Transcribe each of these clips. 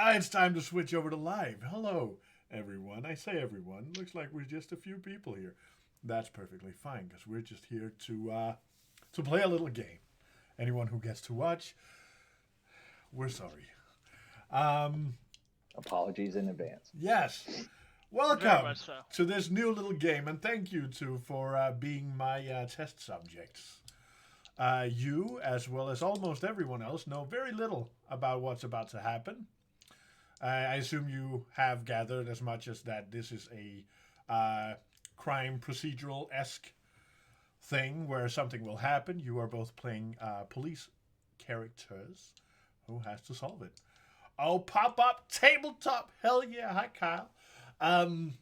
It's time to switch over to live. Hello, everyone. I say everyone. Looks like we're just a few people here. That's perfectly fine because we're just here to play a little game. Anyone who gets to watch, we're sorry. Um, Apologies in advance. yes. Very Welcome much so. to this new little game, and thank you two for being my test subjects. You, as well as almost everyone else, know very little about what's about to happen. I assume you have gathered as much as that this is a crime procedural esque thing where something will happen. You are both playing police characters who has to solve it. Oh, pop up tabletop! Hell yeah! Hi, Kyle. Um,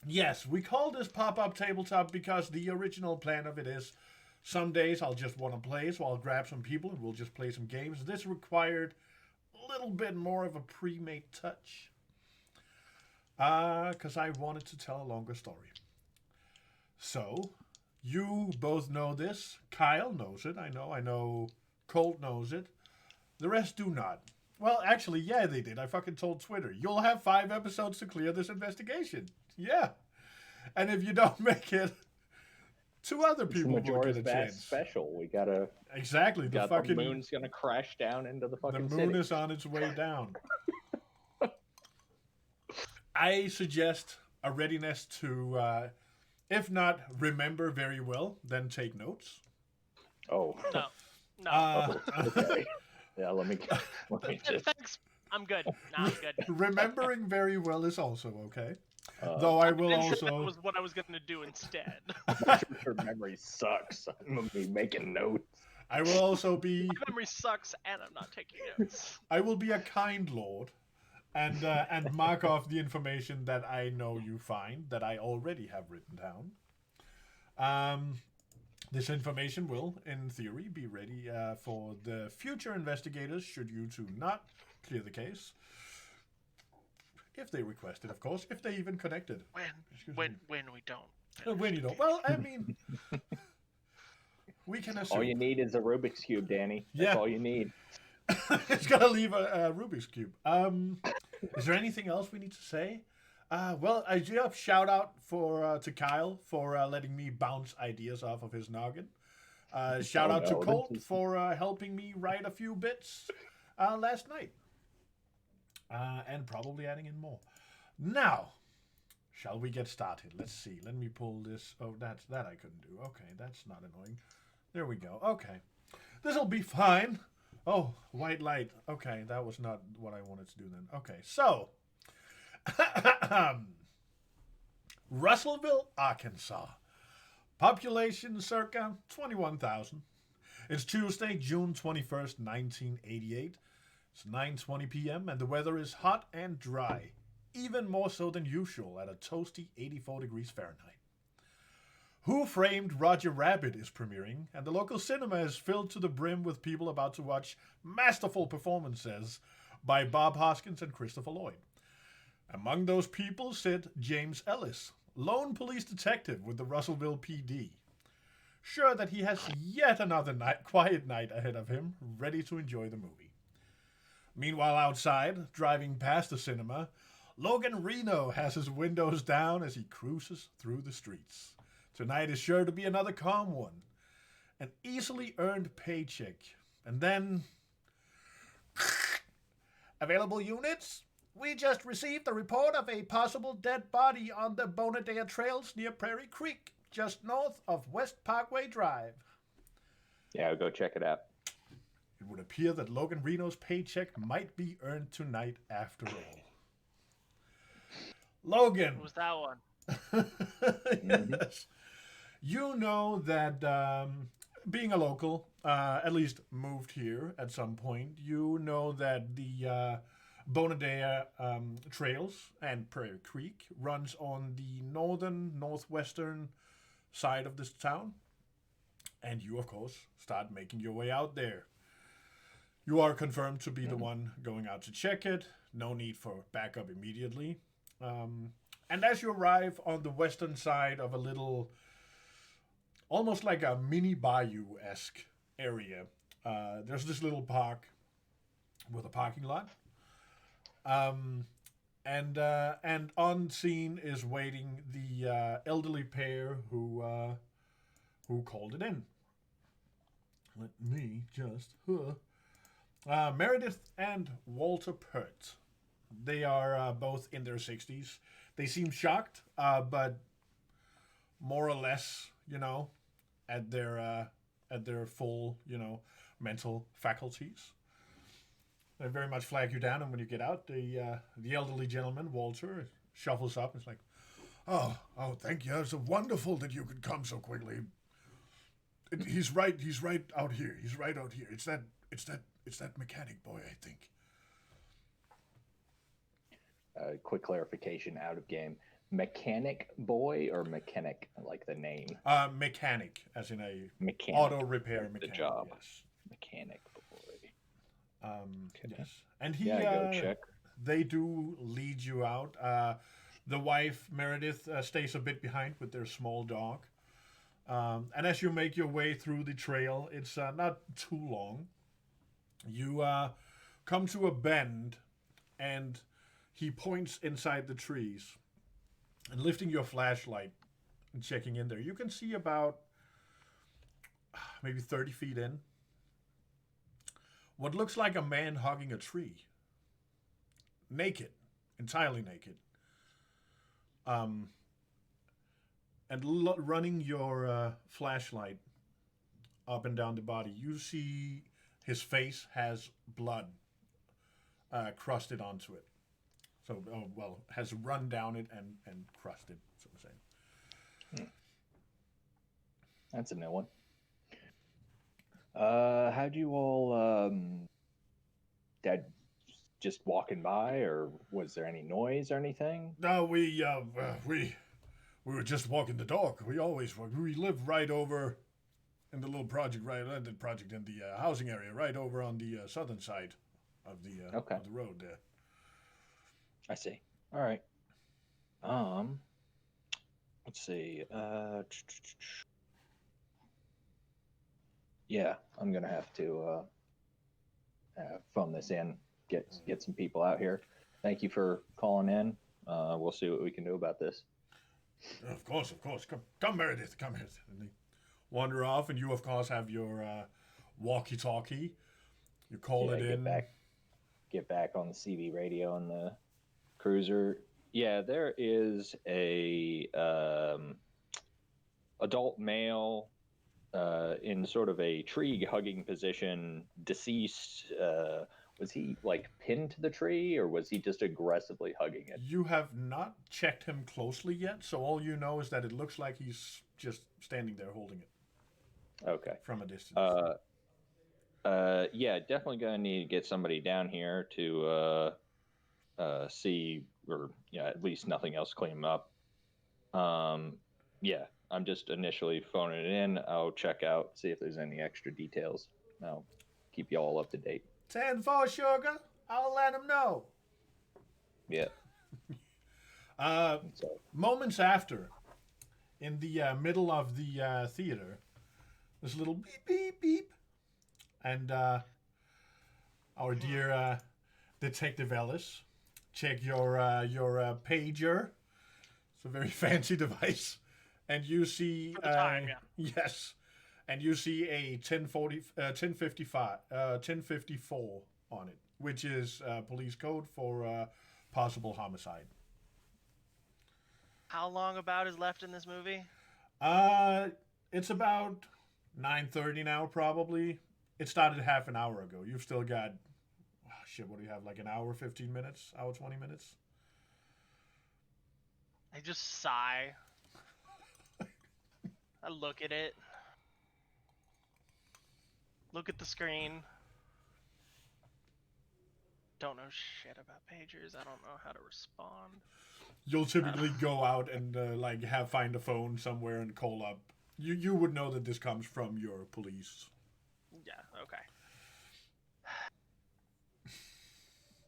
yes, we call this pop up tabletop because the original plan of it is some days I'll just want to play, so I'll grab some people and we'll just play some games. This required a little bit more of a pre-made touch because I wanted to tell a longer story. So, you both know this. Kyle knows it. I know. I know. Colt knows it. The rest do not. Well, actually, yeah, they did. I fucking told Twitter. You'll have 5 episodes to clear this investigation. Yeah. And if you don't make it, 2 other It's the people will Majora's get a Mask chance. special. We gotta. Exactly. The The moon's gonna crash down into the fucking moon city. is on its way down. I suggest a readiness to, if not remember very well, then take notes. Oh. No, no. Okay. Yeah. Let me just. Thanks. I'm good. No, I'm good. remembering very well is also okay. Uh, Though I will Didn't say that also. was what I was going to do instead. Your memory sucks. I'm gonna be making notes. I will also be. My memory sucks, and I'm not taking notes. I will be a kind lord, and mark off the information that I know you find that I already have written down. This information will, in theory, be ready for the future investigators should you two not clear the case. If they request it, of course. If they even connected. When we don't. When you don't. Well, I mean, we can assume. All you need is a Rubik's cube, Danny. That's Yeah. all you need. It's gonna leave a Rubik's cube. Is there anything else we need to say? Well, I do have shout out for to Kyle for letting me bounce ideas off of his noggin. Shout out to no, Colt this is- for helping me write a few bits last night, and probably adding in more. Now, shall we get started? Let's see. Let me pull this. Oh, that I couldn't do. Okay, that's not annoying. There we go. Okay, this'll be fine. Oh, white light. Okay, that was not what I wanted to do then. Okay, so Russellville, Arkansas. Population circa 21,000. It's Tuesday, June 21st, 1988. It's 9:20 p.m. and the weather is hot and dry, even more so than usual at a toasty 84 degrees Fahrenheit. Who Framed Roger Rabbit is premiering, and the local cinema is filled to the brim with people about to watch masterful performances by Bob Hoskins and Christopher Lloyd. Among those people sit James Ellis, lone police detective with the Russellville PD. Sure that he has yet another quiet night ahead of him, ready to enjoy the movie. Meanwhile, outside, driving past the cinema, Logan Reno has his windows down as he cruises through the streets. Tonight is sure to be another calm one. An easily earned paycheck. And then. Available units? We just received a report of a possible dead body on the Bonadea Trails near Prairie Creek, just north of West Parkway Drive. Yeah, I'll go check it out. It would appear that Logan Reno's paycheck might be earned tonight after all. Logan. What was that one? Yes. You know that being a local, at least moved here at some point, you know that the Bonadea Trails and Prairie Creek runs on the northwestern side of this town. And you, of course, start making your way out there. You are confirmed to be the one going out to check it. No need for backup immediately. And as you arrive on the western side of a little, almost like a mini bayou-esque area, there's this little park with a parking lot. And on scene is waiting the elderly pair who called it in. Let me just. Meredith and Walter Pert. They are both in their 60s. They seem shocked, but more or less, at their full, mental faculties. They very much flag you down, and when you get out, the elderly gentleman, Walter, shuffles up. And it's like, oh, thank you. It's wonderful that you could come so quickly. He's right out here. He's right out here. It's that mechanic boy, I think. Quick clarification out of game. Mechanic boy or mechanic, like the name? Mechanic, as in a mechanic. Auto repair mechanic. The job. Yes. Mechanic boy. Okay. Yes. And go check. They do lead you out. The wife, Meredith, stays a bit behind with their small dog. And as you make your way through the trail, it's not too long. You come to a bend, and he points inside the trees. And lifting your flashlight and checking in there, you can see about maybe 30 feet in what looks like a man hugging a tree. Naked. Entirely naked. And running your flashlight up and down the body, you see his face has blood crusted onto it. So, has run down it and crusted, so to say. That's a new one. How'd you all, Dad just walking by, or was there any noise or anything? No, we were just walking the dog. We live right over in the little project, in the housing area, right over on the southern side of the road there. I see. All right. Let's see. Yeah, I'm gonna have to phone this in. Get some people out here. Thank you for calling in. We'll see what we can do about this. Of course. Come, Meredith. Come, Meredith. And they wander off, and you, of course, have your walkie-talkie. You call it in. Get back on the CB radio on the cruiser. Yeah, there is a adult male in sort of a tree-hugging position, deceased. Was he pinned to the tree, or was he just aggressively hugging it? You have not checked him closely yet, so all you know is that it looks like he's just standing there holding it. Okay. From a distance. Yeah, definitely gonna need to get somebody down here to see, or at least nothing else, clean him up. Yeah, I'm just initially phoning it in. I'll check out, see if there's any extra details. I'll keep you all up to date. 10-4, sugar. I'll let him know. Yeah. Moments after, in the middle of the theater, there's a little beep, beep, beep. And our dear Detective Ellis, check your pager. It's a very fancy device. And you see... For the time, yeah. Yes. And you see a 1054 on it, which is police code for possible homicide. How long about is left in this movie? It's about 9:30 now, probably. It started half an hour ago. You've still got, what do you have, an hour, 15 minutes, hour, 20 minutes? I just sigh. I look at it. Look at the screen. Don't know shit about pagers. I don't know how to respond. You'll typically go out and find a phone somewhere and call up. You would know that this comes from your police. Yeah, okay. I'm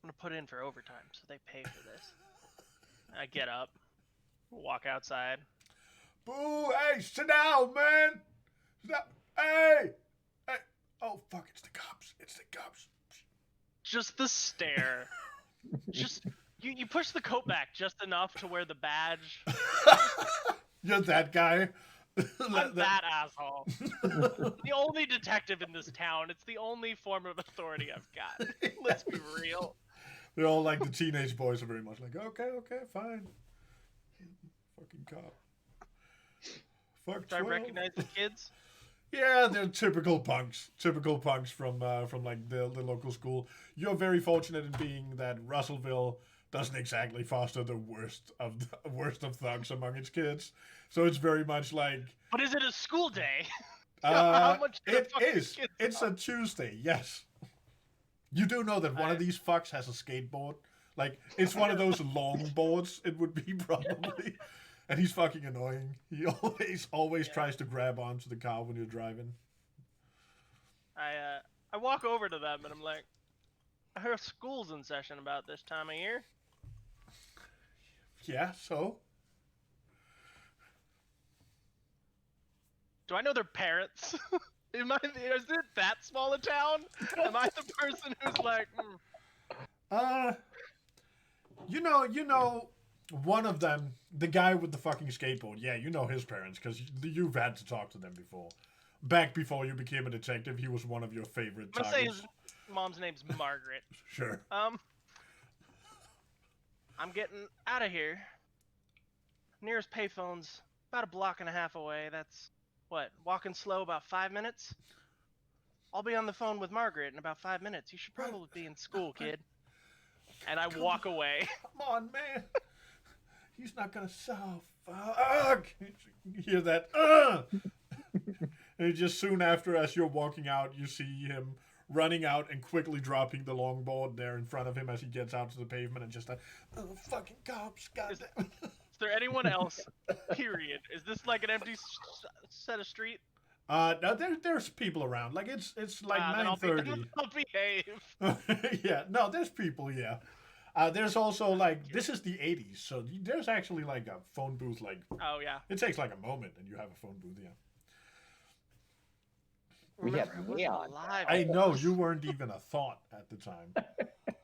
gonna put in for overtime so they pay for this. I get up, walk outside. Boo! Hey, sit down, man! Hey! Oh, fuck, it's the cops. It's the cops. Just the stare. Just you push the coat back just enough to wear the badge. You're that guy. I'm that asshole. The only detective in this town. It's the only form of authority I've got. Let's be real. They're all like the teenage boys are very much like, okay, fine. Fucking cop. Fuck. Do I 12. recognize the kids? Yeah, they're typical punks. Typical punks from like the local school. You're very fortunate in being that Russellville doesn't exactly foster the worst of thugs among its kids. So it's very much like. But is it a school day? How much it is. It's a Tuesday. Yes. You do know that one of these fucks has a skateboard. Like it's one of those long boards. It would be probably. And he's fucking annoying. He always tries to grab onto the car when you're driving. I walk over to them and I'm like, I heard school's in session about this time of year. Yeah, so? Do I know their parents? Is it that small a town? Am I the person who's like, You know, one of them, the guy with the fucking skateboard, yeah, you know his parents, because you've had to talk to them before. Back before you became a detective, he was one of your favorite I'm gonna targets. say his mom's name's Margaret. Sure. I'm getting out of here. Nearest payphone's about a block and a half away. That's, walking slow about 5 minutes? I'll be on the phone with Margaret in about 5 minutes. You should probably be in school, kid. And I walk away. Come on, man. He's not gonna solve. Fuck. You hear that? And just soon after, as you're walking out, you see him running out and quickly dropping the longboard there in front of him as he gets out to the pavement and just like, oh, fucking cops, goddamn. Is there anyone else? Period. Is this like an empty set of street? No, there's people around. Like it's like 9:30. I'll behave. Yeah, no, there's people. Yeah, there's also like this is the '80s, so there's actually like a phone booth. Like, oh yeah, it takes like a moment, and you have a phone booth. Yeah. We have neon. I know you weren't even a thought at the time.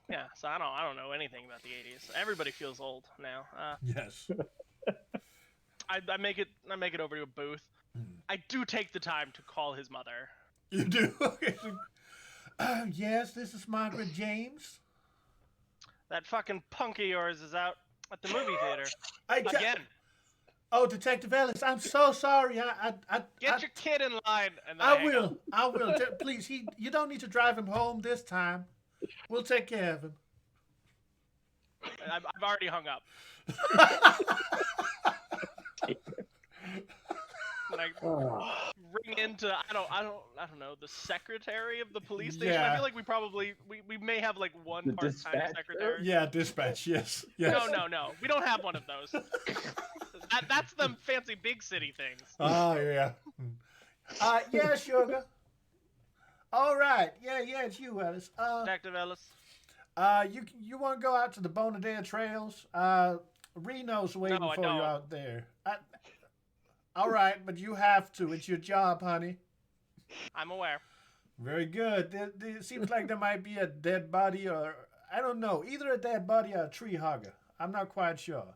Yeah, so I don't know anything about the '80s. Everybody feels old now. Yes. I make it over to a booth. I do take the time to call his mother. You do? Okay. Yes, this is Margaret James. That fucking punk of yours is out at the movie theater. Again. Oh, Detective Ellis, I'm so sorry. Get your kid in line. And then I will. Please, you don't need to drive him home this time. We'll take care of him. I've already hung up. When I ring into I don't know, the secretary of the police station. Yeah. I feel like we may have like one The part-time dispatcher? secretary. Yeah, dispatch. Yes. No. We don't have one of those. That's them fancy big city things. Oh yeah. Yeah, sugar. All right. Yeah, it's you, Ellis. Detective Ellis. You want to go out to the Bonadea Trails? Reno's waiting for you out there. All right, but you have to. It's your job, honey. I'm aware. Very good. It seems like there might be a dead body, or I don't know, either a dead body or a tree hugger. I'm not quite sure.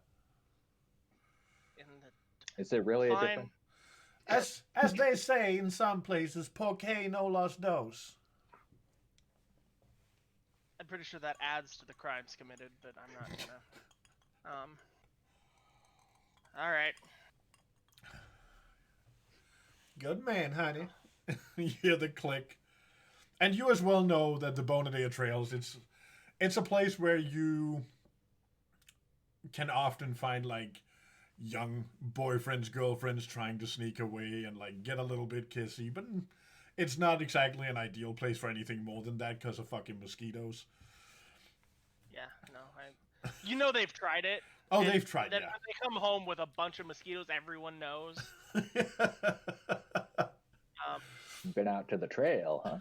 Is it really a different? As they say in some places, "Porque no los dos." I'm pretty sure that adds to the crimes committed, but I'm not gonna. All right. Good man, honey. You hear the click. And you as well know that the Bonadea Trails, it's a place where you can often find like young boyfriends, girlfriends trying to sneak away and like get a little bit kissy, but it's not exactly an ideal place for anything more than that because of fucking mosquitoes. Yeah, no, you know they've tried it. Oh, they've tried, then yeah. when they come home with a bunch of mosquitoes, everyone knows. Been out to the trail, huh?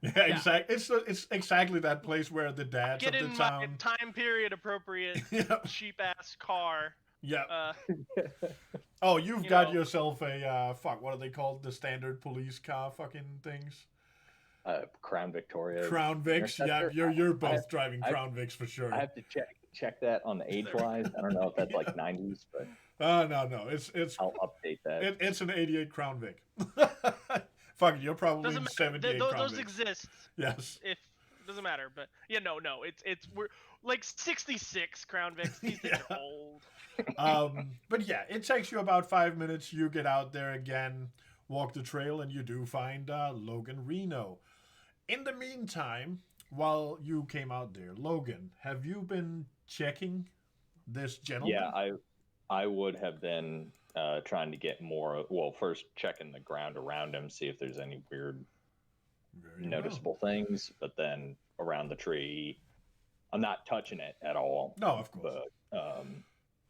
Yeah, exactly. It's exactly that place where the dads Get of the in town. my time period appropriate cheap ass car. Yeah. Oh, you've got yourself a fuck. What are they called? The standard police car fucking things. Crown Victoria. Crown Vics. Yeah, Interceptor? you're I have, both driving I, Crown Vics for sure. I have to check that on the age wise. I don't know if that's like 90s, but No. It's I'll update that. it's an '88 Crown Vic. Fuck it, you're probably Doesn't in matter. '78 Crown Those Vics. exist. Yes. If doesn't matter, but yeah, no, we're like 66 Crown Vics. These things Yeah. are old. But yeah, it takes you about 5 minutes. You get out there again, walk the trail, and you do find Logan Reno. In the meantime, while you came out there, Logan, have you been checking this gentleman? Yeah, I would have been trying to get more. Well, first checking the ground around him, see if there's any weird, Very noticeable things. But then around the tree, I'm not touching it at all. No, of course. But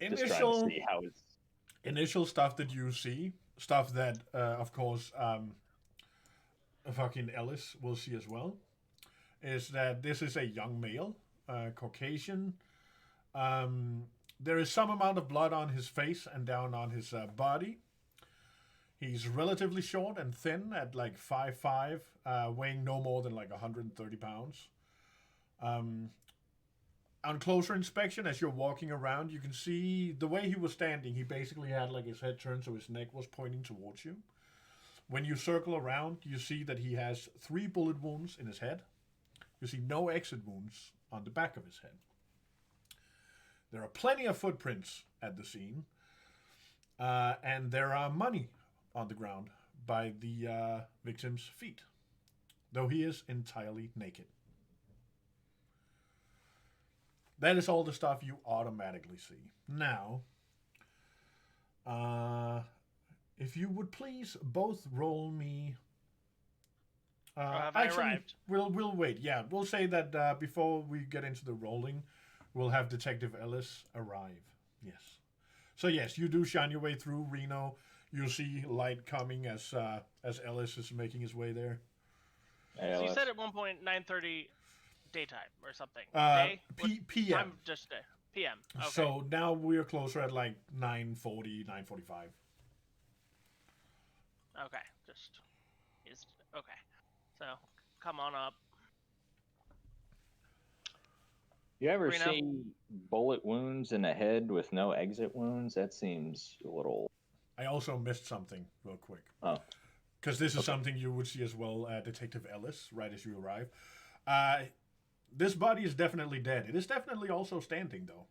just trying to see how it's. Initial stuff that you see, stuff that, of course, fucking Ellis will see as well, is that this is a young male, Caucasian. There is some amount of blood on his face and down on his body. He's relatively short and thin at like 5'5", weighing no more than like 130 pounds. On closer inspection, as you're walking around, you can see the way he was standing. He basically had like his head turned so his neck was pointing towards you. When you circle around, you see that he has 3 bullet wounds in his head. You see no exit wounds on the back of his head. There are plenty of footprints at the scene, and there are money on the ground by the victim's feet, though he is entirely naked. That is all the stuff you automatically see. Now, if you would please both roll me. Have I arrived? We'll wait. Yeah, we'll say that before we get into the rolling, we'll have Detective Ellis arrive. Yes. So yes, you do shine your way through Reno. You'll see light coming as Ellis is making his way there. So you said at one point 9:30 daytime or something. Day? What PM. time? Just day. PM. Okay. So now we're closer at like 9:40, 9:45. Okay. Okay. So come on up. You ever Reno? see bullet wounds in the head with no exit wounds? That seems a little. I also missed something real quick. Oh. Because this is something you would see as well, Detective Ellis, right as you arrive. This body is definitely dead. It is definitely also standing, though.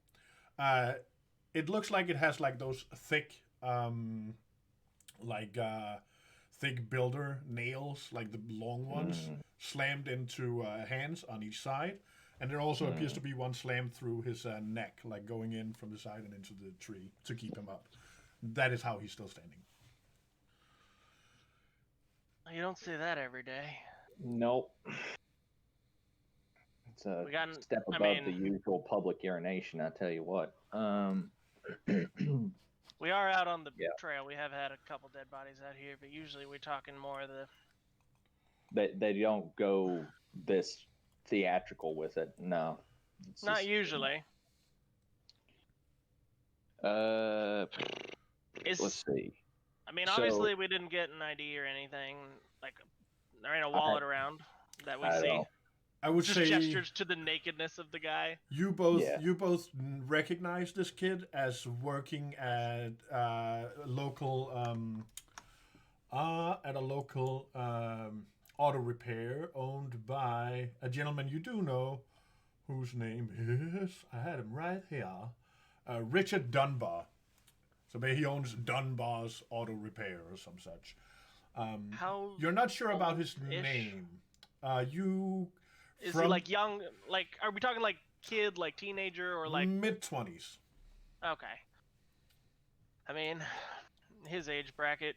It looks like it has like those thick, thick builder nails, like the long ones, slammed into hands on each side. And there also appears to be one slammed through his neck, like going in from the side and into the tree to keep him up. That is how he's still standing. You don't see that every day. Nope. It's a step above the usual public urination, I tell you what. We are out on the trail. We have had a couple dead bodies out here, but usually we're talking more of the... They don't go this theatrical with it, no. It's not just, usually. Let's see. I mean, obviously we didn't get an ID or anything. Like, there ain't a wallet around that we see. I would just say gestures to the nakedness of the guy. You both recognize this kid as working at a local auto repair owned by a gentleman you do know, whose name is, I had him right here, Richard Dunbar. So maybe he owns Dunbar's Auto Repair or some such. You're not sure about his name. Is he like young? Like, are we talking like kid, like teenager, or like mid-20s? Okay. I mean, his age bracket,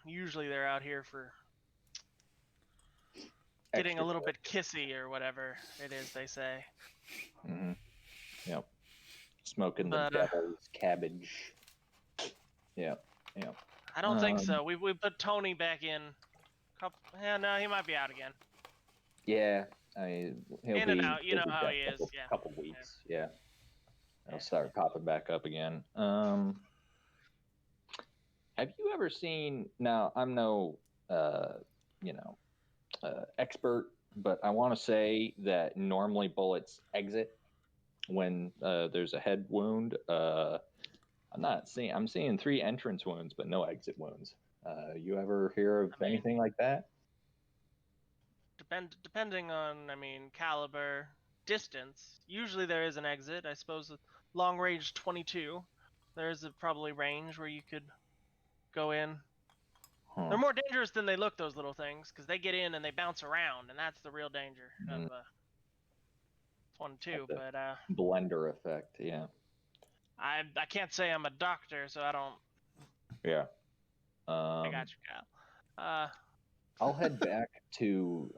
usually they're out here for getting a little bit kissy or whatever it is they say. Mm-hmm. Yep. Smoking the devil's cabbage. Yep. I don't think so. We put Tony back in. No, he might be out again. Yeah. He'll in and out. You know how he is. Couple weeks. Yeah. He'll start popping back up again. Have you ever seen? Now I'm no, expert, but I want to say that normally bullets exit when there's a head wound. I'm seeing 3 entrance wounds, but no exit wounds. You ever hear of anything like that? Depending on, I mean, caliber, distance. Usually there is an exit. I suppose long range 22. There is probably range where you could go in. Huh. They're more dangerous than they look, those little things, because they get in and they bounce around, and that's the real danger of 22. But Blender effect, yeah. I can't say I'm a doctor, so I don't. Yeah. I got you, Kyle. I'll head back to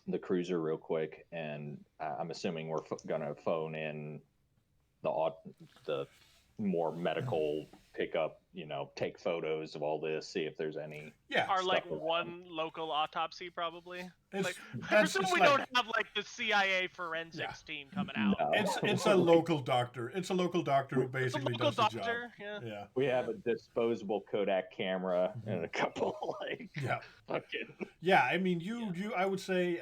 the cruiser real quick, and I'm assuming we're gonna phone in the more medical pickup, take photos of all this, see if there's any. Yeah. Or like around. one local autopsy, probably. It's, Like, I that's presume it's we like, don't have like the CIA forensics team coming out. No. it's a local doctor. It's a local doctor who It's a basically local does the job. doctor, yeah. Yeah. We have a disposable Kodak camera and a couple Yeah. fucking. Yeah, I mean, I would say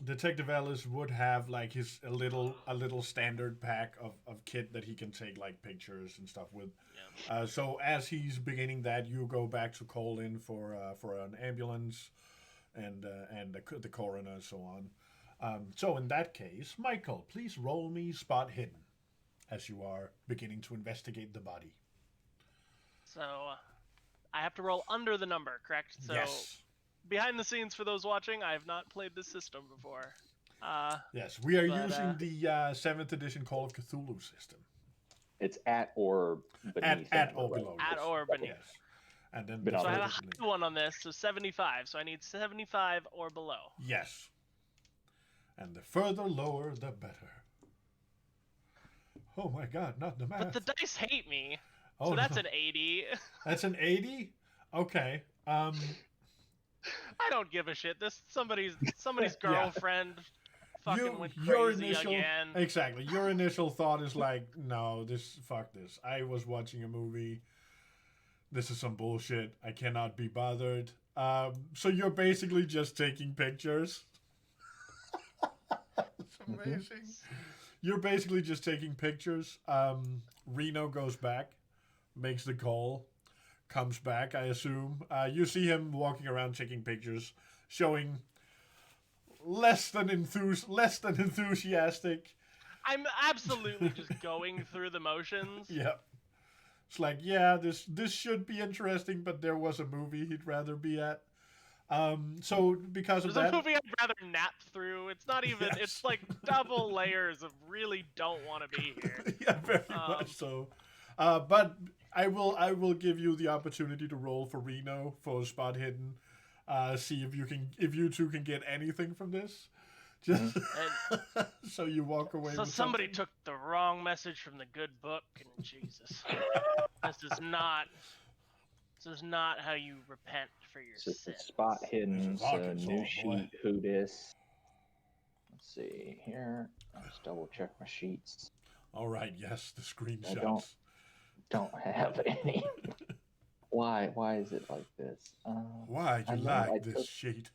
Detective Ellis would have like a little standard pack of kit that he can take like pictures and stuff with. Yeah. So as he's beginning that, you go back to call in for an ambulance and the coroner and so on. So in that case, Michael, please roll me spot hidden as you are beginning to investigate the body. So I have to roll under the number, correct? So Yes. behind the scenes for those watching, I have not played this system before. Yes, we are using the 7th edition Call of Cthulhu system. It's at or beneath. At or below. At or beneath. Yes. And then But So I have a further high one on this, so 75. So I need 75 or below. Yes. And the further lower, the better. Oh my god, not the math. But the dice hate me. Oh, So that's no. an 80. That's an 80? Okay. I don't give a shit. This somebody's Yeah. girlfriend fucking went your crazy initial again. Exactly. Your initial thought is like, no, fuck this. I was watching a movie. This is some bullshit. I cannot be bothered. So you're basically just taking pictures. It's amazing. You're basically just taking pictures. Reno goes back, makes the call, comes back, I assume. You see him walking around taking pictures, showing less than enthusiastic. I'm absolutely just going through the motions. Yep. It's like, yeah, this should be interesting, but there was a movie he'd rather be at. So because of There's that, a movie I'd rather nap through. It's not even. Yes. It's like double layers of really don't want to be here. yeah, very much so. But I will give you the opportunity to roll for Reno for spot hidden. See if you two can get anything from this. Just so you walk away. So with somebody something. took the wrong message from the good book, and Jesus, this is not how you repent for your So it's sins. spot hidden. So Arkansas, new boy. sheet. Who dis? Let's see here. I'll just double check my sheets. All right. Yes, the screenshots. Don't have any. Why is it like this? Why I you know, like I this took- sheet?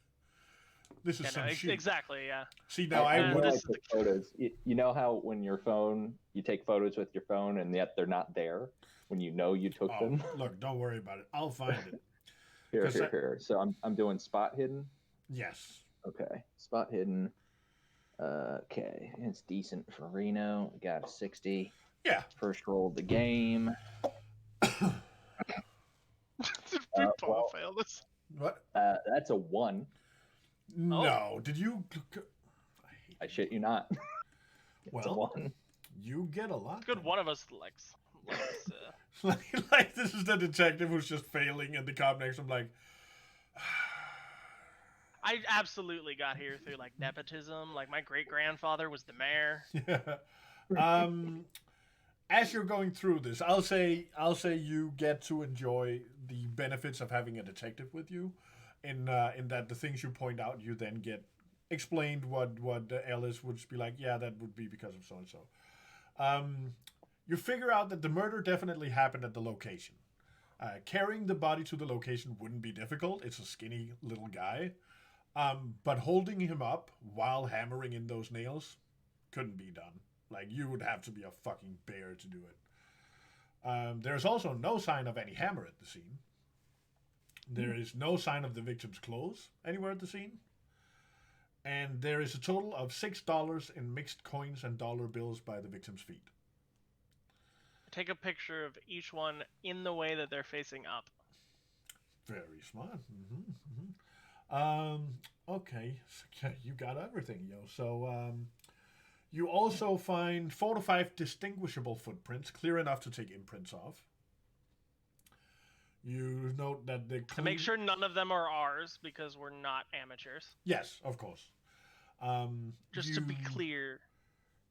This is Yeah, some no, sheet. exactly. Yeah. See now, I I know would. I this is took photos. You know how when your phone, you take photos with your phone and yet they're not there when you know you took Oh, them. look, don't worry about it. I'll find it. Here. 'Cause So I'm doing spot hidden. Yes. Okay, spot hidden. Okay, it's decent for Reno. Got a 60. Yeah. First roll of the game. Did we both well- fail this? What? That's a 1. No. Did you? I shit you not. It's a Well, 1. you get a lot. Good. then. One of us likes. like this is the detective who's just failing, and the cop next to him like. I absolutely got here through like nepotism. Like my great grandfather was the mayor. Yeah. As you're going through this, I'll say you get to enjoy the benefits of having a detective with you, in that the things you point out, you then get explained what Ellis would just be like. Yeah, that would be because of so and so. You figure out that the murder definitely happened at the location. Carrying the body to the location wouldn't be difficult. It's a skinny little guy. But holding him up while hammering in those nails couldn't be done. Like, you would have to be a fucking bear to do it. There's also no sign of any hammer at the scene. There is no sign of the victim's clothes anywhere at the scene. And there is a total of $6 in mixed coins and dollar bills by the victim's feet. Take a picture of each one in the way that they're facing up. Very smart. Okay, so you got everything, yo. So, you also find 4 to 5 distinguishable footprints, clear enough to take imprints of. You note that the... To make sure none of them are ours, because we're not amateurs. Yes, of course. Just to be clear.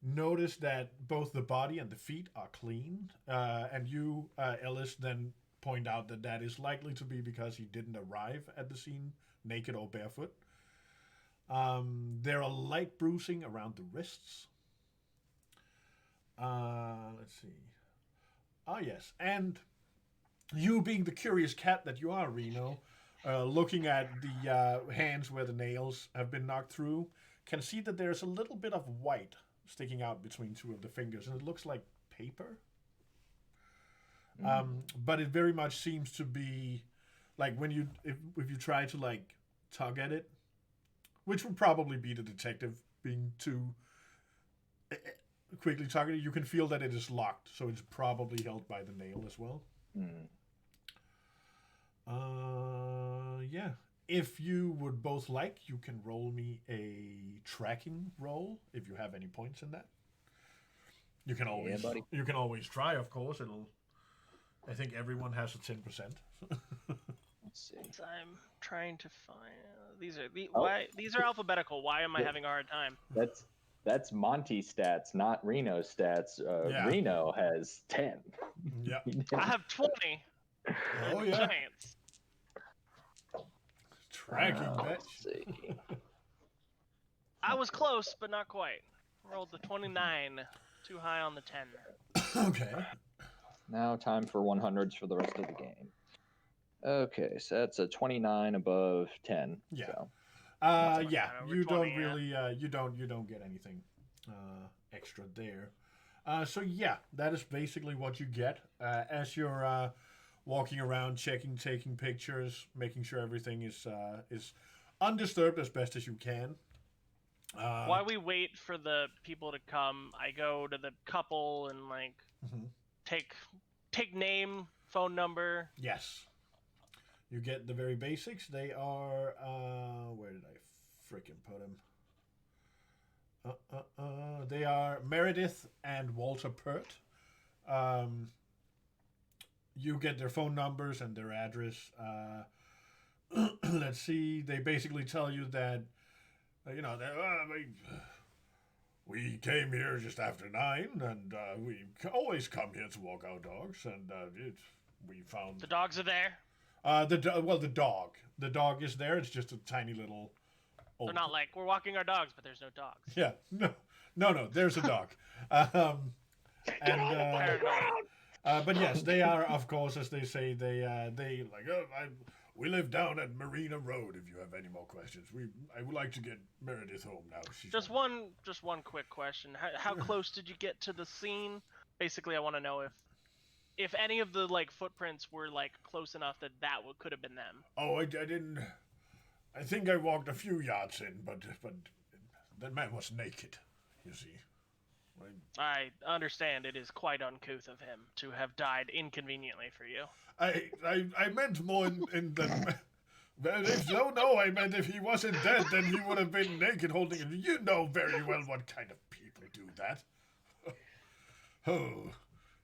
Notice that both the body and the feet are clean. And you, Ellis, then point out that that is likely to be because he didn't arrive at the scene naked or barefoot. There are light bruising around the wrists. Let's see. Oh, yes. And you, being the curious cat that you are, Reno, looking at the hands where the nails have been knocked through, can see that there's a little bit of white sticking out between two of the fingers, and it looks like paper. But it very much seems to be like when you if you try to like tug at it, which would probably be the detective being too quickly tugging it, you can feel that it is locked, so it's probably held by the nail as well. Yeah. If you would both like, you can roll me a tracking roll if you have any points in that. You can always you can always try, of course. I think everyone has a 10%. Let's see. I'm trying to find these are alphabetical. Why am I having a hard time? That's Monty stats, not Reno stats. Reno has 10. Yeah. I have 20. Oh yeah. Giants. Tracking, bitch. Let's see. I was close, but not quite. Rolled the 29. Too high on the 10. Okay. Now time for 100s for the rest of the game. Okay, so that's a 29 above 10. Yeah. So. Yeah. You 20, don't really you don't get anything extra there. So yeah, that is basically what you get as you're walking around, taking pictures, making sure everything is undisturbed as best as you can. While we wait for the people to come, I go to the couple and like take name, phone number. Yes. You get the very basics. They are where did I freaking put them? They are Meredith and Walter Pert. You get their phone numbers and their address. Let's see. They basically tell you that, we came here just after 9, and we always come here to walk our dogs, and we found... The dogs are there? The dog. The dog is there. It's just a tiny little... They're not like, we're walking our dogs, but there's no dogs. Yeah. No. There's a dog. But yes, they are, of course, as they say, we live down at Marina Road. If you have any more questions, I would like to get Meredith home now. Just one quick question. How close did you get to the scene? Basically, I want to know if any of the like footprints were like close enough that could have been them. Oh, I didn't. I think I walked a few yards in, but that man was naked. You see. I understand it is quite uncouth of him to have died inconveniently for you. I meant more in the... I meant if he wasn't dead, then he would have been naked holding it. You know very well what kind of people do that. Oh,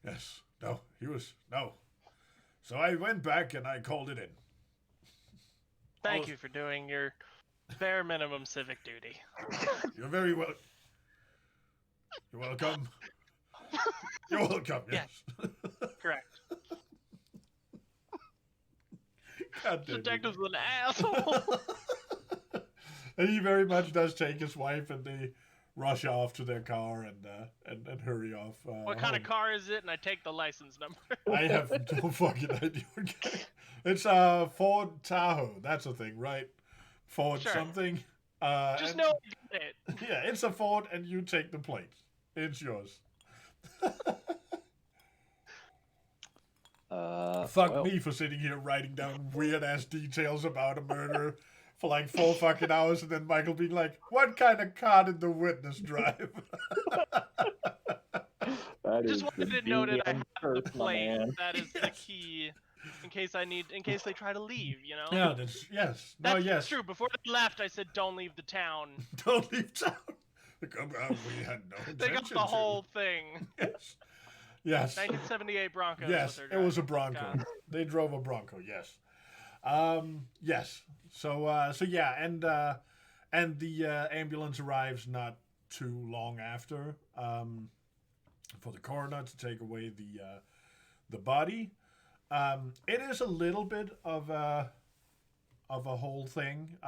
yes. No, he was... No. So I went back and I called it in. Thank you for doing your bare minimum civic duty. You're very well... You're welcome. You're welcome, yes. Correct. God damn Detective's an asshole. And he very much does take his wife, and they rush off to their car and hurry off. What kind of car is it? And I take the license number. I have no fucking idea. It's a Ford Tahoe. That's a thing, right? Ford Sure. something. Just know I get it. Yeah, it's a Ford, and you take the plate. It's yours. Fuck me for sitting here writing down weird ass details about a murder for like 4 fucking hours, and then Michael being like, "What kind of car did the witness drive?" Just wanted to note it. I have the plate. That is the key. In case they try to leave, you know? Yeah, that's, yes. No, That's yes. true. Before they left, I said, don't leave the town. Don't leave town. We had no intention They got the whole thing. Yes. Yes. 1978 Bronco. Yes, it was a Bronco. They drove a Bronco, yes. Yes. So yeah, and the ambulance arrives not too long after for the coroner to take away the body. It is a little bit of a whole thing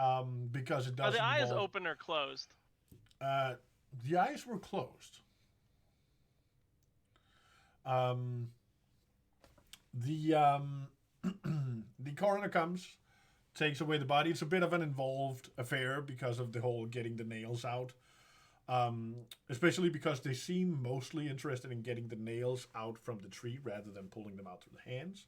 because it doesn't. Are the eyes open or closed? The eyes were closed. The coroner comes, takes away the body. It's a bit of an involved affair because of the whole getting the nails out. Especially because they seem mostly interested in getting the nails out from the tree rather than pulling them out through the hands.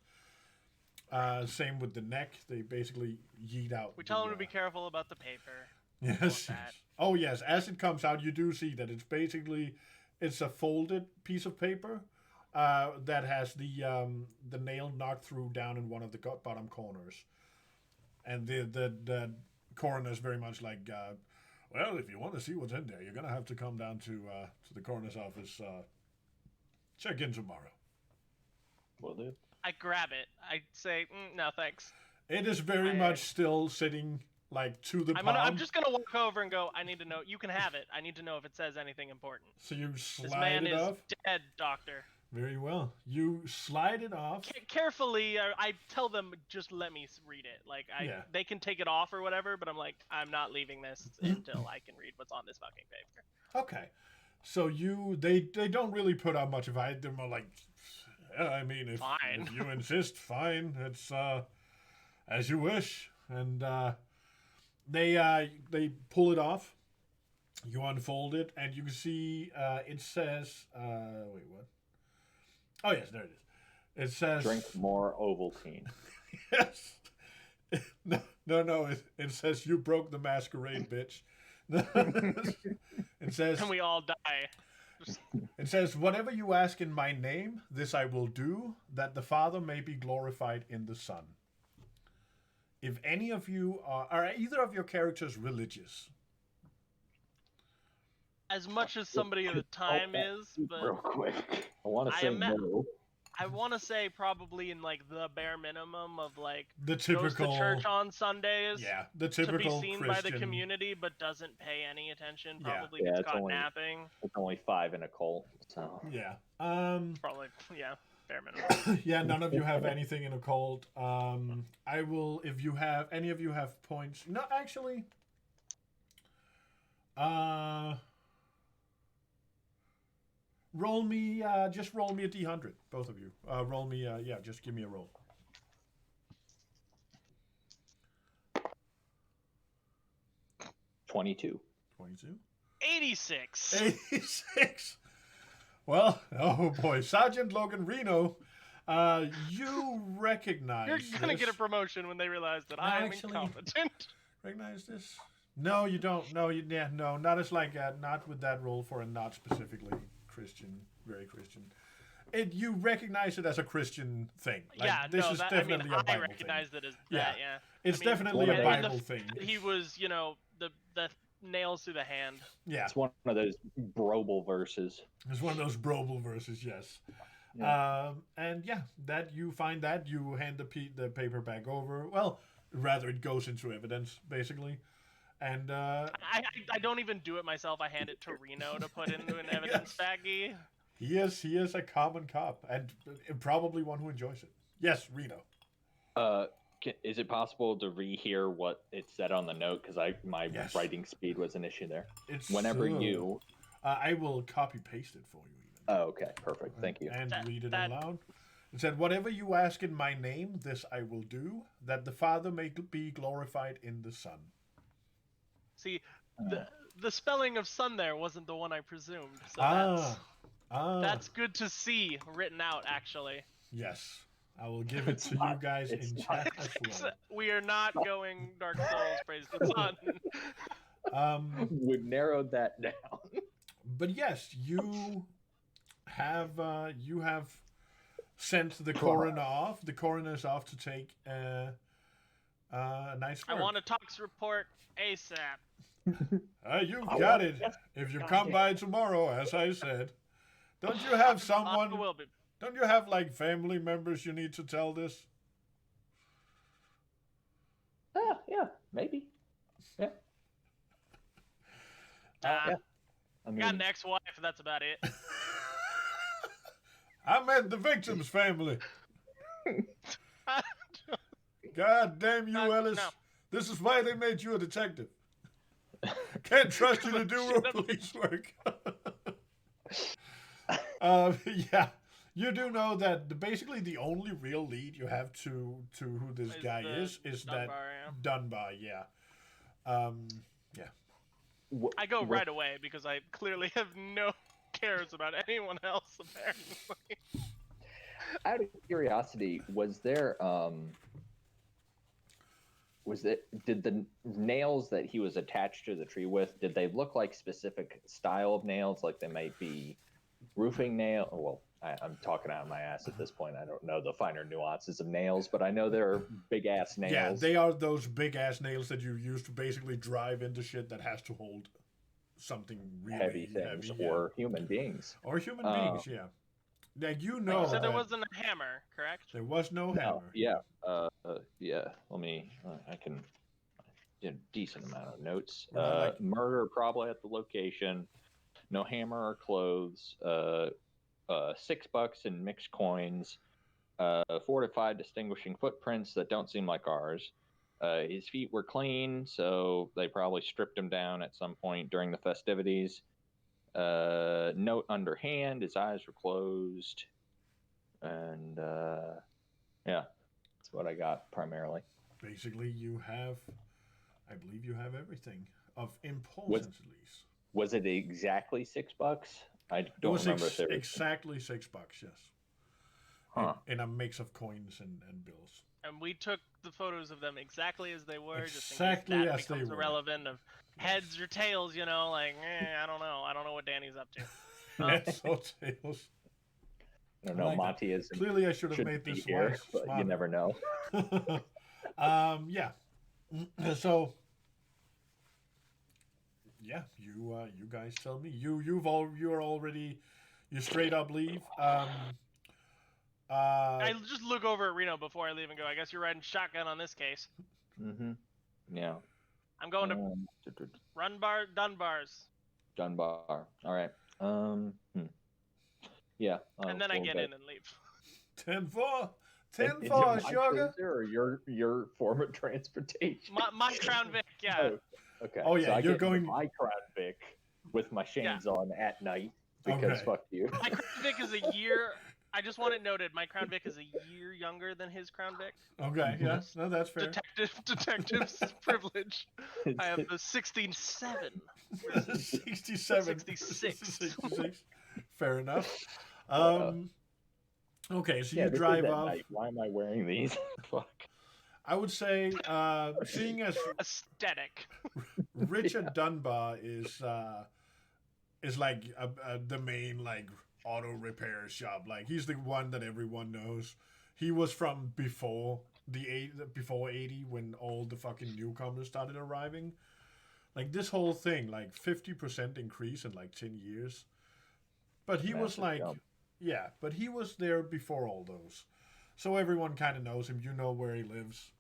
Same with the neck. They basically yeet out. We tell them to be careful about the paper. Yes. Oh, yes. As it comes out, you do see that it's a folded piece of paper that has the nail knocked through down in one of the bottom corners. And the coroner's very much like, well, if you want to see what's in there, you're going to have to come down to the coroner's office. Check in tomorrow. Will do. I grab it. I say, no, thanks. It is very much still sitting like to the palm. I'm just gonna walk over and go. I need to know. You can have it. I need to know if it says anything important. So you slide this man it off. Is dead, doctor. Very well. You slide it off. Carefully. I tell them just let me read it. Like they can take it off or whatever. But I'm like, I'm not leaving this until I can read what's on this fucking paper. Okay. So they don't really put out much of it. They're more like, yeah, I mean, if you insist, fine. It's as you wish. And they pull it off. You unfold it, and you can see it says, wait, what? Oh, yes, there it is. It says... Drink more Ovaltine. Yes. No. It says, you broke the masquerade, bitch. It says... And we all die. It says, whatever you ask in my name, this I will do, that the Father may be glorified in the Son. If any of you are either of your characters religious? As much as somebody at the time is, but real quick, I want to say no. I want to say probably in like the bare minimum of like the typical goes to church on Sundays. Yeah, the typical to be seen Christian. by the community, but doesn't pay any attention. Probably yeah, gets caught napping. It's only 5 in a cult, so yeah. Probably bare minimum. Yeah, none of you have anything in occult. I will if you have any of you have points. No, actually. Roll me, just roll me a D100, both of you. Roll me, just give me a roll. $22. 86. 86. Well, oh boy, Sergeant Logan Reno, you recognize You're gonna get a promotion when they realize that I am incompetent. Recognize this? No, you don't. No, not as like not with that role for a not specifically Christian, very Christian. You recognize it as a Christian thing. Like, this is definitely a Bible I recognized thing. it as that. Yeah, it's definitely a Bible thing. He was, the nails through the hand. Yeah, it's one of those Brobel verses. It's one of those Brobel verses, yes. Yeah. And that you find that you hand the paper back over. Well, rather it goes into evidence basically. And I don't even do it myself. I hand it to Reno to put into an evidence baggie. He is a common cop and probably one who enjoys it. Yes, Reno. Is it possible to rehear what it said on the note? Because my Yes. writing speed was an issue there. It's Whenever you. I will copy paste it for you even. Oh, okay, perfect. Thank you. And read it that- aloud. It said, "Whatever you ask in my name, this I will do, that the Father may be glorified in the Son." See, the spelling of son there wasn't the one I presumed. So that's good to see written out, actually. Yes. I will give it to you guys in chat as well. We are not going Dark Souls, praise the sun. We've narrowed that down. But yes, you have sent the coroner off. The coroner's off to take a night's work. I want a tox report ASAP. You've got it. If you come by tomorrow, as I said. Don't you have someone? Will be. Don't you have like family members you need to tell this? Yeah, maybe. Yeah. I mean, got an ex-wife. That's about it. I meant the victim's family. God damn you, Ellis. No. This is why they made you a detective. Can't trust you to do real police work. Yeah. You do know that basically the only real lead you have to who this guy is Dunbar, that yeah. Dunbar, yeah. Yeah. I go right away because I clearly have no cares about anyone else, apparently. Out of curiosity, did the nails that he was attached to the tree with, did they look like specific style of nails, like they might be roofing nail? Well, I'm talking out of my ass at this point. I don't know the finer nuances of nails, but I know they're big ass nails. Yeah, they are those big ass nails that you use to basically drive into shit that has to hold something really heavy things, heavy, or human beings. Or human beings, yeah. Now you know. So there wasn't a hammer, correct? There was no hammer. Yeah. Yeah. Let me. I can. A decent amount of notes. Murder probably at the location. No hammer or clothes. $6 in mixed coins. Fortified distinguishing footprints that don't seem like ours. His feet were clean, so they probably stripped him down at some point during the festivities. Note underhand, his eyes were closed. And yeah, that's what I got primarily. Basically, I believe you have everything of importance at least. Was it exactly $6? I don't remember if there was exactly $6, yes. Huh. In a mix of coins and bills. And we took the photos of them exactly as they were, Exactly just in case that as they becomes were. irrelevant of heads or tails, you know, like, I don't know. I don't know what Danny's up to. Heads or tails. I don't know. Monty is clearly I should have made this here, but smarter. you never know. Yeah. So yeah, you guys tell me. You straight up leave. I just look over at Reno before I leave and go, I guess you're riding shotgun on this case. Mm-hmm. Yeah. I'm going to Dunbar's. Dunbar. All right. Yeah. And then I get in and leave. 10-4. Is it 10-4, my sugar. cruiser or your form of transportation? My Crown Vic, yeah. Oh, okay. Oh, yeah, so I you're get going- my Crown Vic with my chains on at night because Okay. fuck you. My Crown Vic is a year. I just want it noted. My Crown Vic is a year younger than his Crown Vic. Okay, yeah, no, that's fair. Detective's privilege. I have the 67. 67. 66. 66. Fair enough. Okay, so Yeah, you this is drive at off. night. Why am I wearing these? Fuck. I would say, seeing as Aesthetic. Richard Dunbar is like the main like auto repair shop. Like he's the one that everyone knows. He was from before before 80 when all the fucking newcomers started arriving. Like this whole thing, like 50% increase in like 10 years. But he was Massive like, jump. yeah, but he was there before all those. So everyone kind of knows him. You know where he lives.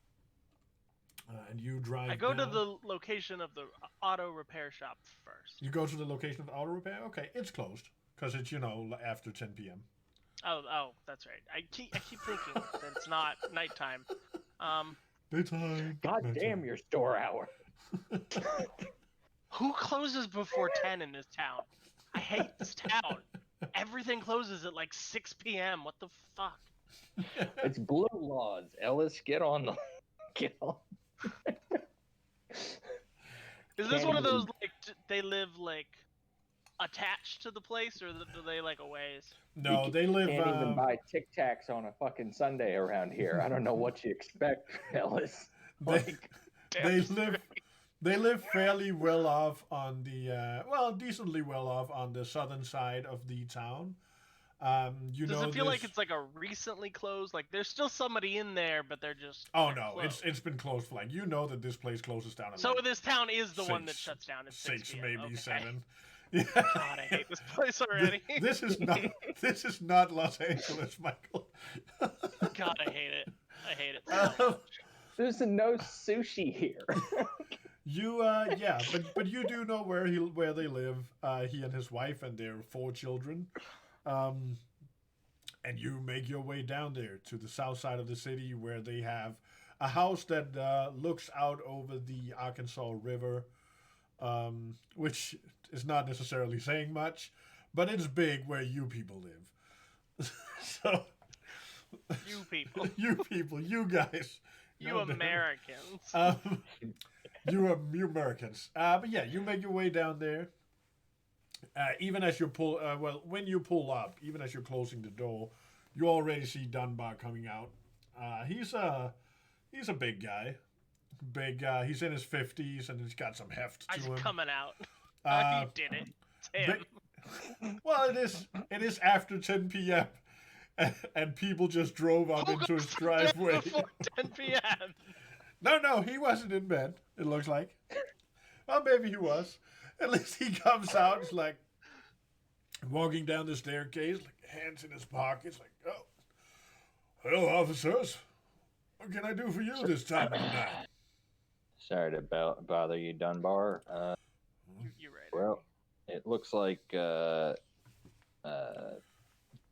And you drive I go to down. the location of the auto repair shop first. You go to the location of the auto repair? Okay, it's closed. Because it's, after 10 p.m. Oh, that's right. I keep thinking that it's not nighttime. Daytime. God nighttime. damn your store hour. Who closes before 10 in this town? I hate this town. Everything closes at like 6 p.m. What the fuck? It's blue laws, Ellis. Get on the. Get on. Is this one of those like they live like attached to the place, or do they like a ways? No, they live. Can't even buy Tic Tacs on a fucking Sunday around here. I don't know what you expect, Ellis. They live. They live fairly well off on the decently well off on the southern side of the town. Does it feel like it's like a recently closed? Like there's still somebody in there, but they're just. Oh no, closed. it's been closed for like that this place closes down at So like this town is the one that 6, shuts down at 6 p.m. maybe Okay. 7. Yeah. God, I hate this place already. This is not Los Angeles, Michael. God, I hate it. I hate it so much. There's no sushi here. but you do know where they live. He and his wife and their 4 children. And you make your way down there to the south side of the city where they have a house that looks out over the Arkansas River, which is not necessarily saying much, but it's big where you people live. So, You people. you guys. You Americans. You Americans. But yeah, you make your way down there. Even as you when you pull up, even as you're closing the door, you already see Dunbar coming out. He's a big guy. He's in his 50s and he's got some heft to him. Coming out. He did it. Damn. Well, it is after 10 p.m. And people just drove up into his driveway. Before 10 p.m. No, he wasn't in bed, it looks like. Well, maybe he was. At least he comes out, it's like walking down the staircase, like hands in his pockets, like, oh, hello, officers. What can I do for you this time of the night? Sorry to bother you, Dunbar. You're right. Well, it looks like,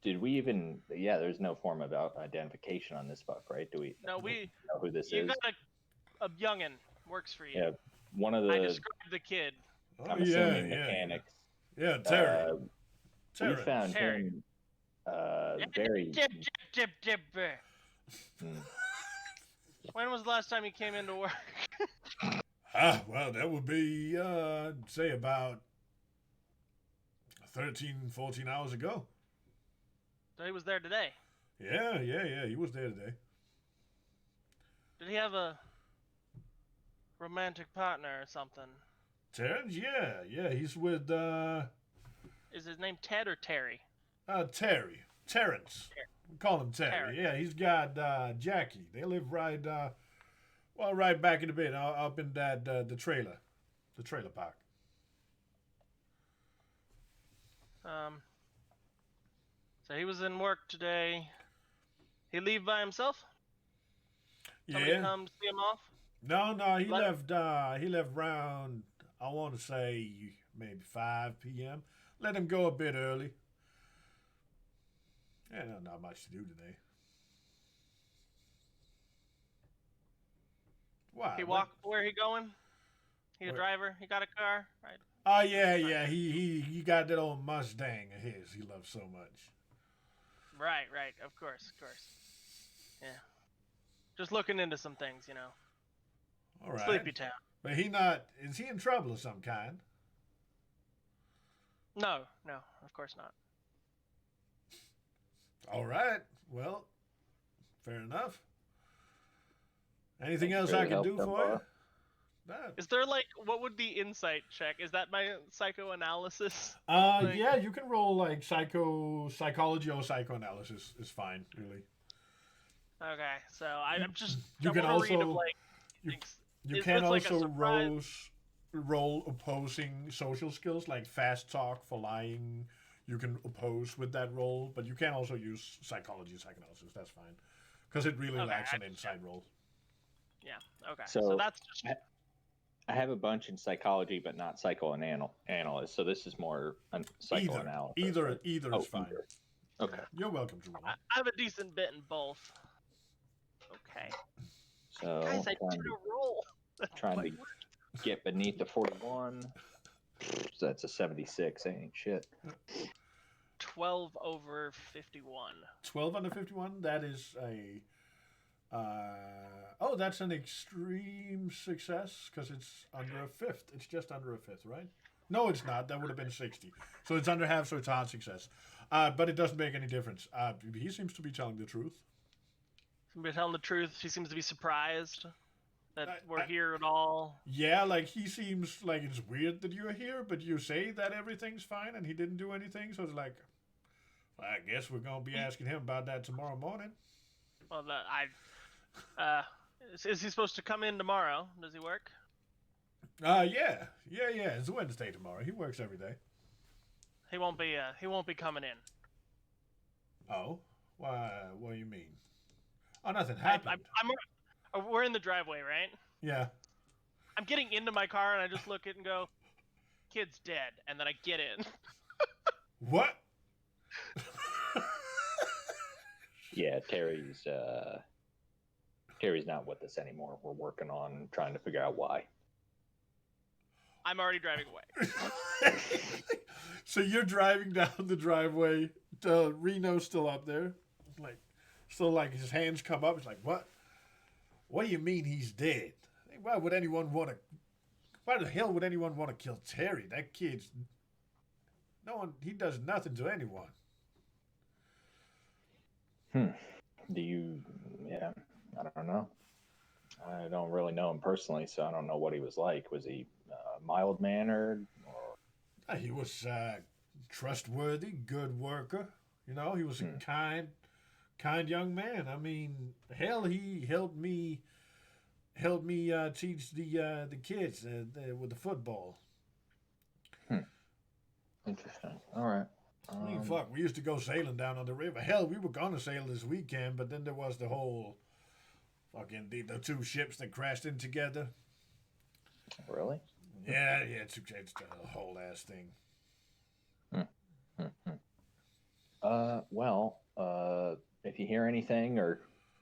did we even, there's no form of identification on this buck, right? Do we No, we know who this you is? got a youngin' works for you. Yeah, one of I the, described the kid. I'm assuming mechanics. Yeah, Terry. We found Terry. him very... Jib. When was the last time you came into work? Well, that would be, say about 13, 14 hours ago. So he was there today. Yeah, he was there today. Did he have a romantic partner or something? Terrence? Yeah, he's with, Is his name Ted or Terry? Terry. Terrence. We call him Terry. Terry. Yeah, he's got, Jackie. They live right back in the bit, up in that, the trailer park. So he was in work today. He leave by himself? Somebody Yeah. come see him off? No, he left around, I want to say, maybe 5 p.m. Let him go a bit early. Yeah, not much to do today. Wow. He walk where he going? He a driver? He got a car? Right. Oh yeah. He got that old Mustang of his he loves so much. Right. Of course. Yeah. Just looking into some things, you know. All right. Sleepy Town. But is he in trouble of some kind? No, of course not. All right. Well, fair enough. Anything else I can do for you? That. Is there like, what would the insight check? Is that my psychoanalysis? Yeah, you can roll like psychology or psychoanalysis is fine, really. Okay, so I'm just. You I can wanna read also of, like, you is can this like a also surprise? roll opposing social skills like fast talk for lying. You can oppose with that roll, but you can also use psychology and psychoanalysis. That's fine, because it really lacks an inside roll. Yeah. Okay. So, So that's just. I have a bunch in psychology, but not psychoanalyst. So this is more psychoanalysis. Either Oh, is fine. either. Okay. You're welcome to roll. I have a decent bit in both. Okay. So Guys, I did a roll. trying to get beneath the 41. So that's a 76. Ain't shit. 12 over 51. 12 under 51. That is a. That's an extreme success because it's under a fifth. It's just under a fifth, right? No, it's not. That would have been 60. So it's under half, so it's a hard success. But it doesn't make any difference. He seems to be telling the truth. We're telling the truth. She seems to be surprised that we're here at all. Yeah, like he seems like it's weird that you're here, but you say that everything's fine and he didn't do anything. So it's like, well, I guess we're going to be asking him about that tomorrow morning. Well, is he supposed to come in tomorrow? Does he work? Yeah. It's Wednesday tomorrow. He works every day. He won't be coming in. Oh, why? What do you mean? Oh, nothing happened. We're in the driveway, right? Yeah. I'm getting into my car and I just look at it and go, "Kid's dead," and then I get in. What? Yeah, Terry's not with us anymore. We're working on trying to figure out why. I'm already driving away. So you're driving down the driveway. Reno's still up there, still like his hands come up. He's like, "What? What do you mean he's dead? Why would anyone want to? Why the hell would anyone want to kill Terry? That kid's no one. He does nothing to anyone." Yeah, I don't know. I don't really know him personally, so I don't know what he was like. Was he mild-mannered? Or... He was trustworthy, good worker. You know, he was a kind young man. I mean, hell, he helped me teach the kids with the football. Interesting. All right. I mean, fuck, we used to go sailing down on the river. Hell, we were gonna sail this weekend, but then there was the whole fucking the two ships that crashed in together. Really? Yeah, it's a whole ass thing. If you hear anything or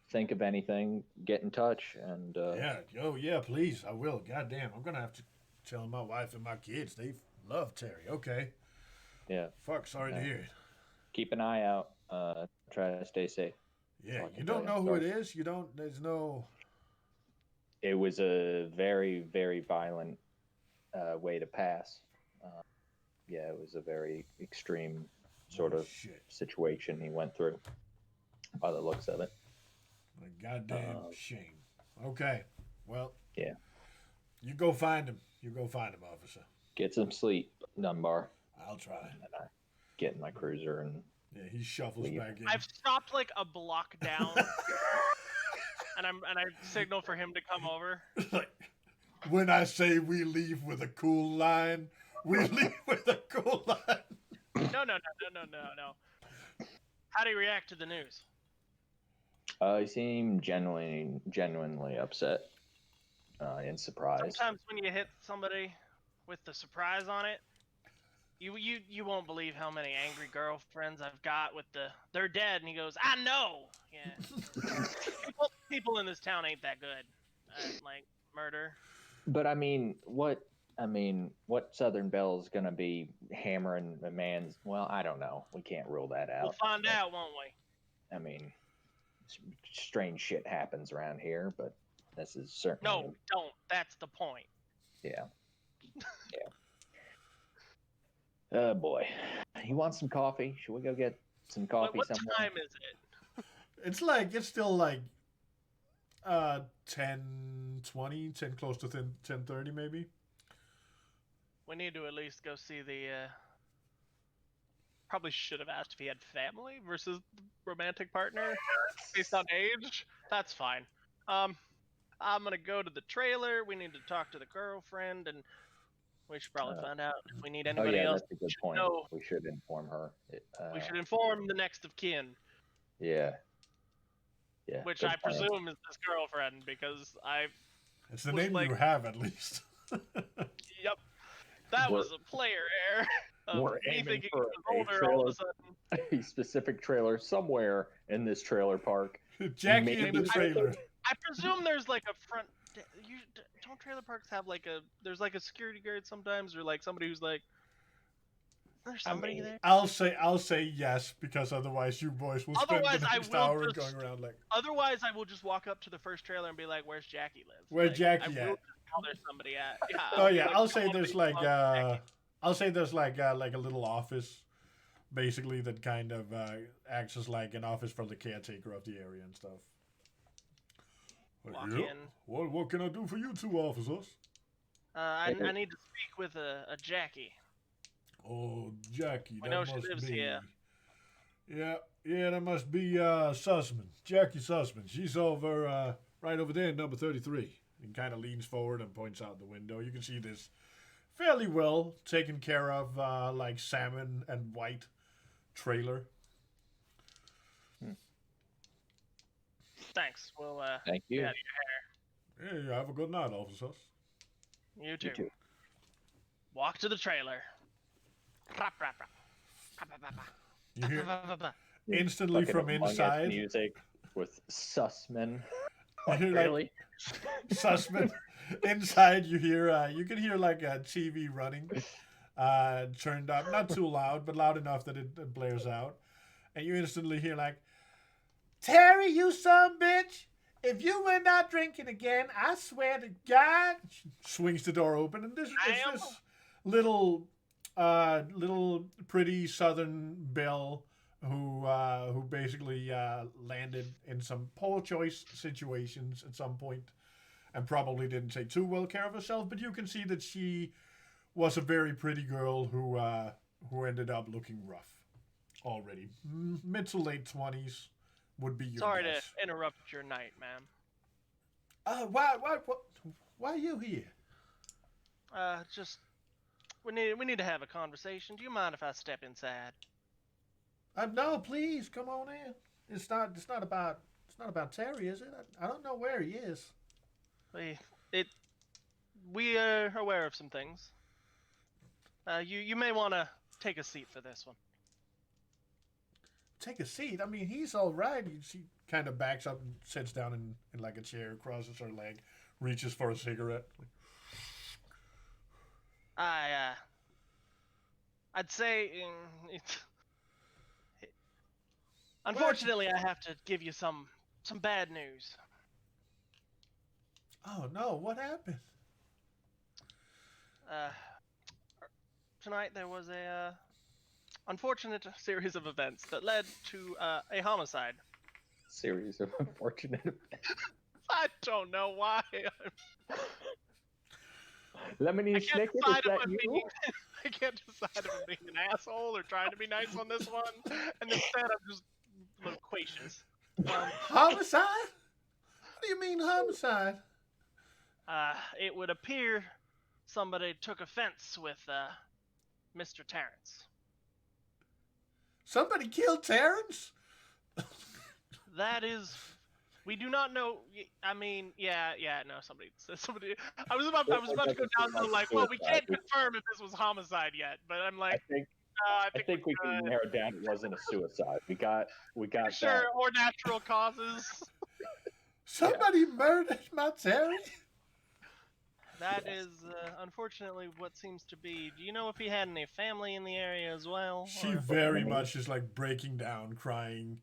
think of anything, get in touch and yeah, please, I will. Goddamn, I'm gonna have to tell my wife and my kids. They love Terry. Okay. Yeah. Fuck, sorry to hear it. Keep an eye out. Try to stay safe. Yeah, you don't know who it is? There's no... It was a very, very violent way to pass. It was a very extreme sort of situation he went through by the looks of it. A goddamn shame. Okay, well... Yeah. You go find him. Officer. Get some sleep, Dunbar. I'll try. And then I get in my cruiser and... Yeah, he shuffles back in. I've stopped like a block down, and I signal for him to come over. Like, when I say we leave with a cool line, we leave with a cool line. No. How do you react to the news? He seemed genuinely upset and surprised. Sometimes when you hit somebody with the surprise on it, you won't believe how many angry girlfriends I've got with they're dead, and he goes, "I know." Yeah. people in this town ain't that good. Like murder. But I mean, what Southern Belle's gonna be hammering a man's? Well, I don't know. We can't rule that out. We'll find out, won't we? I mean, strange shit happens around here, but this is certainly... No, don't. That's the point. Yeah. Oh boy, you want some coffee? Should we go get some coffee what somewhere? time is it? It's still 10:20, 10 close to 10:30 maybe. We need to at least go see the. Probably should have asked if he had family versus romantic partner based on age. That's fine. I'm gonna go to the trailer. We need to talk to the girlfriend, and we should probably find out if we need anybody else. That's a good point. Know. We should inform her. We should inform the next of kin. Yeah. Which I presume is this girlfriend, because It's the name you have, at least. Yep. That was a player error. We're aiming for a specific trailer somewhere in this trailer park. Jackie in the trailer. I presume there's like a front. Don't trailer parks have like a? There's like a security guard sometimes, or like somebody who's like. There's somebody there. I'll say yes, because otherwise you boys will spend Otherwise, the I next will hour just. going around like, Otherwise, I will just walk up to the first trailer and be like, "Where's Jackie live?" where Like, Jackie I will at? just tell there's somebody at. Yeah. Oh yeah, like, I'll say "Come on, there's please, like come on, Jackie." a little office, basically that kind of acts as like an office for the caretaker of the area and stuff. Walk Yep. in. What can I do for you two officers? I need to speak with a Jackie. Oh, Jackie, We that know she must lives be. here. Yeah, that must be Sussman, Jackie Sussman. She's over right over there, number 33. And kind of leans forward and points out the window. You can see this fairly well taken care of, like salmon and white trailer. Thanks. We'll Thank you. Yeah, Hey, have a good night, officers. you too. You too. Walk to the trailer. Rap, rap, rap. Pa, pa, pa, pa. You hear Pa, pa, pa, pa. instantly Fucking from Among Us inside. music with Sussman. You hear Really? like Sussman. Inside, you hear you can hear like a TV running, turned up, not too loud, but loud enough that it blares out, and you instantly hear like, "Terry, you son bitch! If you went out drinking again, I swear to God!" Swings the door open, and this is this little pretty Southern belle who basically landed in some poor choice situations at some point, and probably didn't take too well care of herself. But you can see that she was a very pretty girl who ended up looking rough already. Mid to late 20s would be your Sorry guess. to interrupt your night, ma'am. Why are you here? Just we need to have a conversation. Do you mind if I step inside? No, please come on in. It's not about Terry, is it? I don't know where he is. We are aware of some things. You may want to take a seat for this one. Take a seat. I mean, he's all right. She kind of backs up and sits down in like a chair, crosses her leg, reaches for a cigarette. I'd say unfortunately, I have to give you some bad news. Oh no, what happened? Tonight there was a unfortunate series of events that led to a homicide. Series of unfortunate events. I don't know why. Lemony I can't Snicket, is decide if that I'm you? being, I can't decide if I'm being an asshole or trying to be nice on this one, and instead I'm just loquacious. Homicide? What do you mean homicide? It would appear somebody took offense with Mr. Terrence. Somebody killed Terrence? That is, we do not know. I mean, no, somebody. I was about to go down to like, well, we can't confirm if this was homicide yet, but I'm like, I think we can narrow it down. It wasn't a suicide. We got sure, that. or natural causes. Somebody murdered my Terry? That is unfortunately what seems to be. Do you know if he had any family in the area as well? She or- very much is like breaking down, crying.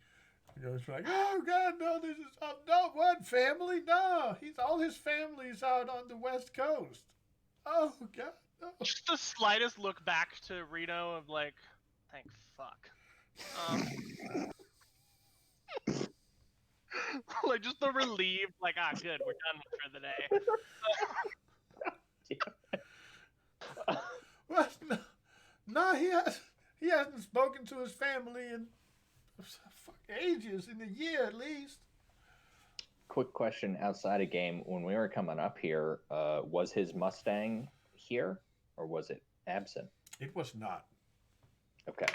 You know, it's like, oh God, no, this is no what family? No, all his family's out on the West Coast. Oh God, no. Just the slightest look back to Reno of like, thank fuck. Like just the relieved, like, good, we're done for the day. What? No, he hasn't spoken to his family in ages, in a year at least. Quick question outside of game. When we were coming up here, was his Mustang here or was it absent? It was not. Okay.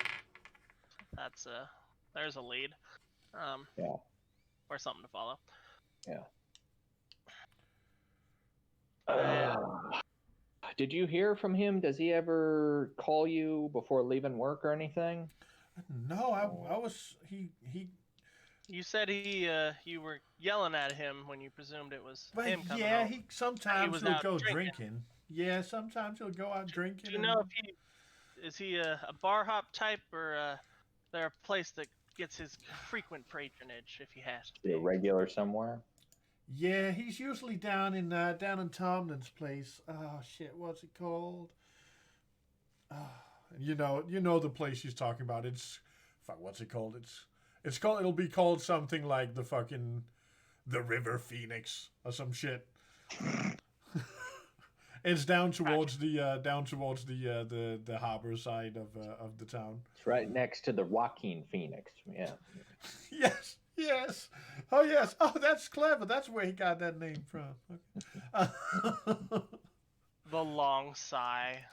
That's there's a lead. Yeah. Or something to follow. Yeah. Did you hear from him? Does he ever call you before leaving work or anything? No, I was he You said you were yelling at him when you presumed it was But him coming yeah, home. he sometimes was he'll out go drinking. drinking. Yeah, sometimes he'll go out drinking. Do you know if is he a bar hop type or there a place that gets his frequent patronage if he has to Be a be? regular somewhere. Yeah, he's usually down in Tomlin's place. Oh shit, what's it called? You know the place she's talking about. It's fuck. What's it called? It's called. It'll be called something like the River Phoenix or some shit. It's down towards the harbor side of the town. It's right next to the Joaquin Phoenix. Yeah. Yes, yes. Oh yes. Oh, that's clever. That's where he got that name from. Okay. The long sigh.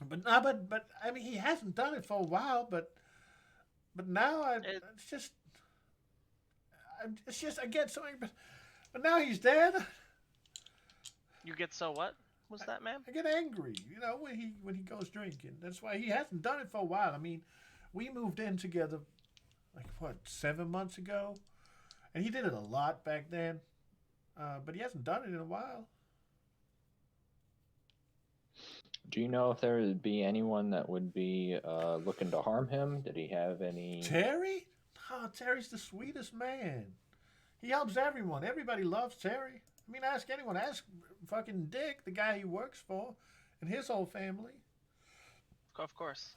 But no, but I mean, he hasn't done it for a while. But now it's just I get something. But now he's dead. You get so what? Was that, man? I get angry, when he goes drinking. That's why he hasn't done it for a while. I mean, we moved in together, like what, 7 months ago, and he did it a lot back then. But he hasn't done it in a while. Do you know if there would be anyone that would be looking to harm him? Did he have any? Terry? Oh, Terry's the sweetest man. He helps everyone. Everybody loves Terry. I mean, ask anyone. Ask fucking Dick, the guy he works for, and his whole family. Of course.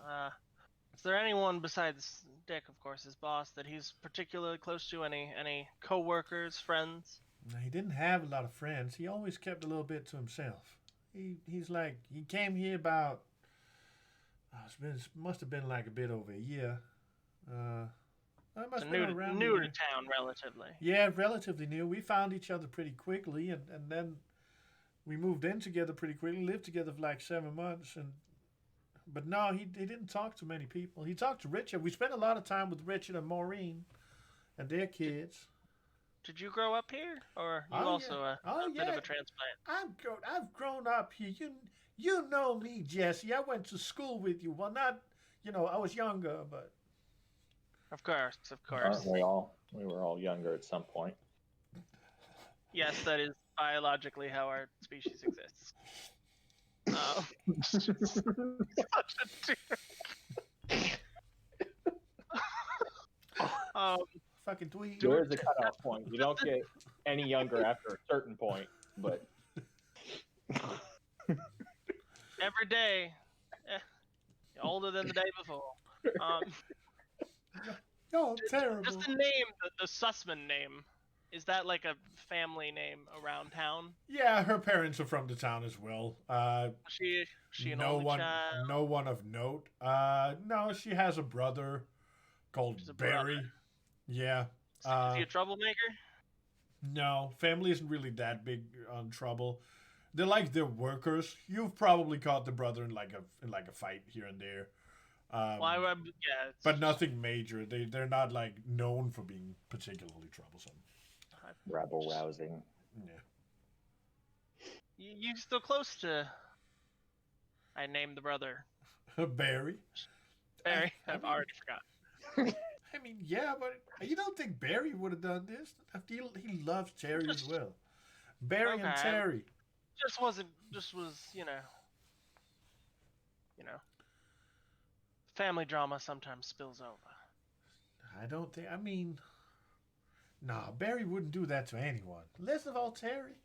Is there anyone besides Dick, of course, his boss, that he's particularly close to? Any co-workers, friends? No, he didn't have a lot of friends. He always kept a little bit to himself. He's like, he came here about, it must have been like a bit over a year. It must have been around new to town, relatively. Yeah, relatively new. We found each other pretty quickly, and then we moved in together pretty quickly, lived together for like 7 months. But no, he didn't talk to many people. He talked to Richard. We spent a lot of time with Richard and Maureen and their kids. Did you grow up here, or you also a bit of a transplant? I've grown up here. You know me, Jesse. I went to school with you. Well, not, I was younger, but. Of course. Aren't we were all younger at some point. Yes, that is biologically how our species exists. Such a dick. Fucking tweet. There is a cutoff point. You don't get any younger after a certain point, but every day, older than the day before. Oh, terrible. Just the name, the Sussman name. Is that like a family name around town? Yeah, her parents are from the town as well. She an only child? No one of note. No, she has a brother called Barry. Brother. Yeah. Is he a troublemaker? No, family isn't really that big on trouble. They're workers. You've probably caught the brother in like a fight here and there. But nothing major. They're not like known for being particularly troublesome. Rabble rousing. Yeah. You still close to? I named the brother. Barry. Barry. I've already forgot. I mean, yeah, but you don't think Barry would have done this? He loves Terry as well. Barry and Terry. Just was, family drama sometimes spills over. I don't think, nah, Barry wouldn't do that to anyone. Less of all Terry.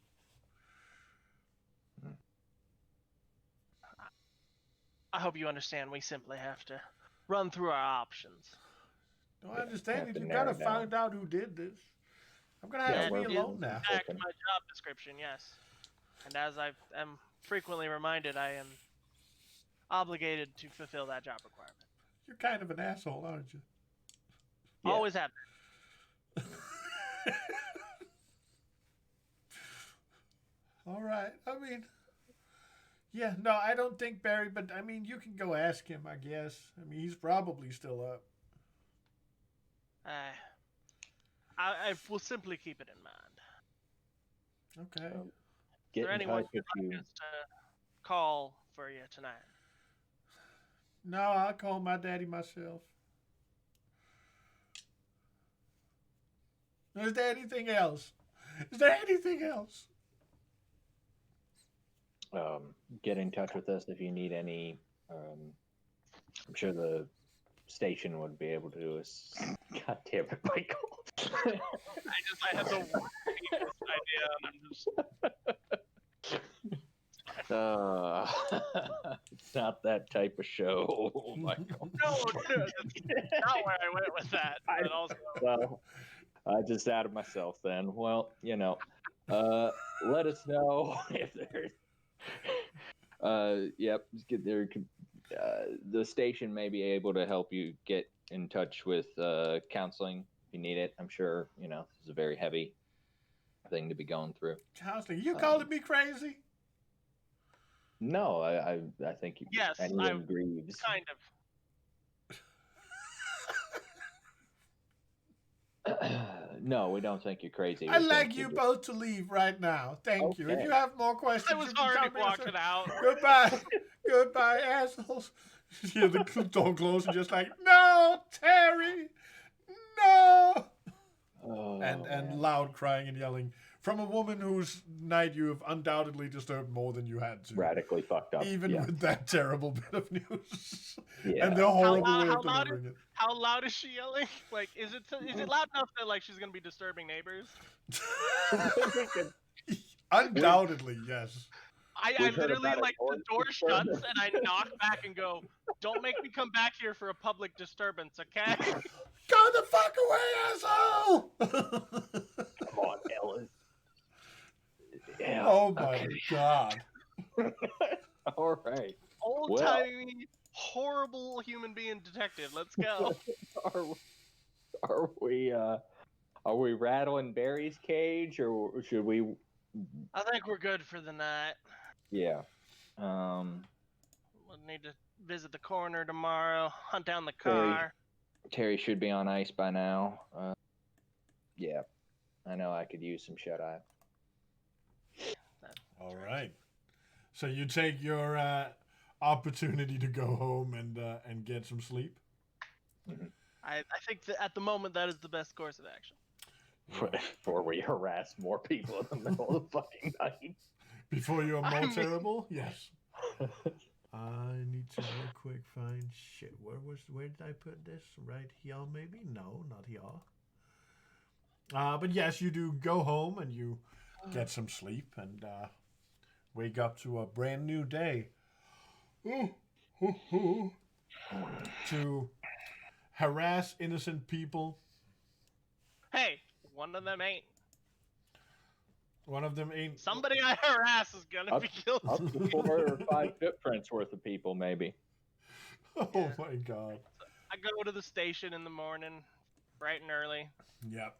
I hope you understand we simply have to run through our options. No, I understand it. You've got to find out who did this. I'm going to have to be alone now. Back to my job description, yes. And as I am frequently reminded, I am obligated to fulfill that job requirement. You're kind of an asshole, aren't you? Yeah. Always have been. All right. Yeah, no, I don't think Barry, but you can go ask him, I guess. He's probably still up. I will simply keep it in mind. Okay. Is there anyone you'd like us to call for you tonight? No, I'll call my daddy myself. Is there anything else? Is there anything else? Get in touch with us if you need any. I'm sure the station would be able to do us. God damn it, Michael. I had the worst idea. And I'm just... It's not that type of show, Michael. No, that's not where I went with that. But also, Well, I just outed myself then. Well, let us know if there's. Yep. There. The station may be able to help you get in touch with counseling if you need it. I'm sure this is a very heavy thing to be going through. Counseling? You calling me crazy? No, I think yes, anyone grieves. Kind of. No, we don't think you're crazy. I'd like you both to leave right now. Thank you. If you have more questions, I was already walking out. Goodbye. Goodbye, assholes. Yeah, the door closed and just like, no, Terry, no. And loud crying and yelling from a woman whose night you have undoubtedly disturbed more than you had to. Radically fucked up. Even with that terrible bit of news. Yeah. And the horrible way of delivering it. How loud is she yelling? Like, is it loud enough that like she's gonna be disturbing neighbors? Undoubtedly, yes. I literally like the door shuts and I knock back and go, "Don't make me come back here for a public disturbance, okay?" Go the fuck away, asshole! Come on, Ellis. Yeah, oh my god. All right. Old-timey, horrible human being detective. Let's go. Are we rattling Barry's cage, or should we? I think we're good for the night. Yeah. We'll need to visit the coroner tomorrow. Hunt down the car. Terry should be on ice by now. Yeah. I know I could use some shut-eye. All right. So you take your opportunity to go home and get some sleep? Mm-hmm. I think that at the moment that is the best course of action. Before we harass more people in the middle of the fucking night. Before you're more terrible? Yes. I need to real quick find shit. Where did I put this? Right here, maybe? No, not here. But yes, you do go home and you get some sleep and wake up to a brand new day. To harass innocent people. Hey, one of them ain't. One of them ain't. Somebody I harass is gonna be killed. Up to 4 or 5 footprints worth of people, maybe. Oh my god. I go to the station in the morning, bright and early. Yep.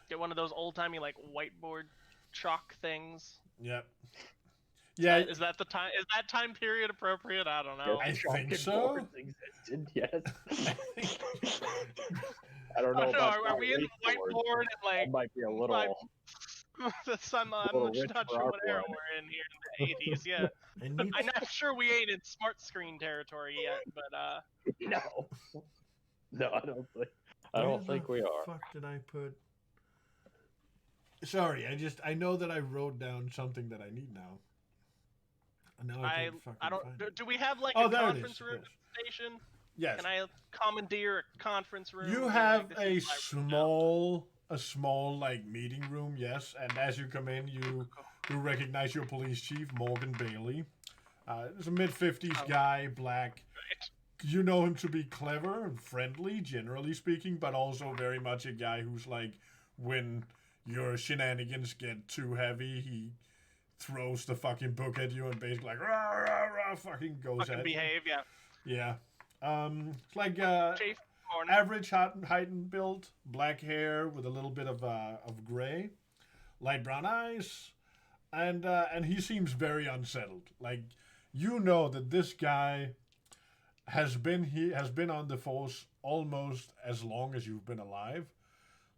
Get one of those old-timey like whiteboard chalk things. Yep. Yeah. Is that the time? Is that time period appropriate? I don't know. I think so. Existed, yes. I don't know. Are we in the whiteboard and like? That might be a little. I'm not sure what era we're in here in the 80s. Yeah, I'm not sure we ain't in smart screen territory yet, but no, I don't think we are. Fuck did I put? Sorry, I know that I wrote down something that I need now. Now I don't. Do we have like a conference room at the station? Yes. Can I commandeer a conference room? You have a small like meeting room, yes. And as you come in, you recognize your police chief, Morgan Bailey. He's a mid-50s guy, black. Right. You know him to be clever and friendly, generally speaking, but also very much a guy who's like, when your shenanigans get too heavy, he throws the fucking book at you and basically like, rah, rah, rah, fucking goes fucking at behave, you. yeah. It's like Chief, average height and build, black hair with a little bit of gray, light brown eyes, and he seems very unsettled. Like, you know that this guy has been on the force almost as long as you've been alive.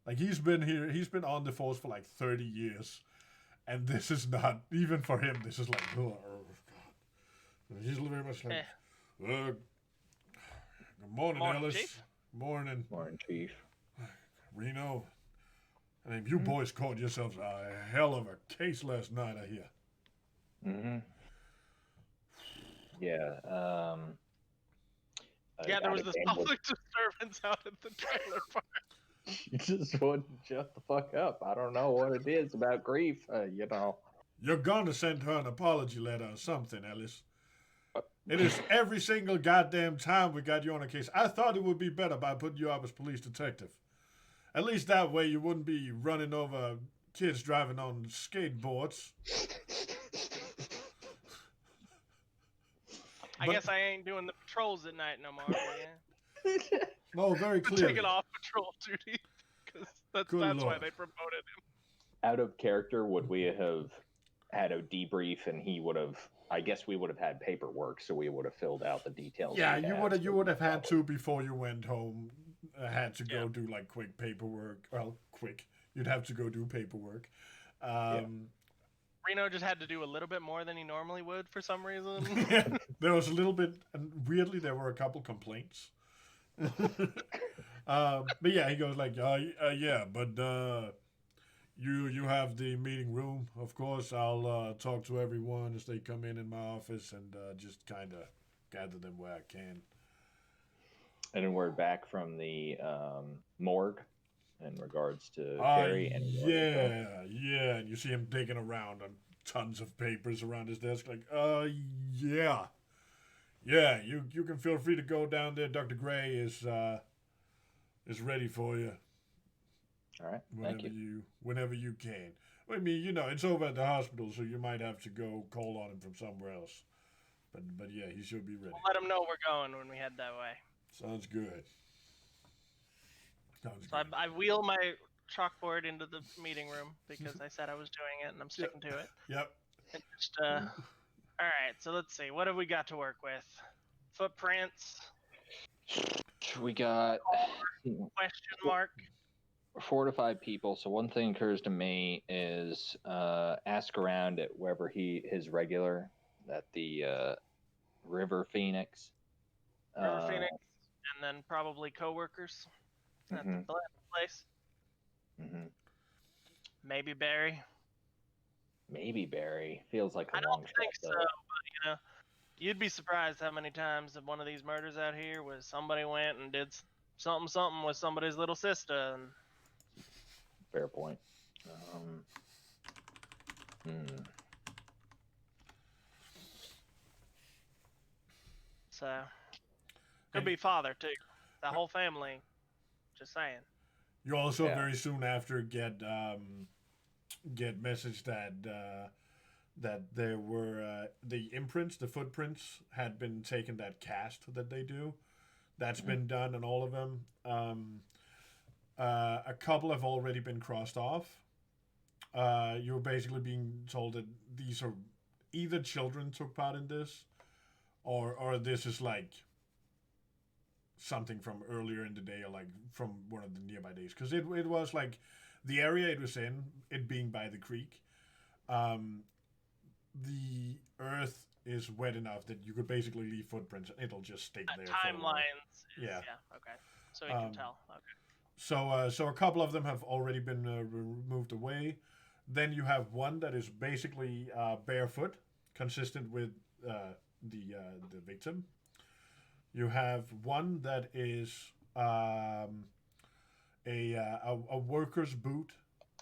Like, he's been on the force for like 30 years. And this is not, even for him, this is like, oh, God. He's very much like, good morning, Ellis. Chief. Morning. Morning, Chief. Reno, I mean, you boys caught yourselves a hell of a case last night, I hear. Mm-hmm. Yeah. Yeah, there was God, this again, public disturbance out at the trailer park. you just wouldn't shut the fuck up. I don't know what it is about grief. You're gonna send her an apology letter or something, Ellis. It is every single goddamn time we got you on a case. I thought it would be better by putting you up as police detective. At least that way you wouldn't be running over kids driving on skateboards. I guess I ain't doing the patrols at night no more. Yeah. No, very clearly. Taking off patrol duty because that's Good why Lord. they promoted him. Out of character, would we have had a debrief and he would have? I guess we would have had paperwork, so we would have filled out the details. Yeah, we you would have had to before you went home. Had to go do like quick paperwork. Well, quick. You'd have to go do paperwork. Reno just had to do a little bit more than he normally would for some reason. There was a little bit, and weirdly, there were a couple complaints. But yeah, he goes like, yeah, but you have the meeting room. Of course, I'll talk to everyone as they come in my office and just kind of gather them where I can. And then we're back from the morgue in regards to Carrie. And yeah, and you see him digging around on tons of papers around his desk. Like, yeah, you can feel free to go down there. Dr. Gray is ready for you. All right, thank you. Whenever you can. I mean, it's over at the hospital, so you might have to go call on him from somewhere else. But yeah, he should be ready. We'll let him know we're going when we head that way. Sounds good. So I wheel my chalkboard into the meeting room because I said I was doing it, and I'm sticking to it. Yep. And just, all right, so let's see. What have we got to work with? Footprints. We got Question mark. 4 to 5 people. So one thing occurs to me is ask around at wherever his regular at the River Phoenix. River Phoenix, and then probably coworkers at the place. Mm-hmm. Maybe Barry. Maybe Barry. Feels like a I long don't think shot, so, but you'd be surprised how many times that one of these murders out here was somebody went and did something with somebody's little sister. And... Fair point. So, could be father too. The whole family. Just saying. You also very soon after get message that there were the imprints, the footprints had been taken. That cast that they do, that's been done on all of them. A couple have already been crossed off. You're basically being told that these are either children took part in this, or this is like something from earlier in the day, or like from one of the nearby days, because it was like the area it was in, it being by the creek, the earth is wet enough that you could basically leave footprints and it'll just stay there. Timelines. Yeah. Okay. So you can tell. Okay. So a couple of them have already been removed away. Then you have one that is basically barefoot, consistent with the victim. You have one that is a worker's boot.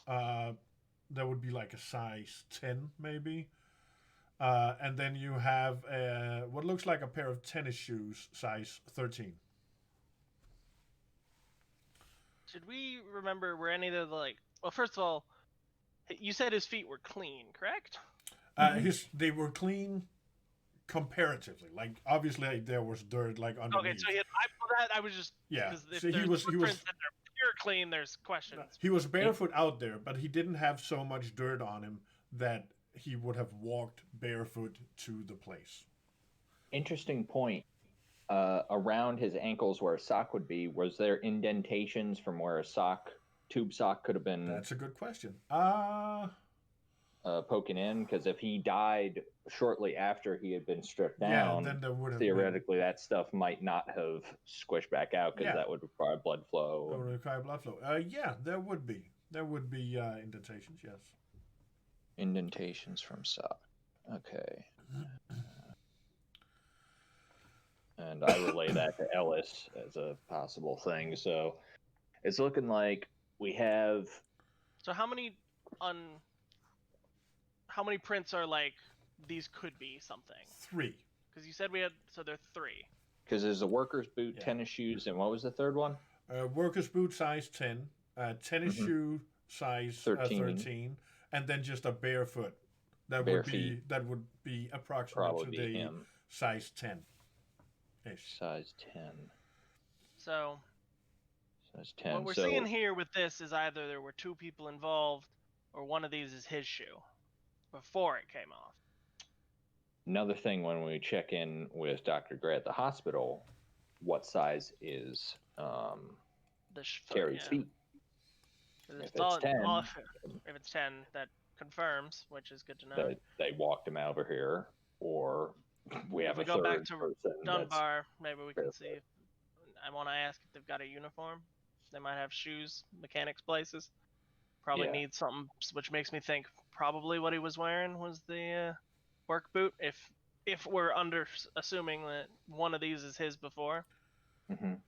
That would be like a size 10 maybe. And then you have what looks like a pair of tennis shoes, size 13. Should we remember were any of the well, first of all, you said his feet were clean, correct? They were clean comparatively. Like obviously there was dirt like underneath. Okay, so I was just If so he was pure clean. There's questions. He was barefoot out there, but he didn't have so much dirt on him that he would have walked barefoot to the place. Interesting point. Around his ankles where a sock would be, was there indentations from where a tube sock could have been? That's a good question. Poking in, because if he died shortly after he had been stripped down, then there would have theoretically that stuff might not have squished back out, because that would require blood flow. That would require blood flow. Yeah, there would be. There would be indentations, yes. Indentations from sock. Okay. And I relay that to Ellis as a possible thing. So it's looking like we have. So how many prints are like these could be something? 3. Because you said we had, so there are 3. Because there's a worker's boot, Yeah. tennis shoes, and what was the third one? Worker's boot size 10, tennis shoe size 13, and then just a barefoot. That Bare would be feet. that would be approximate Probably to be the him. size 10 ish. Size 10. So Size 10. what we're so, seeing here with this is either there were 2 people involved, or one of these is his shoe before it came off. Another thing when we check in with Dr. Gray at the hospital, what size is Terry's feet? If If it's 10, if it's 10, that confirms, which is good to know. that they walked him over here, or we have If we a go third back to person Dunbar, maybe we can barefoot. see. I want to ask if they've got a uniform. They might have shoes, mechanics places. Probably Yeah. need something, which makes me think probably what he was wearing was the work boot. If we're assuming that one of these is his before. Mhm.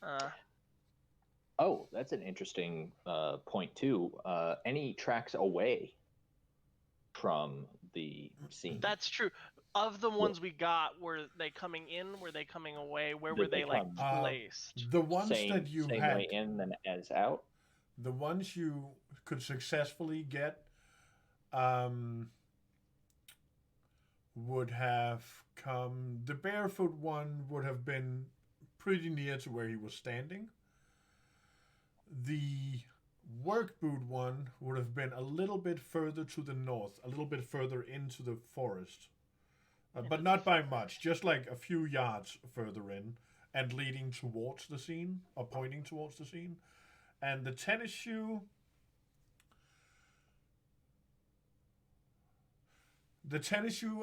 Uh, Oh, that's an interesting point too. Any tracks away from the scene? That's true. Of the ones we got, were they coming in? Were they coming away? Where were Did they they like come- placed? The ones same, that you same had, way in than as out. the ones you could successfully get, would have come. The barefoot one would have been pretty near to where he was standing. The work boot one would have been a little bit further to the north, a little bit further into the forest. But not by much, just like a few yards further in and leading towards the scene, or pointing towards the scene. And the tennis shoe,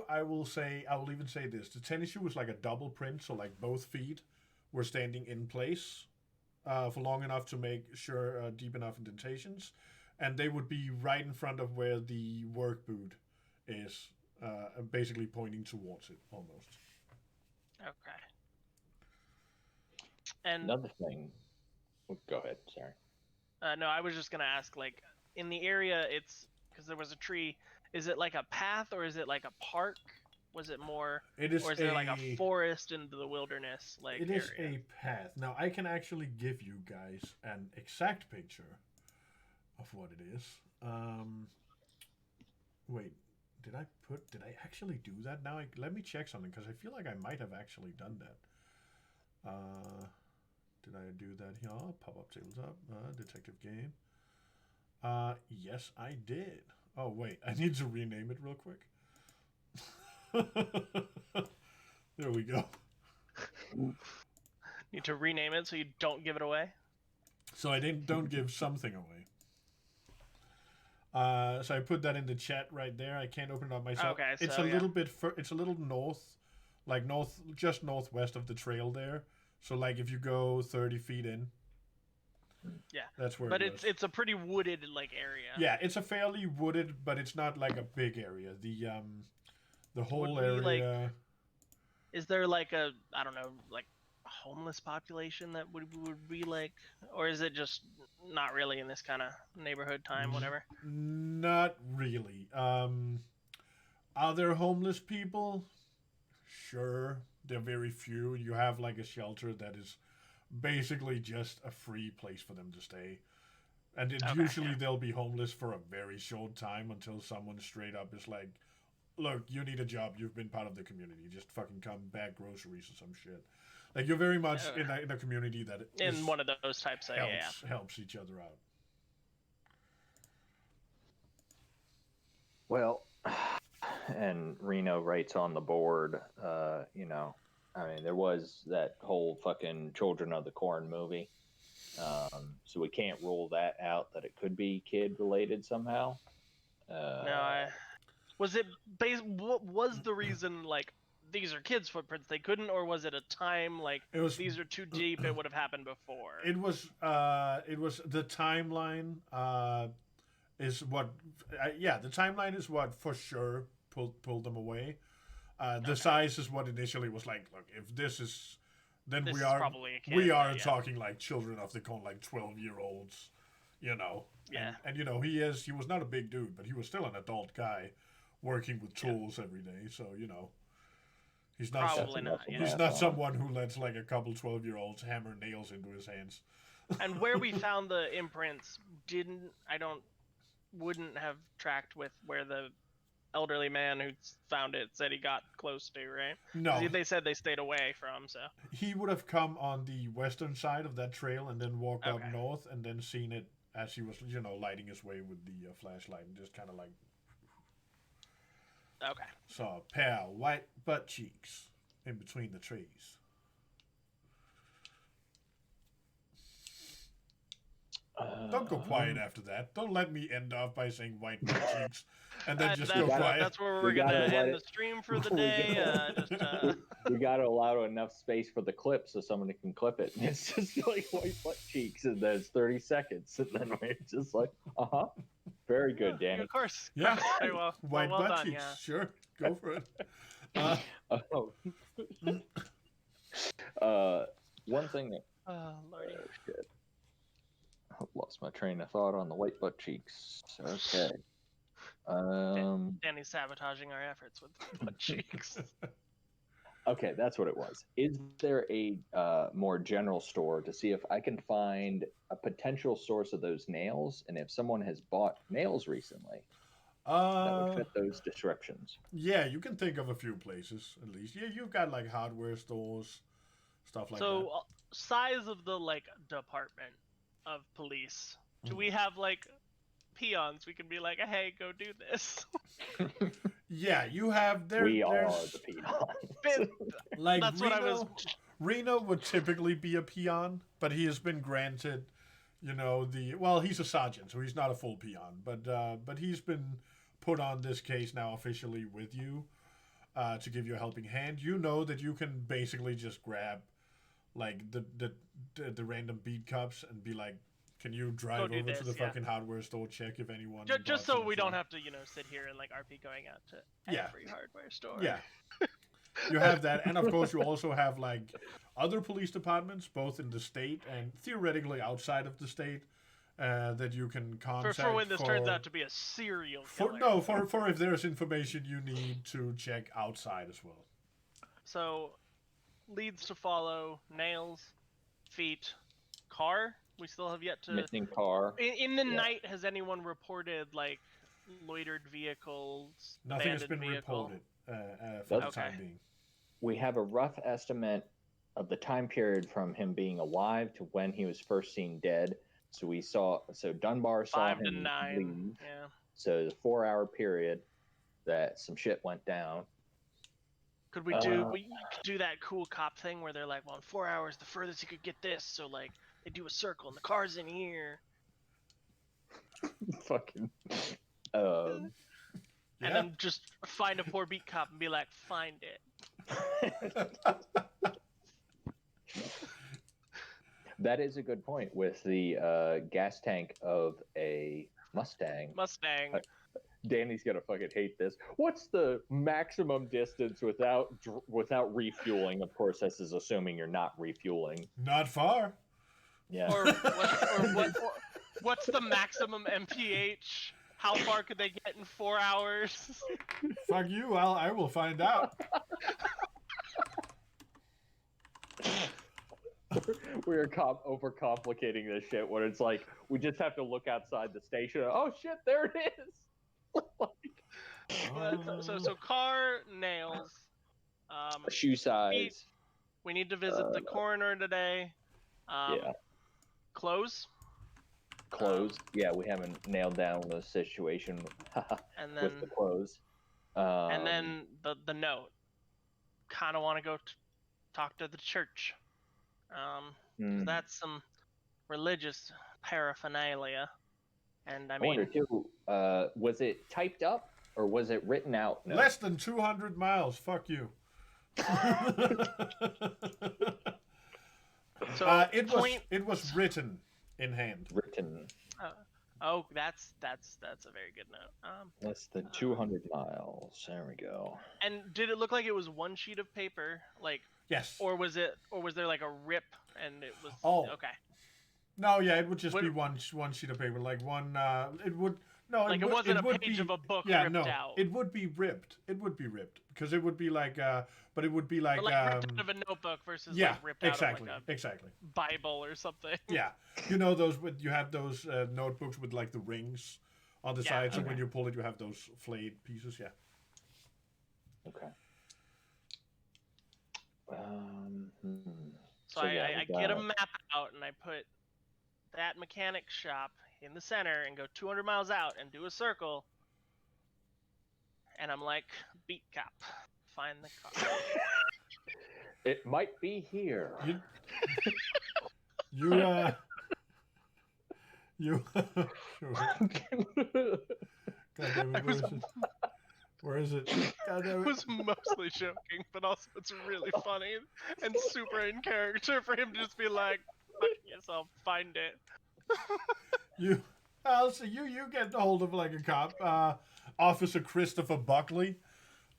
I will even say this. The tennis shoe was like a double print, so like both feet were standing in place for long enough to make sure deep enough indentations. And they would be right in front of where the work boot is, basically pointing towards it almost. Okay. And Another thing. Go ahead. Sorry. no, I was just gonna ask, like, in the area, it's because there was a tree. Is it like a path or is it like a park? Was it more, It is or is there like a forest into the wilderness like It is area? a path. Now I can actually give you guys an exact picture of what it is. Wait, did I actually do that? Now let me check something because I feel like I might have actually done that. Did I do that here? Pop-up tabletop, detective game. Yes, I did. Oh wait, I need to rename it real quick. There we go. Need to rename it so you don't give it away. So I don't give something away. So I put that in the chat right there. I can't open it up myself. Okay, it's so, a yeah. little bit. It's a little north, like just northwest of the trail there. So like if you go 30 feet in, Yeah, that's where. but it was. it's a pretty wooded like area. Yeah, it's a fairly wooded, but it's not like a big area. The whole Would we, like, area. Is there like a, I don't know, like a homeless population that would be like, or is it just not really in this kind of neighborhood time, whatever? Not really. Are there homeless people? Sure, they're very few. You have like a shelter that is basically just a free place for them to stay. And usually they'll be homeless for a very short time until someone straight up is like, look, you need a job. You've been part of the community. Just fucking come bag groceries or some shit. Like you're very much in a community that In one of those types of, helps each other out. Well, and Reno writes on the board, you know, I mean, there was that whole fucking Children of the Corn movie. So we can't rule that out that it could be kid related somehow. No, was it what was the reason, like, these are kids' footprints, they couldn't, or was it a time like It was. these are too deep, it would have happened before? It was. It was the timeline. Is what. Yeah, the timeline is what for sure pulled them away. The size is what initially was like. Look, if this is, then This we is are. probably a kid, We are but yeah. talking like children of the corn, like 12-year-olds. You know. Yeah. And you know he was not a big dude, but he was still an adult guy, working with tools every day. So you know. He's not. Probably not. Yeah. He's not someone who lets like a couple 12-year-olds hammer nails into his hands. And where we found the imprints wouldn't have tracked with where the elderly man who found it said he got close to, right? No, 'Cause they said they stayed away from, so. he would have come on the western side of that trail and then walked up Okay. north and then seen it as he was, lighting his way with the flashlight and just kind of like Okay. saw a pair of white butt cheeks in between the trees. Don't go quiet after that. Don't let me end off by saying white butt cheeks and then just go quiet. That's where we're We gonna gotta let end the it- stream for the we day. We got to allow enough space for the clip so somebody can clip it. And it's just like white butt cheeks, and then it's 30 seconds, and then we're just like, very good, Danny. Of course. Yeah. Very well. White well butt done, cheeks. yeah. Sure. Go for it. One thing that Oh, Lordy. shit. I lost my train of thought on the white butt cheeks. Okay. Danny's sabotaging our efforts with butt cheeks. Okay, that's what it was. Is there a more general store to see if I can find a potential source of those nails, and if someone has bought nails recently that would fit those descriptions? Yeah, you can think of a few places at least. Yeah, you've got like hardware stores, stuff like that. So, size of the like department of police. Do we have like peons? We can be like, hey, go do this. Yeah, you have there. We are there's- the peons. Like That's Reno, what I was. Reno would typically be a peon, but he has been granted, he's a sergeant, so he's not a full peon, but he's been put on this case now officially with you, to give you a helping hand. You know that you can basically just grab, like the random beat cops and be like, can you drive do over to this, the yeah. fucking hardware store, check if anyone. Just bought so some we stuff?" don't have to, sit here and like RP going out to Yeah. every hardware store. Yeah. You have that, and of course you also have like other police departments, both in the state and theoretically outside of the state, that you can contact. For when this turns out to be a serial killer. For if there's information you need to check outside as well. So, leads to follow: nails, feet, car. We still have yet to. Missing car. In the Yeah. night, has anyone reported like loitered vehicles? Nothing has abandoned been vehicle? reported for the Okay. time being. We have a rough estimate of the time period from him being alive to when he was first seen dead. So Dunbar saw 5 him to 9. leave. Yeah. So the 4-hour period that some shit went down. Could we could do that cool cop thing where they're like, well, in 4 hours, the furthest you could get this. So like they do a circle and the car's in here. Fucking. And Yeah. then just find a poor beat cop and be like, find it. That is a good point with the gas tank of a Mustang. Mustang. Danny's gonna fucking hate this. What's the maximum distance without refueling? Of course, this is assuming you're not refueling. Not far. Yeah. What's the maximum MPH? How far could they get in 4 hours? Fuck you. I will find out. We're overcomplicating this shit when it's like we just have to look outside the station. Oh shit, there it is. So car, nails. Shoe size. We need to visit the coroner today. Yeah. Clothes. Clothes. Yeah, we haven't nailed down the situation And then with the clothes. and then the note. Kind of want to go talk to the church. 'Cause that's some religious paraphernalia. And I I wonder mean, too. Was it typed up or was it written out? No. Less than 200 miles. Fuck you. So it was written in hand. Written Uh, oh, that's a very good note. less than 200 miles. There we go. And did it look like it was one sheet of paper, like, Yes. or was there like a rip and it was Oh. okay? No, yeah, it would just What- be one sheet of paper, like one. It would no, Like, it it would, wasn't it a would page be, of a book yeah, ripped no, out. It would be ripped. It would be ripped because it would be like, but it would be like, But like ripped out of a notebook versus yeah, like ripped exactly, out of like exactly. a Bible or something. Yeah, you know those you have those notebooks with like the rings on the Yeah, sides, and okay. when you pull it, you have those flayed pieces. Yeah. Okay. So yeah, I we get a got- map out and I put that mechanic shop in the center and go 200 miles out and do a circle. And I'm like, beat cop, find the car. It might be here. You you God damn it, where is it? God I damn it. was mostly joking, but also it's really funny and super in character for him to just be like, fuck yourself, find it. You, so you get hold of like a cop, Officer Christopher Buckley,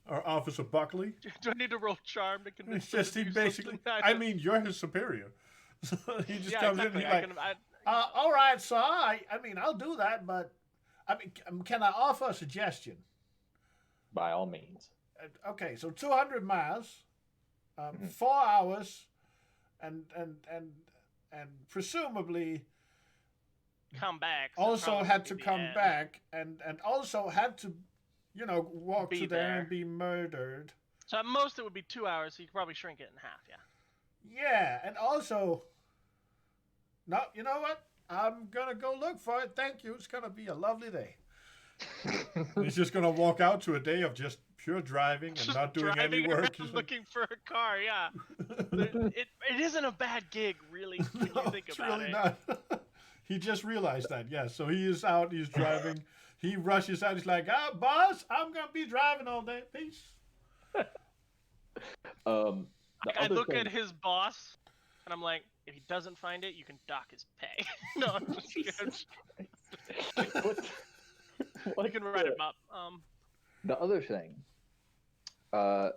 or Officer Buckley. Do I need to roll charm to convince It's him just to he do basically. something? I mean, you're his superior, so he just yeah, comes exactly. in and he's like, "All right, sir. I mean, I'll do that, but I mean, can I offer a suggestion?" By all means. Okay, so 200 miles, Mhm. 4 hours, and presumably come back. So also probably had be to the come end. back and also had to, walk Be to there there. and be murdered. So at most it would be 2 hours, so you could probably shrink it in half, yeah. Yeah, and also, no, you know what? I'm gonna go look for it. Thank you. It's gonna be a lovely day. He's just gonna walk out to a day of just pure driving and Just not doing any driving work. around He's like, looking for a car, yeah. It isn't a bad gig, really, when no, you think it's about really it. not. He just realized that. Yeah, so he is out. He's driving. He rushes out. He's like, boss, I'm gonna be driving all day. Peace. The I other look thing- at his boss, and I'm like, if he doesn't find it, you can dock his pay. No, I'm just kidding. What You can write the- him up. The other thing, how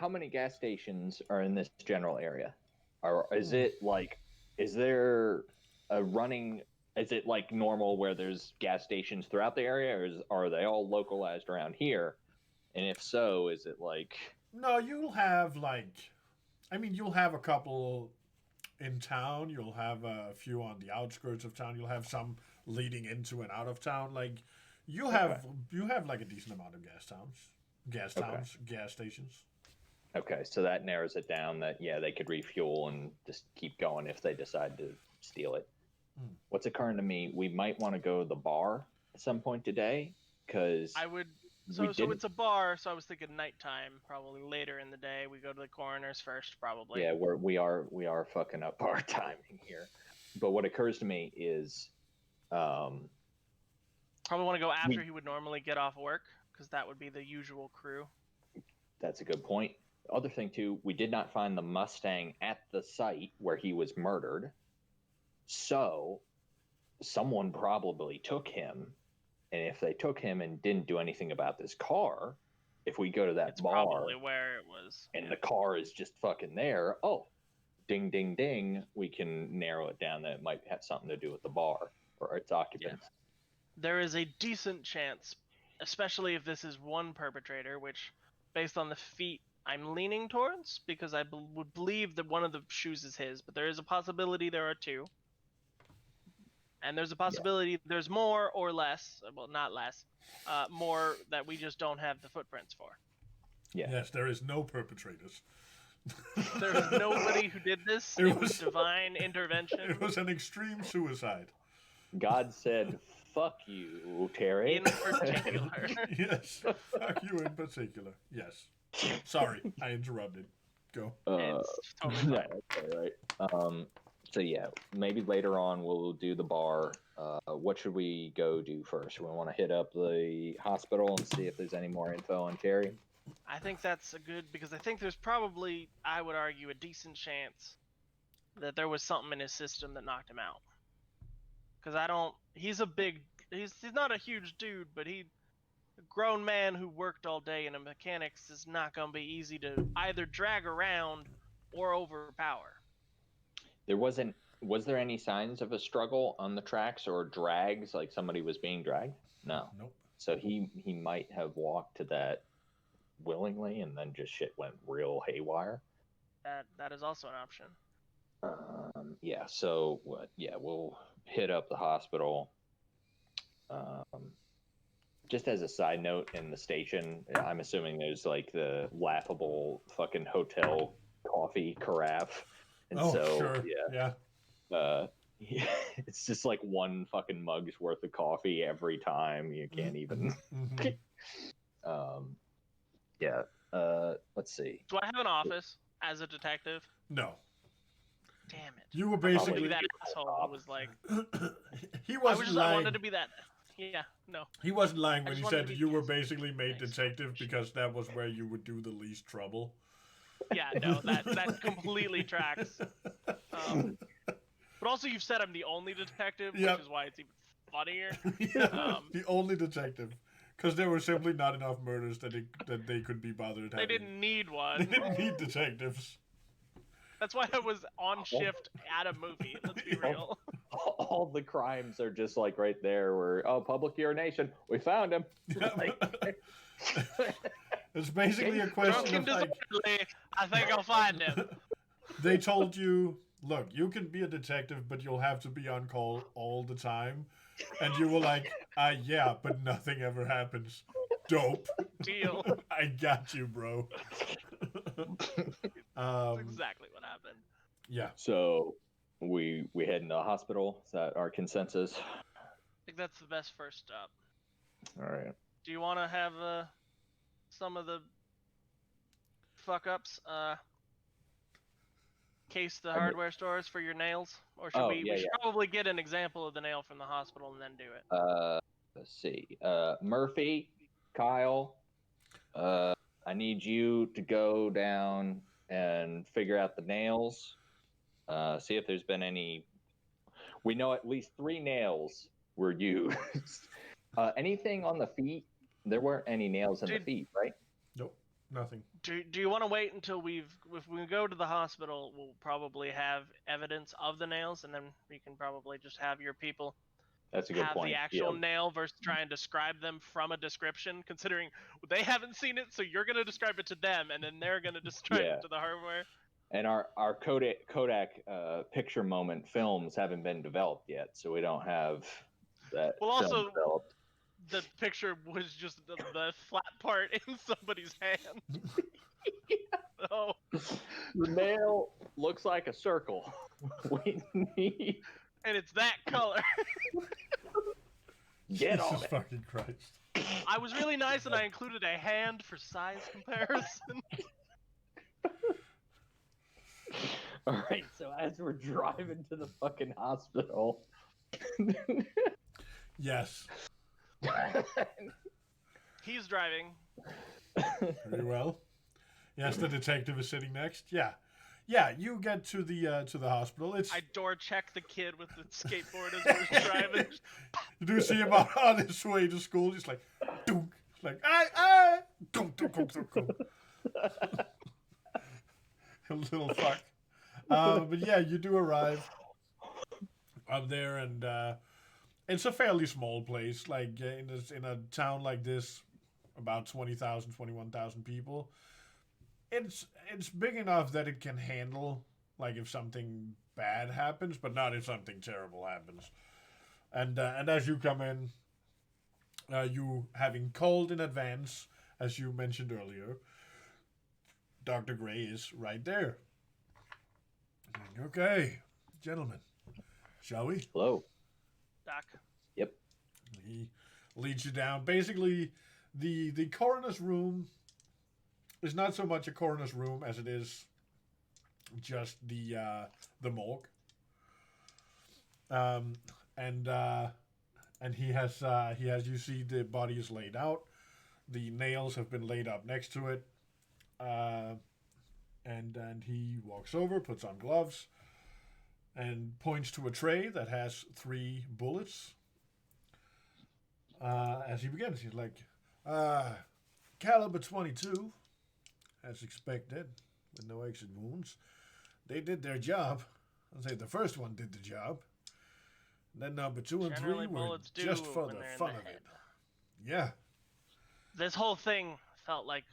many gas stations are in this general area? Or is it like, is there a running? Is it like normal where there's gas stations throughout the area, or are they all localized around here? And if so, is it like? No, you'll have you'll have a couple in town. You'll have a few on the outskirts of town. You'll have some leading into and out of town. Like you have like a decent amount of gas stations. Okay, so that narrows it down. That they could refuel and just keep going if they decide to steal it. Hmm. What's occurring to me? We might want to go to the bar at some point today because I would. So it's a bar, so I was thinking nighttime, probably later in the day. We go to the coroner's first, probably. Yeah, we are fucking up our timing here. But what occurs to me is, Probably want to go after he would normally get off work, because that would be the usual crew. that's a good point. The other thing too, we did not find the Mustang at the site where he was murdered, so someone probably took him. And if they took him and didn't do anything about this car, if we go to that It's bar probably where it was. and the car is just fucking there, ding, ding, ding, we can narrow it down that it might have something to do with the bar or its occupants. There is a decent chance, especially if this is one perpetrator, which, based on the feet, I'm leaning towards, because I would believe that one of the shoes is his, but there is a possibility there are two. And there's a possibility there's more or less, well, not less, more that we just don't have the footprints for. Yeah. Yes, there is no perpetrators. There is nobody who did this. It was divine intervention. It was an extreme suicide. God said, fuck you, Terry. In particular. Yes, fuck you in particular. Yes. Sorry, I interrupted. Go. It's totally fine. Okay, right. So yeah, maybe later on we'll do the bar. What should we go do first? We want to hit up the hospital and see if there's any more info on Terry. I think that's a good, because I think there's probably, I would argue, a decent chance that there was something in his system that knocked him out. Because he's not a huge dude, but a grown man who worked all day in a mechanics is not going to be easy to either drag around or overpower. Was there any signs of a struggle on the tracks or drags, like somebody was being dragged? No. Nope. So he might have walked to that willingly, and then just shit went real haywire. That is also an option. Yeah. So we'll hit up the hospital. Just as a side note, in the station, I'm assuming there's like the laughable fucking hotel coffee carafe, and Sure. Yeah. It's just like one fucking mug's worth of coffee every time. You can't even. Let's see. Do I have an office as a detective? No. Damn it. You were I wanted to basically be that asshole who was like, he wasn't lying. I wanted to be that. Yeah, no. He wasn't lying when he wanted said to that be you were nice. basically made Nice. detective because that was where you would do the least trouble. Yeah, no, that completely tracks. But also, you've said I'm the only detective, Yep. which is why it's even funnier. The only detective. Because there were simply not enough murders that they could be bothered They having. didn't need They one. didn't need detectives. That's why I was on shift at a movie. Let's be real. All the crimes are just like right there where, public urination, we found him. It's basically a Drunk question and of like, disorderly. I think I'll find him. they told you, look, you can be a detective, but you'll have to be on call all the time. And you were like, yeah, but nothing ever happens. Dope. Deal. I got you, bro. That's exactly what happened. Yeah. So we head into the hospital. Is that our consensus? I think that's the best first stop. All right. Do you want to have some of the fuck ups case the hardware stores for your nails, or should we should probably get an example of the nail from the hospital and then do it? Let's see. Murphy, Kyle, I need you to go down and figure out the nails. See if there's been any. We know at least 3 nails were used. Anything on the feet? There weren't any nails in the feet, right? Nope. Nothing. Do you want to wait until if we go to the hospital, we'll probably have evidence of the nails, and then we can probably just have your people That's a good have point. the actual nail versus try and describe them from a description, considering they haven't seen it, so you're going to describe it to them, and then they're going to describe it to the hardware. And our Kodak picture moment films haven't been developed yet, so we don't have that film developed. The picture was just the flat part in somebody's hand. So the nail looks like a circle. We need... And it's that color. Get on Jesus it. Fucking Christ. I was really nice and I included a hand for size comparison. All right, so as we're driving to the fucking hospital. Yes. He's driving. Very well. Yes, the detective is sitting next. Yeah. Yeah, you get to the hospital. I door check the kid with the skateboard as we're driving. You do see him on his way to school, just like, dunk, like, dunk, dunk, dunk, dunk, dunk. Little fuck. But yeah, you do arrive up there, and it's a fairly small place. Like in a town like this, about 20,000, 21,000 people. It's big enough that it can handle, like, if something bad happens, but not if something terrible happens. And as you come in, you having called in advance, as you mentioned earlier, Dr. Gray is right there. Okay, gentlemen, shall we? Hello. Doc. Yep. He leads you down. Basically, the coroner's room is not so much a coroner's room as it is just the morgue. And he has you see the body is laid out. The nails have been laid up next to it. And he walks over, puts on gloves, and points to a tray that has 3 bullets. As he begins, he's like, caliber 22, as expected, with no exit wounds. They did their job. I'll say the first one did the job. Then number 2 and 3 Generally, were bullets do just for when the they're in fun the of head. it. Yeah. This whole thing felt like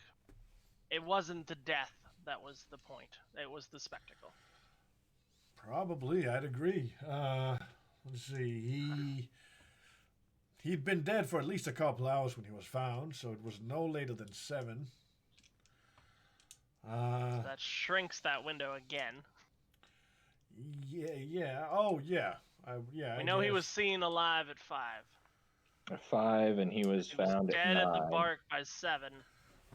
it wasn't the death that was the point. It was the spectacle. Probably, I'd agree. Let's see. He'd been dead for at least a couple hours when he was found, so it was no later than 7. So that shrinks that window again. Yeah. Oh, yeah. Yeah. We know he was seen alive at 5. At 5, and he was He was found dead at at the 9. bark by 7.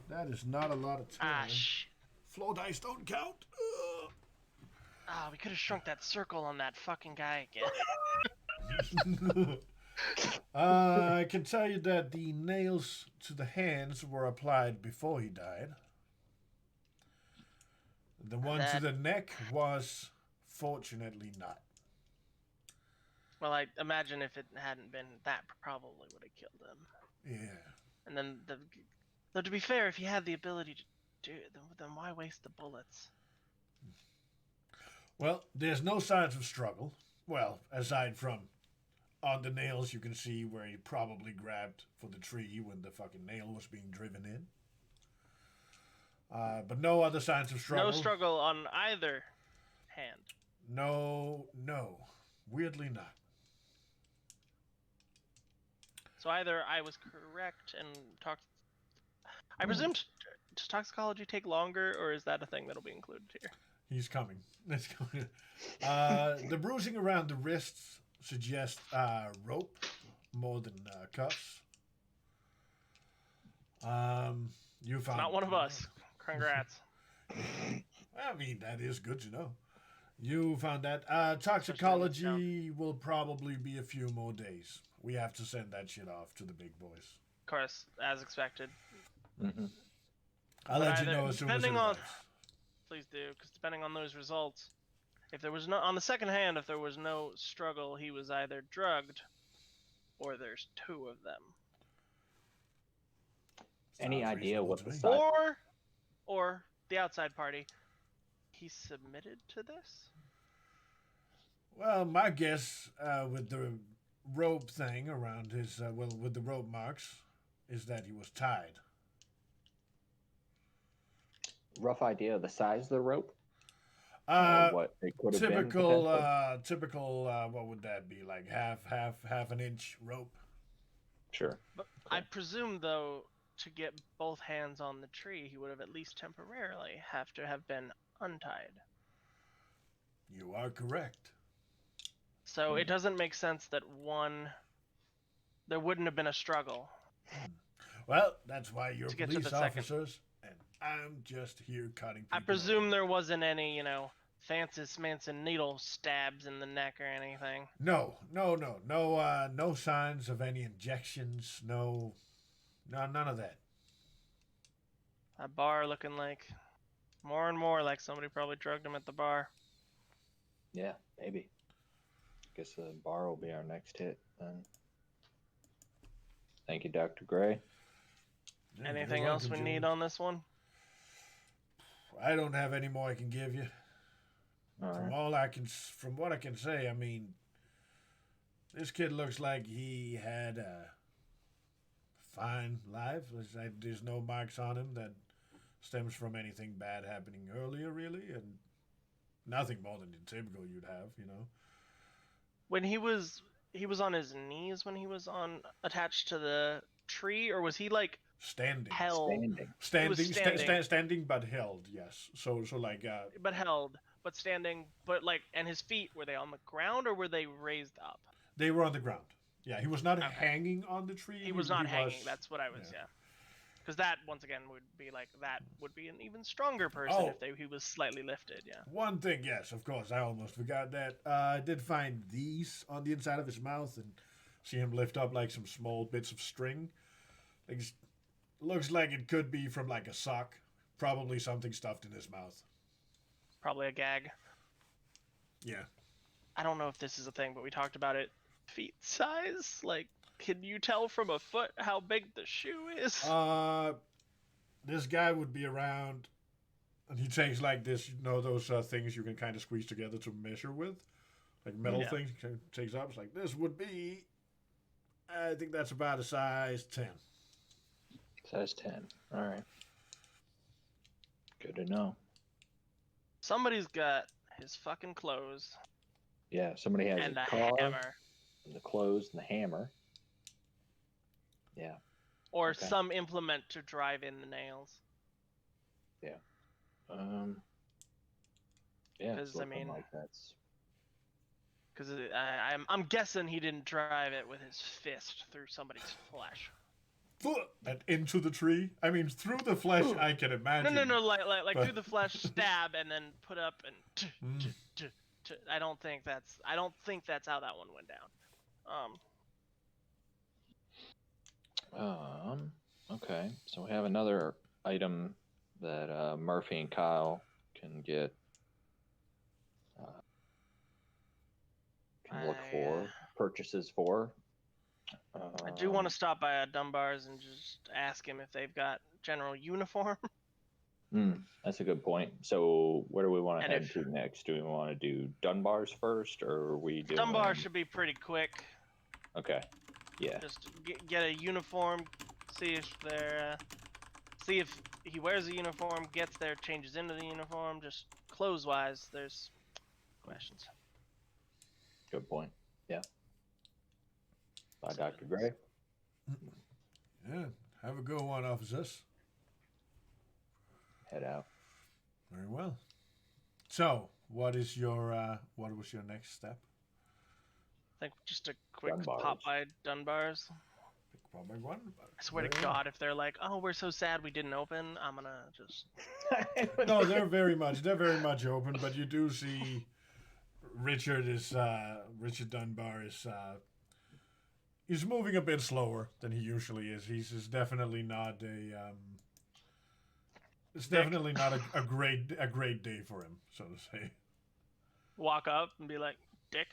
That is not a lot of time. Ah, shit. Floor dice don't count. Ah, we could have shrunk that circle on that fucking guy again. I can tell you that the nails to the hands were applied before he died. The one to the neck was fortunately not. Well, I imagine if it hadn't been, that probably would have killed him. Yeah. And then, though to be fair, if he had the ability to do it, then why waste the bullets? Well, there's no signs of struggle. Well, aside from on the nails, you can see where he probably grabbed for the tree when the fucking nail was being driven in. But no other signs of struggle. No struggle on either hand. No. Weirdly not. So either I was correct and I presume does toxicology take longer, or is that a thing that'll be included here? He's coming. Let's go. The bruising around the wrists suggests rope more than cuffs. You found Not one of us. Congrats. I mean, that is good to know. You found that. Toxicology will probably be a few more days. We have to send that shit off to the big boys. Of course, as expected. Mm-hmm. I'll let you know as soon as it arrives. Please do, because depending on those results, if there was no on the second hand, if there was no struggle, he was either drugged, or there's 2 of them. Any Sounds idea what the reasonable to me. Or the outside party, he submitted to this? Well, my guess with the rope thing around his, with the rope marks, is that he was tied. Rough idea of the size of the rope? What it could have typical, been? typical. What would that be? Like half an inch rope. Sure. But I presume, though, to get both hands on the tree, he would have at least temporarily have to have been untied. You are correct. So it doesn't make sense that there wouldn't have been a struggle. Well, that's why you're To get to police the second. officers, and I'm just here cutting people I presume there wasn't any, fancy smancy needle stabs in the neck or anything. No signs of any injections. No, none of that. That bar looking like more and more like somebody probably drugged him at the bar. Yeah, maybe. Guess the bar will be our next hit then. Thank you, Dr. Gray. Yeah, Anything you're else we welcome, need Julie. on this one? I don't have any more I can give you. All From right. from what I can say, I mean, this kid looks like he had a fine life. There's no marks on him that stems from anything bad happening earlier, really, and nothing more than the typical you'd have, When he was on his knees when he was attached to the tree, or was he like Standing. held? Standing. He was Standing, but held, yes. So like, But held, but standing, but like, and his feet, were they on the ground or were they raised up? they were on the ground. Yeah, he was not Okay. hanging on the tree. He was not hanging. was- That's what I was, yeah. yeah. Because that, once again, would be like, that would be an even stronger person Oh. if he was slightly lifted, yeah. One thing, yes, of course, I almost forgot that. I did find these on the inside of his mouth and see him lift up like some small bits of string. Like, looks like it could be from like a sock, probably something stuffed in his mouth. Probably a gag. Yeah. I don't know if this is a thing, but we talked about it. Feet size? Like, can you tell from a foot how big the shoe is? This guy would be around, and he takes like this, those things you can kind of squeeze together to measure with, like metal things. He takes up. It's like, this would be, I think that's about a size 10. Size 10. All right. Good to know. Somebody's got his fucking clothes. Yeah, somebody has and a a car, hammer. and the clothes, and the hammer. Yeah. Or Okay. some implement to drive in the nails. Yeah. Yeah, 'Cause, it's I looking mean- like that's... Because I'm guessing he didn't drive it with his fist through somebody's flesh. And into the tree. I mean, through the flesh, I can imagine. No, like but- through the flesh, stab, and then put up and. I don't think that's how that one went down. Okay, so we have another item that Murphy and Kyle can get. Can look for purchases for. I do want to stop by Dunbar's and just ask him if they've got general uniform. That's a good point. So where do we want to And head if- to next? Do we want to do Dunbar's first, or are we doing... Dunbar should be pretty quick. Okay. Yeah. Just get a uniform, see if he wears a uniform, gets there, changes into the uniform. Just clothes-wise, there's questions. Good point. Yeah. Bye, Dr. Gray. Yeah. Have a good one, officers. Head out. Very well. So, what was your next step? I think just a quick Dunbar's. pop by Dunbar's. Probably one. I swear to God, if they're like, "Oh, we're so sad we didn't open," I'm gonna just. No, they're very much open, but you do see Richard Dunbar is he's moving a bit slower than he usually is. He's definitely not a it's definitely not a great day for him, so to say. Walk up and be like, "Dick."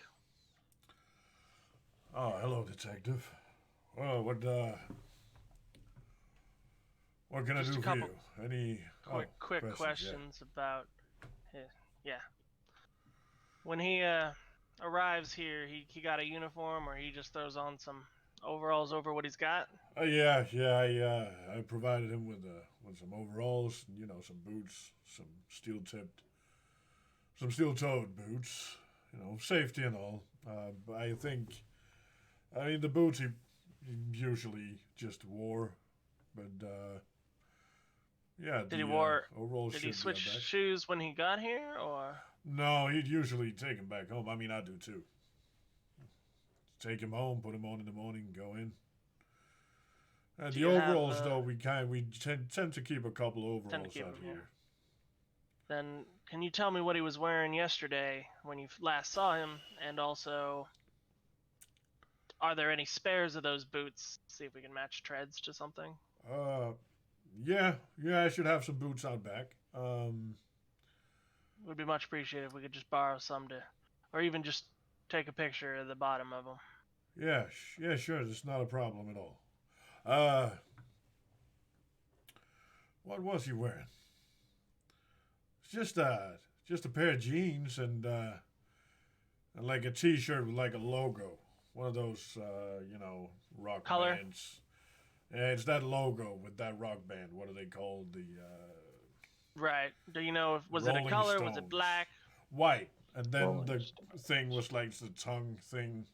Oh, hello, detective. Oh, what can Just I a do for couple you? Any quick questions about his, when he arrives here, he got a uniform, or he just throws on some overalls over what he's got? Yeah. I provided him with some overalls, some boots, some steel-toed boots, safety and all. But I mean, the boots he usually just wore, but yeah. Overalls. Did he should be switch on back. shoes when he got here, or? No, he'd usually take him back home. I mean, I do too. Take him home, put him on in the morning, go in. Do The you have, overalls, though, we tend to keep a couple overalls keep out them, here. Then can you tell me what he was wearing yesterday when you last saw him, and also, are there any spares of those boots? See if we can match treads to something. Yeah, I should have some boots out back. Would be much appreciated if we could just borrow some or even just take a picture of the bottom of them. Yeah, sure. It's not a problem at all. What was he wearing? It's just a pair of jeans and like a T-shirt with like a logo. One of those, rock Color? bands. Yeah, it's that logo with that rock band. What are they called? Right. Do you know was it Rolling a color? Was it Stones. black? White. And then Rolling the Stones. thing was like the tongue thing.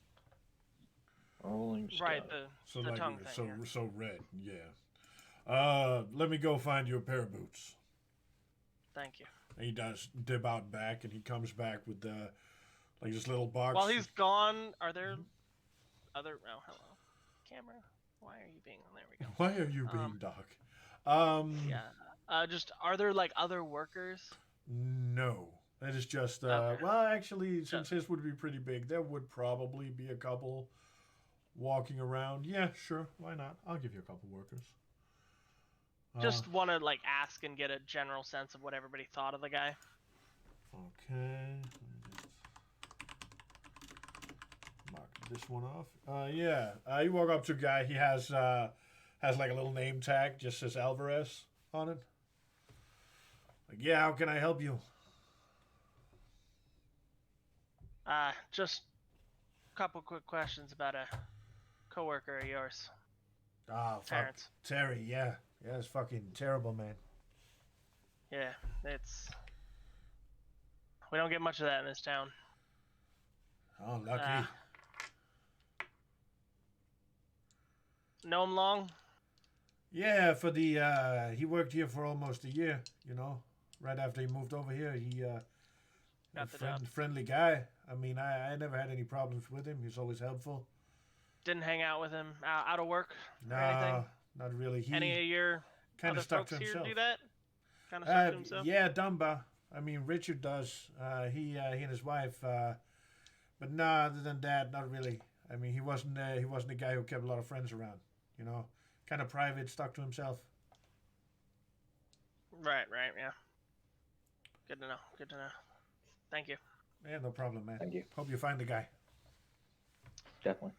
Rolling Stone. Right. So The like tongue so thing. so red, yeah. Let me go find you a pair of boots. Thank you. And he does dip out back, and he comes back with like this little box. While he's gone, are there other? Oh, hello, camera. Why are you being? There we go. Why are you being Doc? Yeah. Just are there like other workers? No, that is just Okay. well, actually, since his would be pretty big, there would probably be a couple walking around. Yeah, sure, why not? I'll give you a couple workers. Just want to like ask and get a general sense of what everybody thought of the guy. Okay. Mark this one off. Yeah. You walk up to a guy. He has like a little name tag. Just says Alvarez on it. Like, yeah. How can I help you? Just a couple quick questions about a coworker of yours. Ah, fuck. Terrence. Terry. Yeah. Yeah. It's fucking terrible, man. Yeah, we don't get much of that in this town. Oh, lucky. Know him long? Yeah, for the he worked here for almost a year. You know, right after he moved over here, he Got the job. friendly guy. I mean, I never had any problems with him. He's always helpful. Didn't hang out with him out of work or No, anything? not really. He Any of your kind other of stuck folks to here himself. do that? Kind of stuck to himself? Yeah, Dunbar. I mean, Richard does. He and his wife. But no, other than that, not really. I mean, he wasn't a guy who kept a lot of friends around. You know, kind of private, stuck to himself. Right, yeah. Good to know. Thank you. Yeah, no problem, man. Thank you. Hope you find the guy. Definitely.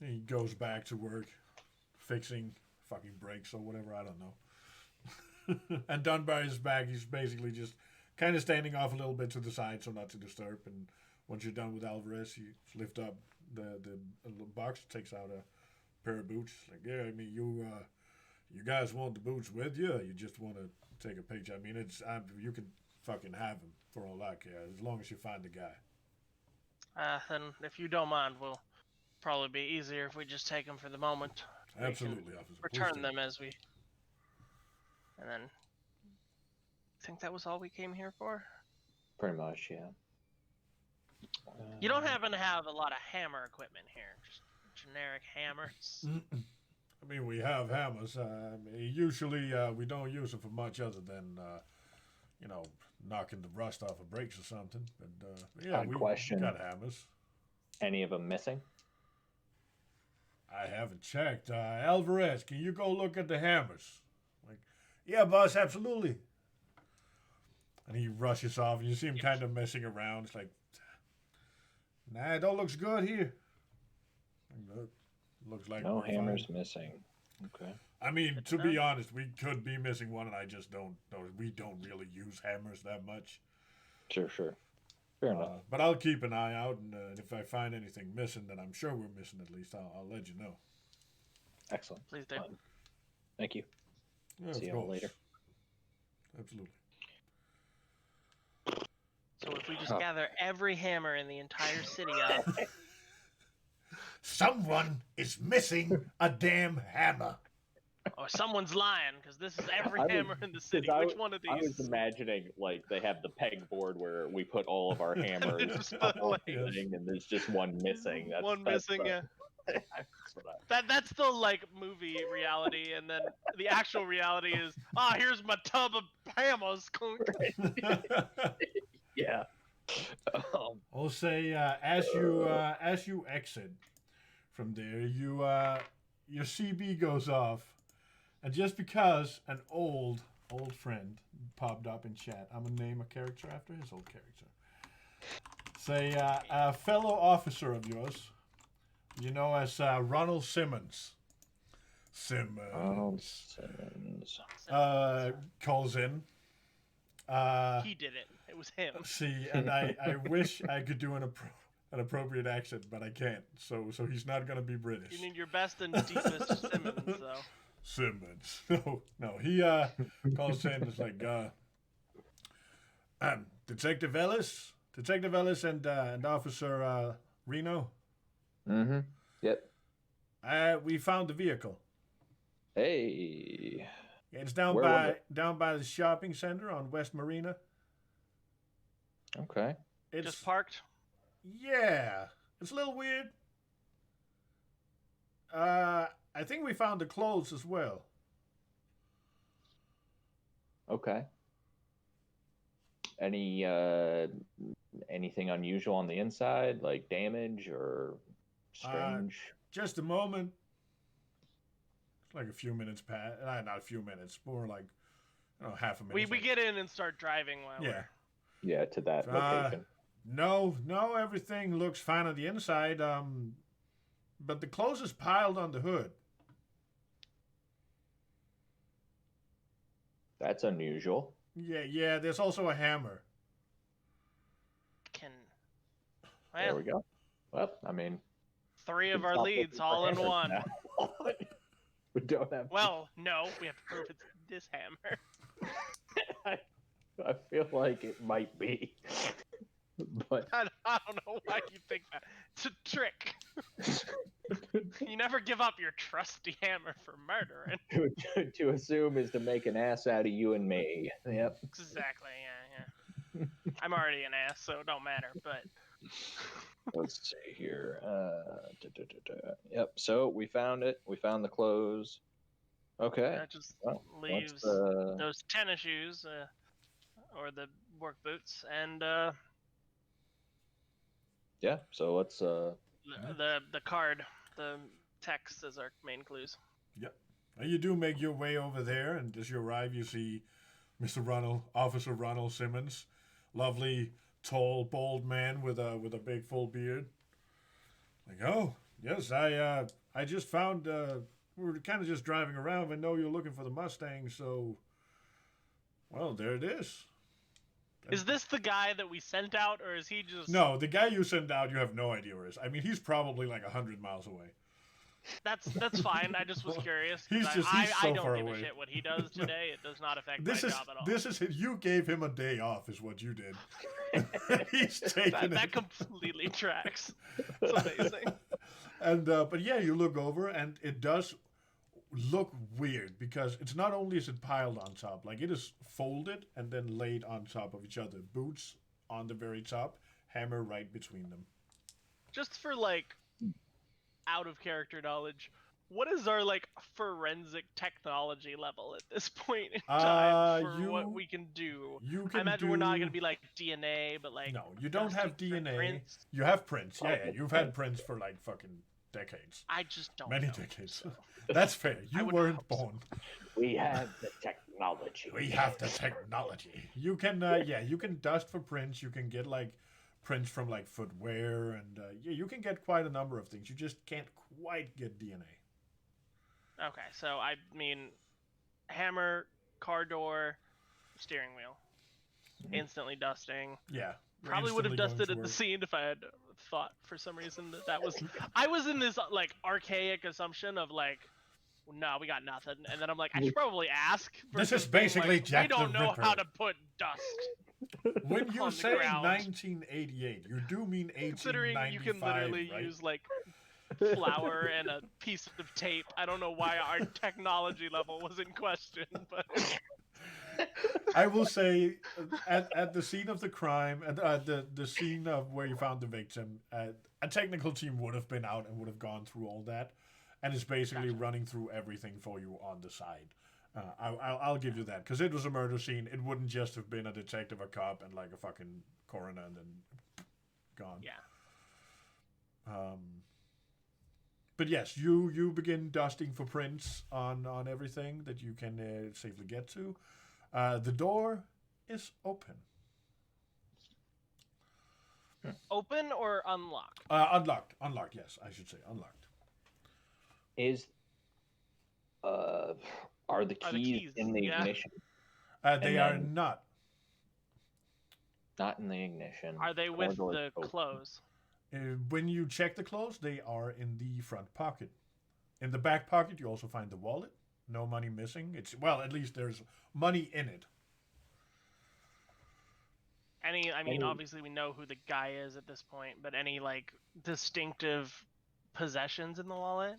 He goes back to work, fixing fucking brakes or whatever. I don't know. And Dunbar is back. He's basically just kind of standing off a little bit to the side so not to disturb. And once you're done with Alvarez, you lift up the little box, takes out a pair of boots. Like, yeah, I mean, you guys want the boots with you? Or you just want to take a picture? I mean, you can fucking have them for all I care, as long as you find the guy. Then if you don't mind, we'll probably be easier if we just take them for the moment. Absolutely, officer. Return them as we... And then... Think that was all we came here for? Pretty much, yeah. You don't happen to have a lot of hammer equipment here? Just generic hammers? I mean, we have hammers. Usually, we don't use them for much other than, knocking the rust off of brakes or something. But yeah, we got hammers. Any of them missing? I haven't checked. Alvarez, can you go look at the hammers? Like, yeah, boss, absolutely. And he rushes off, and you see him kind of messing around. It's like, nah, it all looks good here. Looks like no hammers missing. Okay. I mean, to be honest, we could be missing one, and I just don't know. We don't really use hammers that much. Sure. Fair enough. But I'll keep an eye out, and if I find anything missing, then I'm sure we're missing at least. I'll let you know. Excellent. Please do. Thank you. Yeah, See you later. Absolutely. So if we just gather every hammer in the entire city up... Someone is missing a damn hammer. Or someone's lying, because this is every hammer in the city. Which one of these? I was imagining, like, they have the pegboard where we put all of our hammers, and there's just one missing. Yeah. That's the, like, movie reality, and then the actual reality is, here's my tub of hammers. Yeah. I'll say, as you exit from there, your CB goes off, and just because an old friend popped up in chat, I'm gonna name a character after his old character. Say a fellow officer of yours, you know as Ronald Simmons. Calls in. He did it. It was him. See, and I wish I could do an appropriate accent, but I can't. So he's not gonna be British. You need your best and deepest Simmons, though. Simmons. No. He calls in. It's like, Detective Ellis, and Officer Reno. Mm-hmm. Yep. We found the vehicle. Hey. It's down by the shopping center on West Marina. Okay. It's just parked. Yeah, it's a little weird. I think we found the clothes as well. Okay. Anything unusual on the inside, like damage or strange? Just a moment. like a few minutes past. Not a few minutes, more like half a minute. We get in and start driving while Yeah, to that location. No, everything looks fine on the inside. But the clothes is piled on the hood. That's unusual. Yeah. There's also a hammer. There we go. Well, I mean, 3 of our leads all in one. We don't have. Well, no, we have to prove it's this hammer. I feel like it might be, but I don't know why you think that. It's a trick. You never give up your trusty hammer for murdering. to assume is to make an ass out of you and me. Yep. Exactly. Yeah. I'm already an ass, so it don't matter. But let's see here. Yep. So we found it. We found the clothes. Okay. that just leaves those tennis shoes or the work boots and yeah. So let's the card, the text as our main clues. Yep. You do make your way over there, and as you arrive, you see Officer Ronald Simmons, lovely, tall, bald man with a big full beard. Like, oh yes, I just found. We were kind of just driving around. I know you're looking for the Mustang, so well, there it is. Is this the guy that we sent out, or is he just... No, the guy you sent out, you have no idea where he is. I mean, he's probably like 100 miles away. That's fine. I just was curious. He's so I don't far give away. a shit what he does today. It does not affect This my is job at all. this is it. You gave him a day off, is what you did. He's taking that completely tracks. It's amazing. And but yeah, you look over, and it does look weird because it's not only is it piled on top, like it is folded and then laid on top of each other. Boots on the very top, hammer right between them. Just for like out of character knowledge, what is our like forensic technology level at this point in time for what we can do? I imagine we're not gonna be like DNA, but like no, you don't have DNA. Prints. You have prints. Yeah, you've had prints for like fucking decades. I just don't. Many know, decades. so. That's fair. You weren't born. We have the technology. We have the technology. You can, you can dust for prints. You can get like prints from like footwear, and you can get quite a number of things. You just can't quite get DNA. Okay, so I mean, hammer, car door, steering wheel, instantly dusting. Yeah. Probably would have dusted at the scene if I had thought for some reason that was. I was in this like archaic assumption of like, no, we got nothing, and then I'm like, I should probably ask. This is basically like, Jack we don't the know Ripper. how to put dust. When you on say the ground. 1988, you do mean 1895, Considering you can literally right? use like flour and a piece of tape. I don't know why our technology level was in question, but I will say, at the scene of the crime, at the scene of where you found the victim, a technical team would have been out and would have gone through all that, and is basically running through everything for you on the side. I'll give you that, because it was a murder scene. It wouldn't just have been a detective, a cop, and like a fucking coroner, and then gone. yeah. But yes, you begin dusting for prints on everything that you can safely get to. The door is open. Open or unlocked? Unlocked. Yes, I should say unlocked. Are the keys in the ignition? They are not. Not in the ignition. Are they with the clothes? When you check the clothes, they are in the front pocket. In the back pocket, you also find the wallet. No money missing. At least there's money in it. Obviously we know who the guy is at this point, but any like distinctive possessions in the wallet?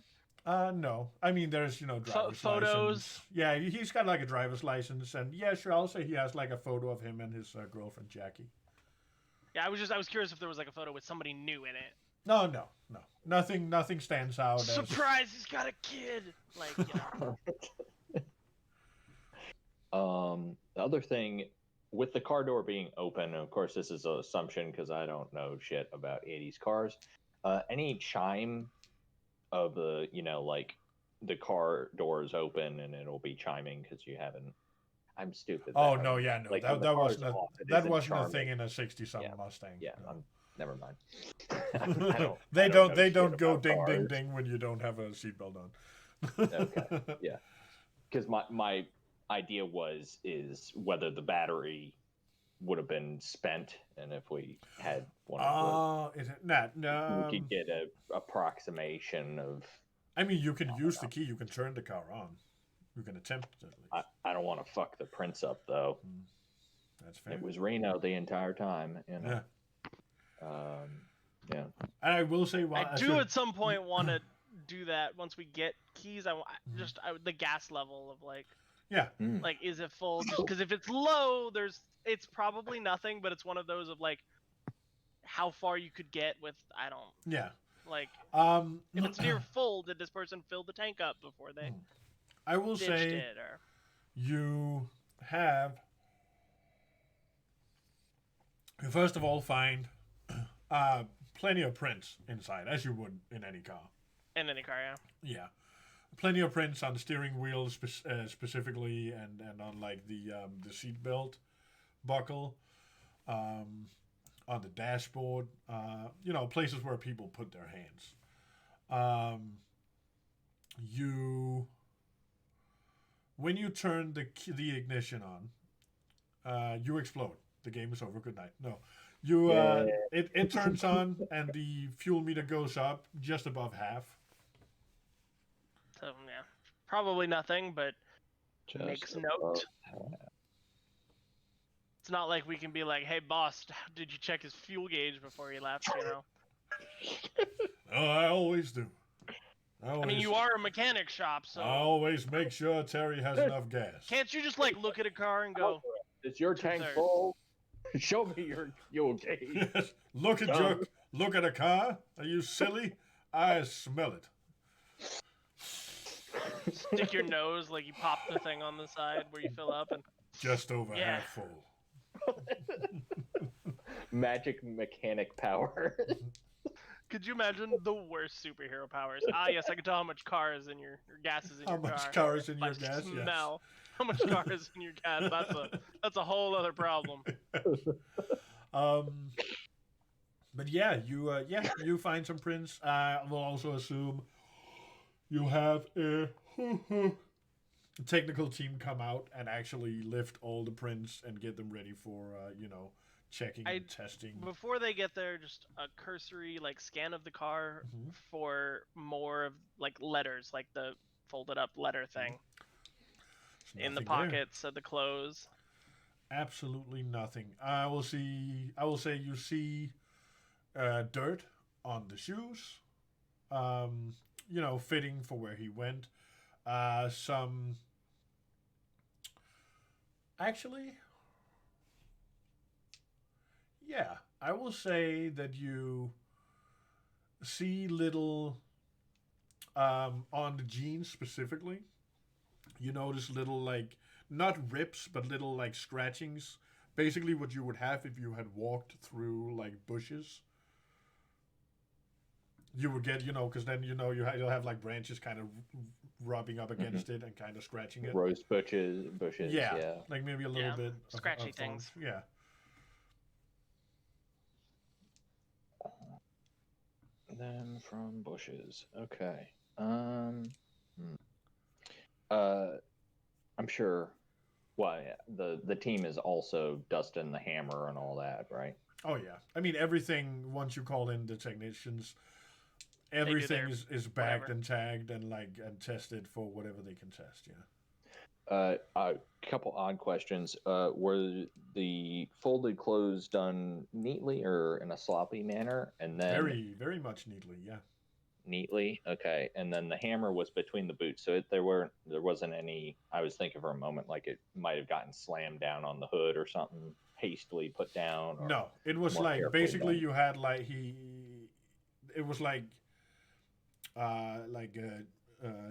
No. I mean, there's, driver's photos. license. Yeah, he's got like a driver's license, and yeah, sure, I'll say he has like a photo of him and his girlfriend, Jackie. Yeah, I was curious if there was like a photo with somebody new in it. No. Nothing stands out. Surprise, he's got a kid! Like, The other thing, with the car door being open, and of course this is an assumption because I don't know shit about 80s cars, any chime of the, like the car doors open and it'll be chiming because you haven't. I'm stupid. Oh that no, way. yeah, no, Like, that, when the that car's wasn't a, off, it that isn't wasn't a charming. thing in a '60-something Yeah, Mustang. Yeah, no. never mind. They I don't. know They shit don't go about ding ding cars. ding when you don't have a seatbelt on. Okay, yeah. Because my idea is whether the battery would have been spent, and if we had one of Is it not? the, we could get a approximation of. I mean, you can use the key. You can turn the car on. You can attempt it at least. I don't want to fuck the prince up though. That's fair. It was Reno the entire time, you know. Yeah. Yeah. And I will say, I do at some point want to do that once we get keys. The gas level of like. Yeah. Like, is it full? Just because if it's low, it's probably nothing. But it's one of those of like, how far you could get with Yeah. Like, if it's near full, did this person fill the tank up before they? I will say, it, or... you have. You first of all find plenty of prints inside, as you would in any car. In any car, yeah. Yeah. Plenty of prints on the steering wheel specifically, and on like the seat belt buckle, on the dashboard. Places where people put their hands. When you turn the ignition on, you explode. The game is over. Good night. No, it turns on and the fuel meter goes up just above half. So yeah, probably nothing, but Just makes note. It's not like we can be like, "Hey, boss, did you check his fuel gauge before he left?" You know. Oh, I always do. I mean, you are a mechanic shop, so. I always make sure Terry has enough gas. Can't you just like look at a car and go? Is your tank full? Show me your fuel gauge. Yes. Look at a car. Are you silly? I smell it. Stick your nose like you pop the thing on the side where you fill up and. Just over half full. Magic mechanic power. Could you imagine the worst superhero powers? Yes, I can tell how much car is in your gas is in your car. How much car is in your gas? Smell. Yes. How much car is in your gas? That's a whole other problem. But yeah, you find some prints. We'll also assume you have a technical team come out and actually lift all the prints and get them ready for checking and testing. Before they get there, just a cursory like scan of the car for more of like letters, like the folded up letter thing in the pockets of the clothes. Absolutely nothing. I will say you see dirt on the shoes, fitting for where he went. Some actually. Yeah, I will say that you see little on the jeans specifically. You notice little like not rips but little like scratchings. Basically what you would have if you had walked through like bushes. You would get, because then you'll have like branches kind of rubbing up against it and kind of scratching it. Rose bushes. Yeah. Like maybe a little bit scratchy of things. Yeah. Them from bushes. Okay. I'm sure. Well, yeah, the team is also dusting the hammer and all that, right? Oh yeah. I mean everything. Once you call in the technicians, everything is bagged and tagged and tested for whatever they can test. Yeah. A couple odd questions. Were the folded clothes done neatly or in a sloppy manner? And then very, very much neatly, yeah. Neatly, okay. And then the hammer was between the boots, so there wasn't any. I was thinking for a moment like it might have gotten slammed down on the hood or something, hastily put down. Or no, it was like basically done. You had like it was like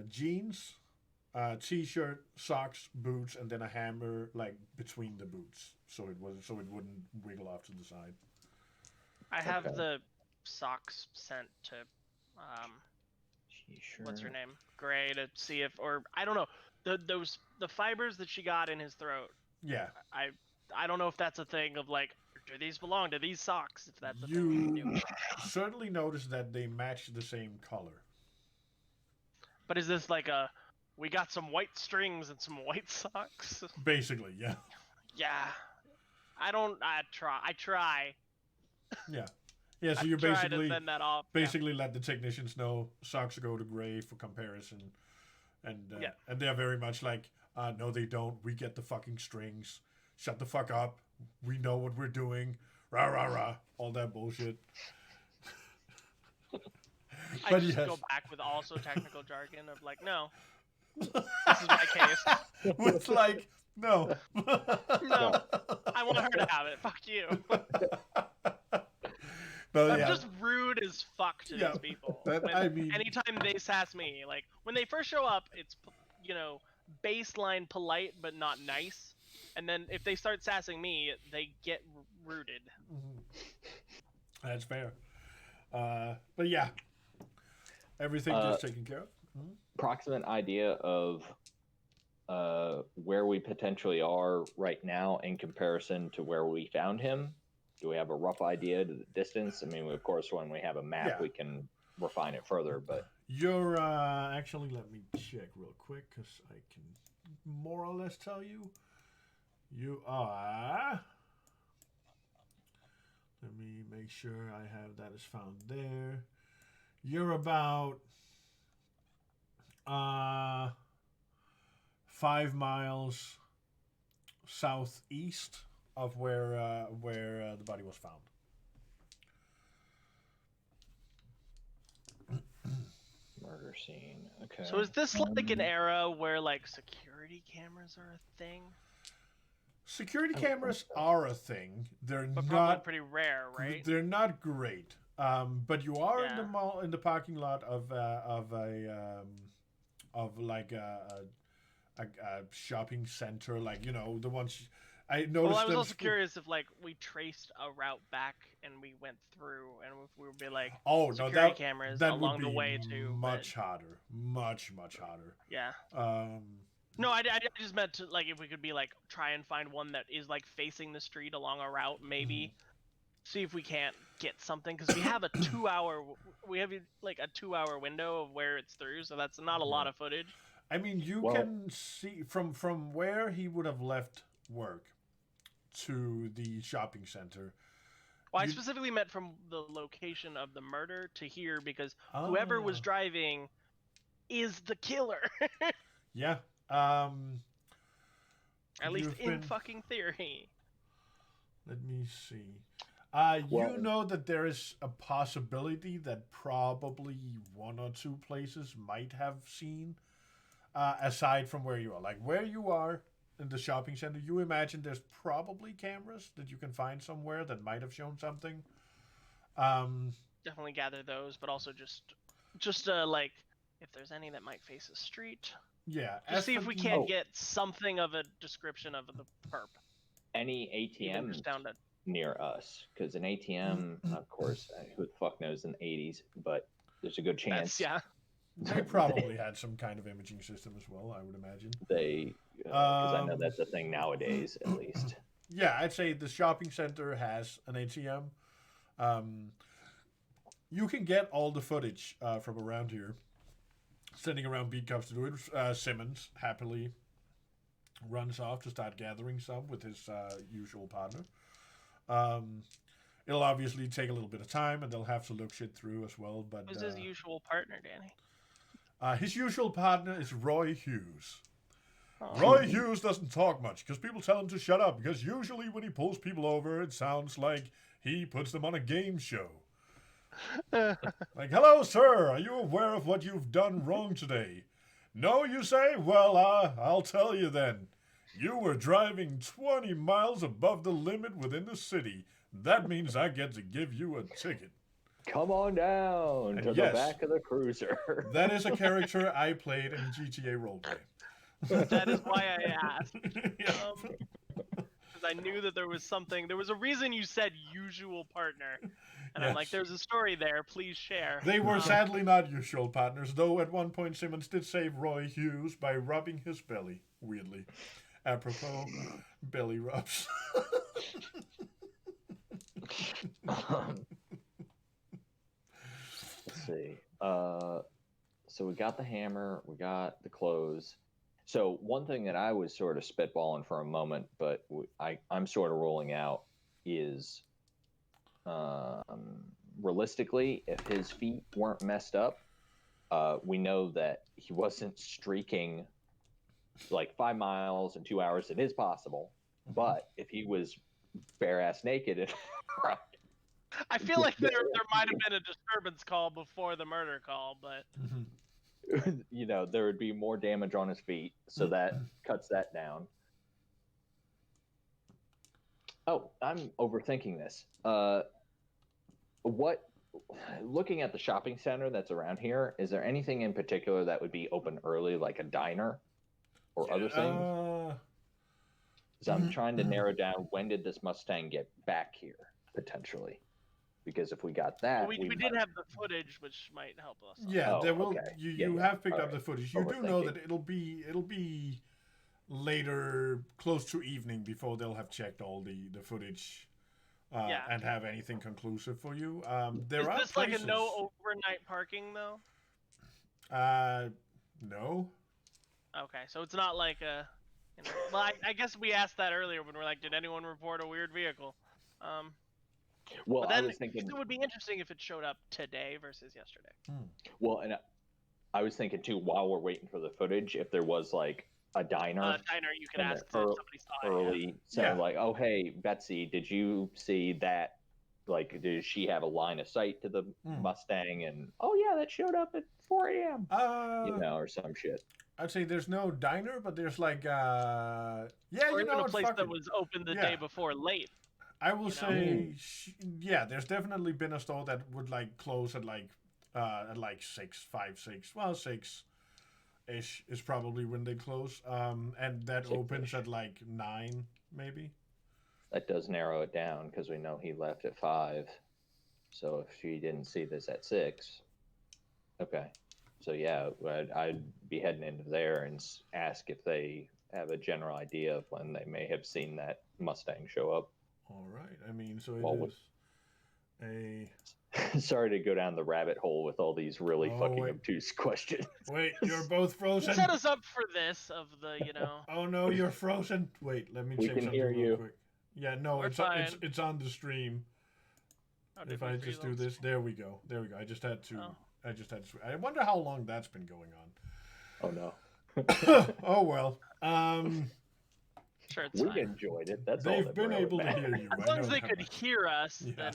jeans. T-shirt, socks, boots, and then a hammer like between the boots, so it wouldn't wiggle off to the side. I have the socks sent to Sure. what's her name, Gray, to see if, or I don't know, the fibers that she got in his throat. Yeah. I don't know if that's a thing of like, do these belong to these socks? If that's a thing we can do. You certainly notice that they match the same color. But is this like we got some white strings and some white socks? Basically, yeah. Yeah. I try. Yeah. Yeah, so I you try basically to send that off. basically let the technicians know socks go to gray for comparison. And and they're very much like, no they don't. We get the fucking strings. Shut the fuck up. We know what we're doing. Rah rah rah. All that bullshit. I just go back with also technical jargon of like, no. This is my case. With like, no. No. I want her to have it. Fuck you. But, I'm just rude as fuck to these people. Anytime they sass me, like when they first show up, it's baseline polite but not nice, and then if they start sassing me, they get rooted. Mm-hmm. That's fair. But yeah, everything just taken care of. Mm-hmm. Approximate idea of where we potentially are right now in comparison to where we found him. Do we have a rough idea to the distance? I mean, of course, when we have a map, we can refine it further. But you're actually, let me check real quick because I can more or less tell you. You are. Let me make sure I have that is found there. You're about 5 miles southeast of where the body was found. Murder scene. Okay. So is this like an era where like security cameras are a thing? Security cameras are a thing. They're but not probably pretty rare, right? They're not great. But you are in the mall, in the parking lot of like a shopping center, like the ones. I noticed. Well, I was also curious if like we traced a route back and we went through, and if we would be like, security cameras that along would be the way too. Much harder, much harder. Yeah. No, I just meant to like if we could be like try and find one that is like facing the street along a route, maybe. See if we can't get something because we have a 2-hour. We have like a 2-hour window of where it's through, so that's not a lot of footage. I mean, you can see from where he would have left work to the shopping center. Well, I specifically meant from the location of the murder to here because whoever was driving is the killer. Yeah. At least in fucking theory. Let me see. You know that there is a possibility that probably 1 or 2 places might have seen, aside from where you are. Like where you are in the shopping center, you imagine there's probably cameras that you can find somewhere that might have shown something. Definitely gather those, but also just like if there's any that might face a street. Yeah. Just see if we can't get something of a description of the perp. Any ATM near us, because an ATM, of course, who the fuck knows in the 80s, but there's a good chance. They probably had some kind of imaging system as well, I would imagine. Because I know that's a thing nowadays, at least. Yeah, I'd say the shopping center has an ATM. You can get all the footage from around here. Sending around beat cops to do it. Simmons happily runs off to start gathering some with his usual partner. It'll obviously take a little bit of time, and they'll have to look shit through as well. But who's his usual partner, Danny? His usual partner is Roy Hughes. Roy Hughes doesn't talk much because people tell him to shut up, because usually when he pulls people over, it sounds like he puts them on a game show. Like, hello, sir, are you aware of what you've done wrong today? No, you say? Well, I'll tell you then. You were driving 20 miles above the limit within the city. That means I get to give you a ticket. Come on down to the back of the cruiser. That is a character I played in GTA roleplay. That is why I asked. Because I knew that there was something. There was a reason you said usual partner. And I'm like, Yes. there's a story there. Please share. They were sadly not usual partners, though at one point Simmons did save Roy Hughes by rubbing his belly, weirdly. Apropos, belly rubs. Let's see. So we got the hammer, we got the clothes. So one thing that I was sort of spitballing for a moment, but I'm sort of ruling out is realistically, if his feet weren't messed up, we know that he wasn't streaking like 5 miles in 2 hours. It is possible, but if he was bare ass naked and I feel like there might have been a disturbance call before the murder call, but there would be more damage on his feet, so that cuts that down. Oh, I'm overthinking this. Looking at the shopping center that's around here, is there anything in particular that would be open early, like a diner or other things? Because I'm trying to narrow down, when did this Mustang get back here, potentially? Because if we got that, we did have the footage, which might help us. Yeah, there will. Okay. You have picked up the footage. You do know Overthinking. that it'll be later, close to evening, before they'll have checked all the footage. And have anything conclusive for you. There are this places, like a no overnight parking though? No. Okay, so it's not like a. Well, I guess we asked that earlier when we're like, did anyone report a weird vehicle? Well, but then I was thinking it would be interesting if it showed up today versus yesterday. Well, and I was thinking too, while we're waiting for the footage, if there was like a diner. You could ask if somebody saw it. Early, like, oh hey Betsy, did you see that? Like, did she have a line of sight to the Mustang? And oh yeah, that showed up at 4 a.m. Or some shit. I'd say there's no diner, but there's like or even a place that was open the day before late. I will say, there's definitely been a store that would like close at like 6, 5, 6. Well, 6-ish is probably when they close. And that 6-ish. opens at like 9, maybe. That does narrow it down because we know he left at 5. So if she didn't see this at 6, okay. So yeah, I'd be heading into there and ask if they have a general idea of when they may have seen that Mustang show up. All right. I mean, so it is a. Sorry to go down the rabbit hole with all these really fucking obtuse questions. Wait, you're both frozen. Set us up for this of the, Oh no, you're frozen. Wait, let me check something real quick. Yeah, no, it's on the stream. If I just do this, there we go. I just had to. I wonder how long that's been going on. Oh no. Oh well. Sure, it's we fine. Enjoyed it. That's They've all been able to hear you. As long as they could hear us, then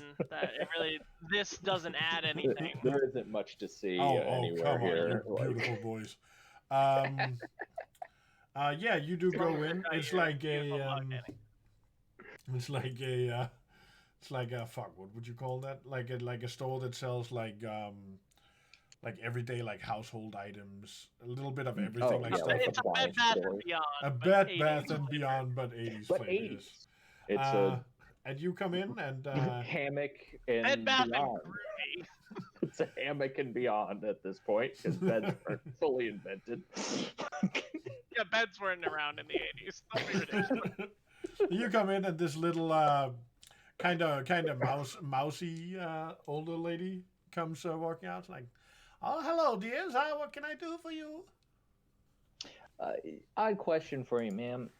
this doesn't add anything. There isn't much to see anywhere come here. On, you beautiful boys. Yeah, you do go in. It's like fuck. What would you call that? Like a store that sells like everyday like household items, a little bit of everything stuff. It's a Bed Bath and Beyond. A Bed Bath and Beyond, but 80s flavors. It's and you come in and hammock and Bed Bath beyond. and Groovy. It's a hammock and beyond at this point because beds aren't fully invented. Yeah, beds weren't around in the 80s. Don't be ridiculous. You come in and this little kind of mousy older lady comes walking out like, oh, hello, dears. What can I do for you? Odd question for you, ma'am.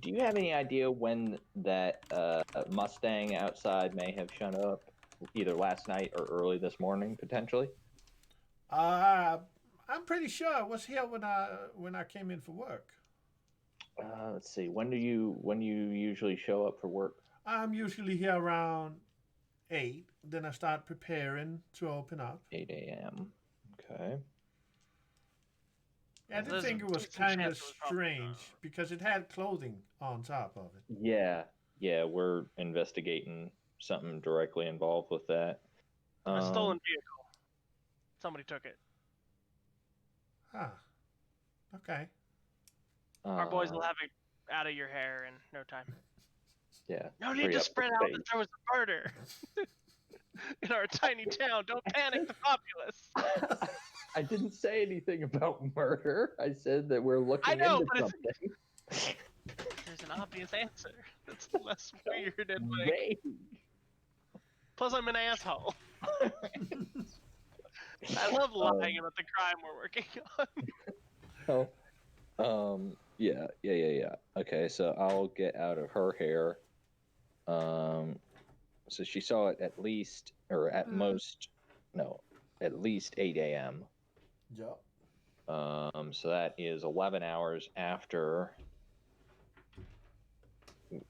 Do you have any idea when that Mustang outside may have shown up, either last night or early this morning, potentially? I'm pretty sure it was here when I came in for work. Let's see. When do you usually show up for work? I'm usually here around 8. Then I start preparing to open up. 8 a.m. Okay. I did think it was kind of strange because it had clothing on top of it. Yeah, we're investigating something directly involved with that. A stolen vehicle. Somebody took it. Huh. Okay. Our boys will have it out of your hair in no time. Yeah. No need free to up the spread out space. that there was a murder in our tiny town. Don't panic the populace. I didn't say anything about murder. I said that we're I looking know, into but something. there's an obvious answer. That's less weird and like. Vague. Plus, I'm an asshole. I love lying about the crime we're working on. Yeah. Okay, so I'll get out of her hair. So she saw it at least, or at most, no, at least 8 a.m. Yep. So that is 11 hours after he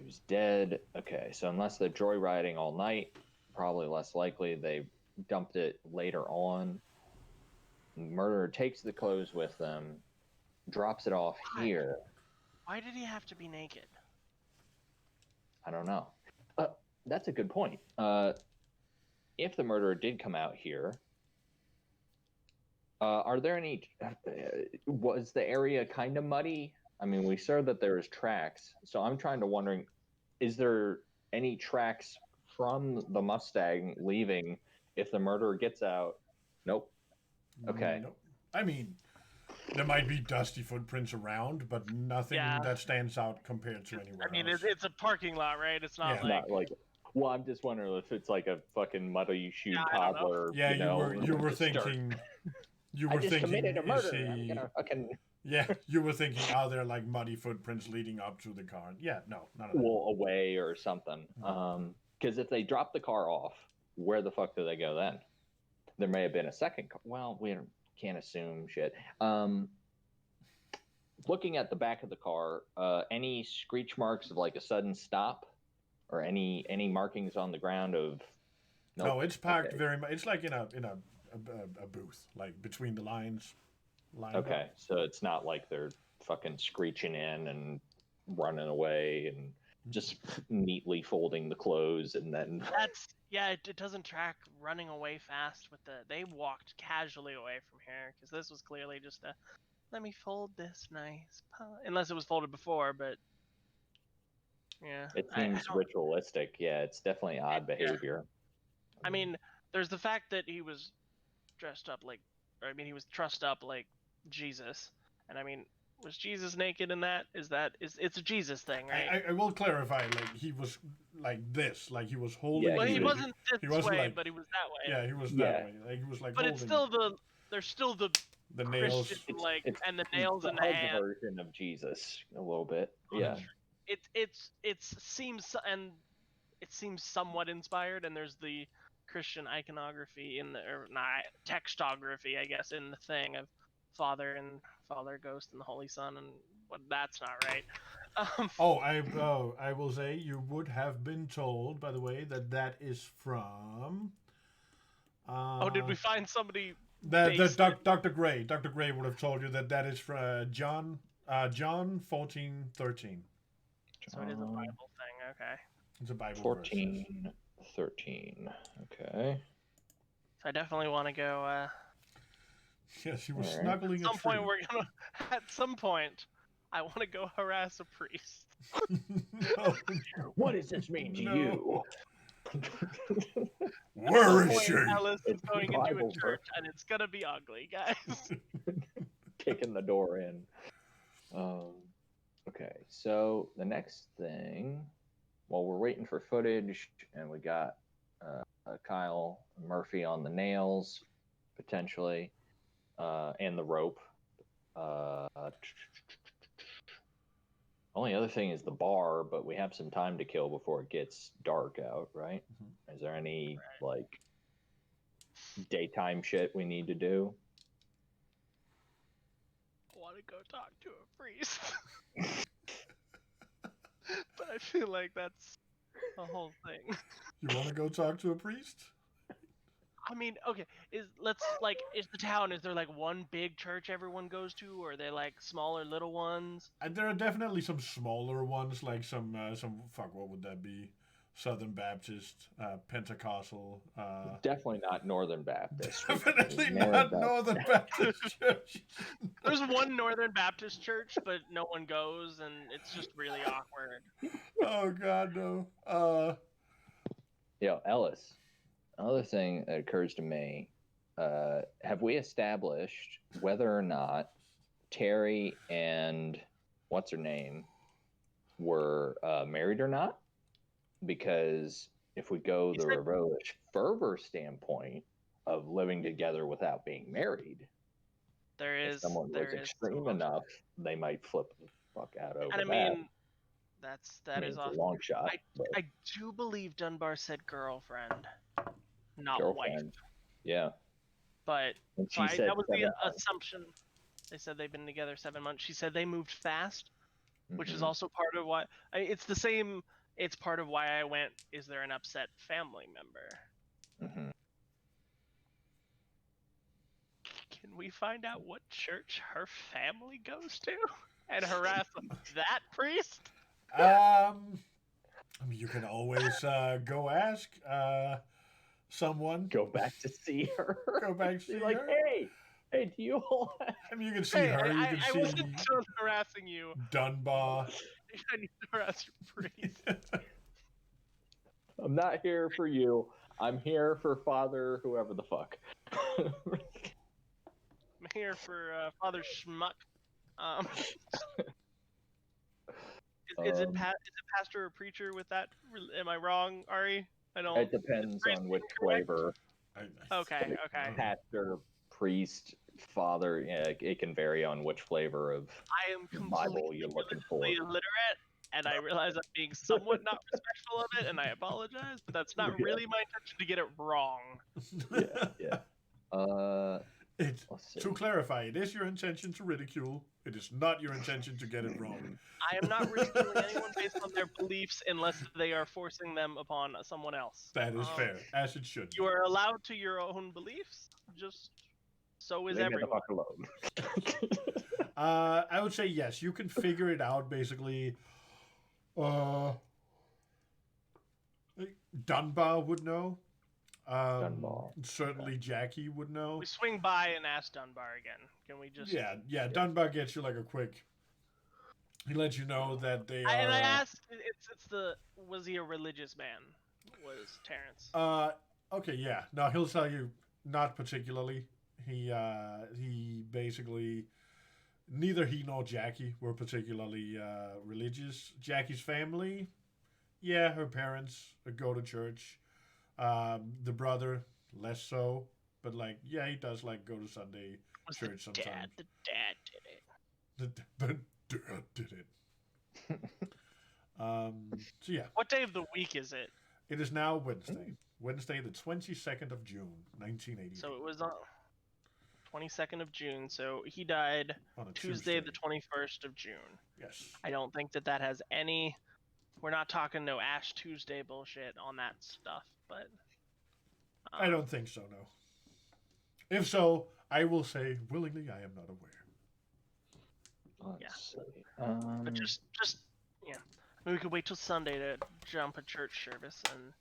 was dead. Okay, so unless they're joyriding all night, probably less likely they dumped it later on. The murderer takes the clothes with them, drops it off here. Why did he have to be naked? I don't know. That's a good point. If the murderer did come out here, are there any? Was the area kind of muddy? I mean, we saw that there was tracks, so I'm trying to wondering, is there any tracks from the Mustang leaving if the murderer gets out? Nope. Okay. Nope. I mean, there might be dusty footprints around, but nothing that stands out compared to anywhere I mean, else. it's a parking lot, right? It's not Yeah. like. Not like. Well, I'm just wondering if it's like a fucking muddy shoe Yeah, I don't know. toddler. Yeah, you were just start- thinking. You I were just thinking, committed a murder. is I'm he? gonna fucking. Yeah, you were thinking, are there like muddy footprints leading up to the car? Yeah, no, none of that. Well, away or something. Because if they drop the car off, where the fuck do they go then? There may have been a second car. Well, we can't assume shit. Looking at the back of the car, any screech marks of like a sudden stop, or any markings on the ground of? Nope. No, it's parked very much. It's like in a booth, like between the lines. Okay, so it's not like they're fucking screeching in and running away and just neatly folding the clothes and then. It doesn't track running away fast with they walked casually away from here because this was clearly just a let me fold this nice unless it was folded before, but yeah. It seems ritualistic. Yeah, it's definitely odd behavior. I mean, there's the fact that he was dressed up like, he was trussed up like Jesus, and I mean, was Jesus naked in that? It's a Jesus thing, right? I will clarify. Like he was like this, like he was holding. Yeah, well, he wasn't this way, like, but he was that way. Yeah, he was that way. Like he was like. But holding it's still there's still the nails, and the nails in the hand. Version of Jesus, a little bit. Yeah. It seems somewhat inspired, and there's the Christian iconography textography, I guess, in the thing of Father, Ghost, and the Holy Son, and that's not right. I will say you would have been told, by the way, that is from. Did we find somebody? Dr. Gray. Dr. Gray would have told you that is from John 14:13. So it is a Bible thing, okay. It's a Bible 14:13. Okay. So I definitely want to go. Yes, he was snuggling at some point, I want to go harass a priest. No. What does this mean to you? Where is she? Alice is going into a church, and it's gonna be ugly, guys. Kicking the door in. Okay, so the next thing, while we're waiting for footage, and we got Kyle Murphy on the nails, potentially, and the rope. Only other thing is the bar, but we have some time to kill before it gets dark out, right? Mm-hmm. Is there any like daytime shit we need to do? I want to go talk to a priest. But I feel like that's the whole thing. You want to go talk to a priest? I mean, okay, is the town, is there like one big church everyone goes to, or are they like smaller little ones? There are definitely some smaller ones, like some what would that be? Southern Baptist, Pentecostal. Definitely not Northern Baptist. Definitely not Northern Baptist Church. There's one Northern Baptist church, but no one goes, and it's just really awkward. Oh God, no. Ellis. Another thing that occurs to me: have we established whether or not Terry and what's her name were married or not? Because if we go the Revoish Fervor standpoint of living together without being married, if someone was extreme enough, they might flip the fuck out over that. And I mean, that is a long shot. I do believe Dunbar said girlfriend, not Girlfriend. wife. Yeah. But she said that was the 7 months. assumption. They said they've been together 7 months. She said they moved fast, which is Mhm. also part of why it's the same. It's part of why I went. Is there an upset family member? Mhm. Can we find out what church her family goes to and harass that priest? I mean, you can always go ask someone. Go back to see her. Go back to see like, her. Hey, do you all? I mean, you can see her. You can I see wasn't done harassing you. Dunbar. I need to harass your priest. I'm not here for you. I'm here for Father whoever the fuck. I'm here for Father Schmuck. Is it pastor or preacher with that? Am I wrong, Ari? I don't. It depends on which flavor. Okay. Pastor, priest, father. Yeah, it can vary on which flavor of I am Bible you're looking for. illiterate, and I realize I'm being somewhat not respectful of it, and I apologize, but that's not really my intention to get it wrong. Yeah. To clarify, it is your intention to ridicule. It is not your intention to get it wrong. I am not ridiculing anyone based on their beliefs unless they are forcing them upon someone else. That is fair, as it should be. You are allowed to your own beliefs, just so is everyone. Leave me the fuck alone. I would say yes. You can figure it out, basically. Dunbar would know. Dunbar. Certainly Jackie would know. We swing by and ask Dunbar again. Can we just... Yeah. Dunbar gets you like a quick... He lets you know that they are... And I asked, was he a religious man? Was Terrence? Okay, yeah. No, he'll tell you not particularly. He basically... Neither he nor Jackie were particularly religious. Jackie's family, yeah, her parents go to church. The brother, less so, but he does go to Sunday church sometimes. The dad did it. The dad did it. So yeah. What day of the week is it? It is now Wednesday. Wednesday, the 22nd of June, 1980. So it was on 22nd of June. So he died on a Tuesday, the 21st of June. Yes. I don't think that has any. We're not talking no Ash Tuesday bullshit on that stuff, but I don't think so. No. If so, I will say willingly, I am not aware. Let's see. But just yeah. Maybe we could wait till Sunday to jump a church service and.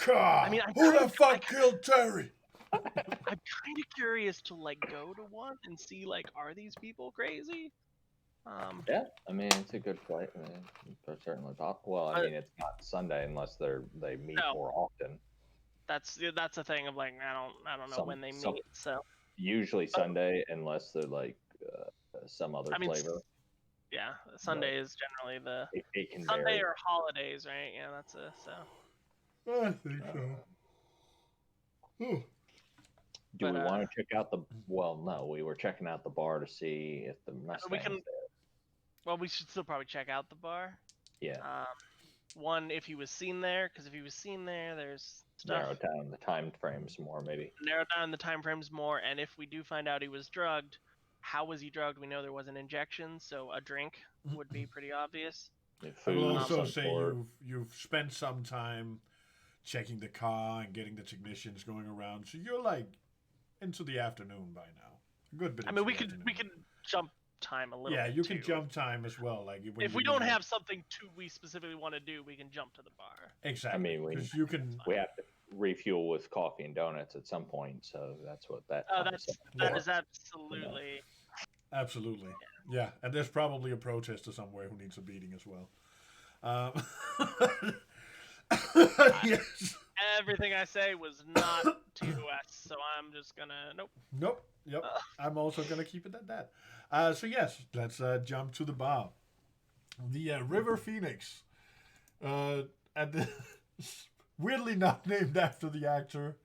God, I mean, who the fuck killed Terry? I'm kind of curious to go to one and see are these people crazy? Yeah, I mean it's a good flight. I mean, they're certainly possible. Well, I mean it's not Sunday unless they meet more often. That's the thing of I don't know when they meet. So usually Sunday unless they're some other flavor. Yeah, Sunday is generally the it can Sunday vary. or holidays, right? Yeah, that's so. I think so. Do we want to check out the? Well, no, we were checking out the bar to see if the Mustang's there. Well, we should still probably check out the bar. Yeah. One, if he was seen there, because if he was seen there, there's stuff. Narrow down the time frames more, maybe. Narrow down the time frames more, and if we do find out he was drugged, how was he drugged? We know there was an injection, so a drink would be pretty obvious. I will also say you've spent some time checking the car and getting the technicians going around, so you're into the afternoon by now. A good bit. I mean, we could jump time a little Yeah, bit, you can too. jump time as well. Like when If you we don't need- have something we specifically want to do, we can jump to the bar. exactly. I mean, because you can. we have to refuel with coffee and donuts at some point, so that's what that. Oh, time is that Yeah. is absolutely. Absolutely. Yeah, and there's probably a protester somewhere who needs a beating as well. Yes. Everything I say was not TOS, so I'm just gonna Nope. Yep. I'm also gonna keep it at that. So yes, let's jump to the bar. The River Phoenix, at the weirdly not named after the actor,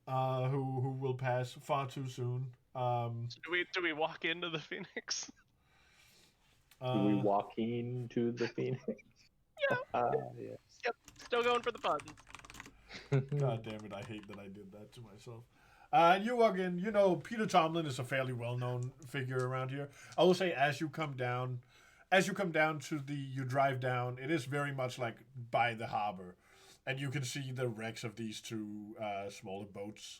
who will pass far too soon. Do we walk into the Phoenix? Do we walk into the Phoenix? Yeah. Yes. Yep. Still going for the puns. God damn it! I hate that I did that to myself. You walk in. You know, Peter Tomlin is a fairly well-known figure around here. I will say, as you come down to you drive down. It is very much like by the harbor, and you can see the wrecks of these two smaller boats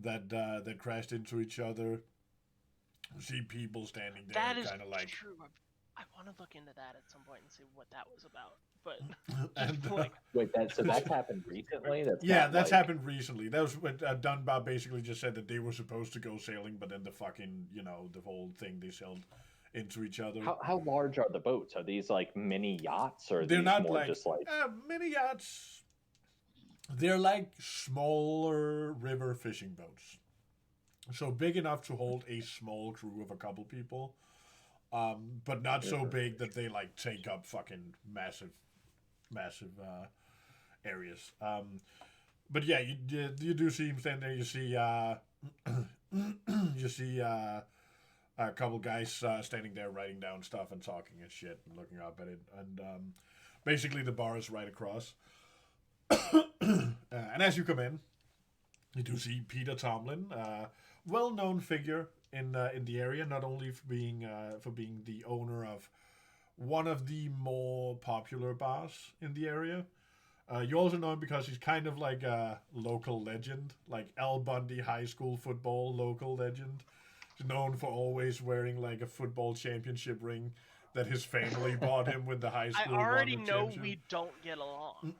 that crashed into each other. You see people standing there, That is kind of like. true. I want to look into that at some point and see what that was about. But And, like, Wait, that's happened recently. That's yeah, not that's like- happened recently. That was what Dunbar basically just said, that they were supposed to go sailing, but then the fucking, the whole thing, they sailed into each other. How large are the boats? Are these like mini yachts, or are They're these not more like, just like? mini yachts. They're like smaller river fishing boats. So big enough to hold a small crew of a couple people, but not so big that they like take up fucking massive areas. But yeah, you do see him stand there. You see you see a couple guys standing there writing down stuff and talking and shit and looking up at it. And basically the bar is right across. And as you come in, you do see Peter Tomlin, well-known figure in the area, not only for being the owner of one of the more popular bars in the area. You also know him because he's kind of like a local legend, like Al Bundy High School football local legend. He's known for always wearing like a football championship ring that his family bought him when the high I school already won the know championship. we don't get along.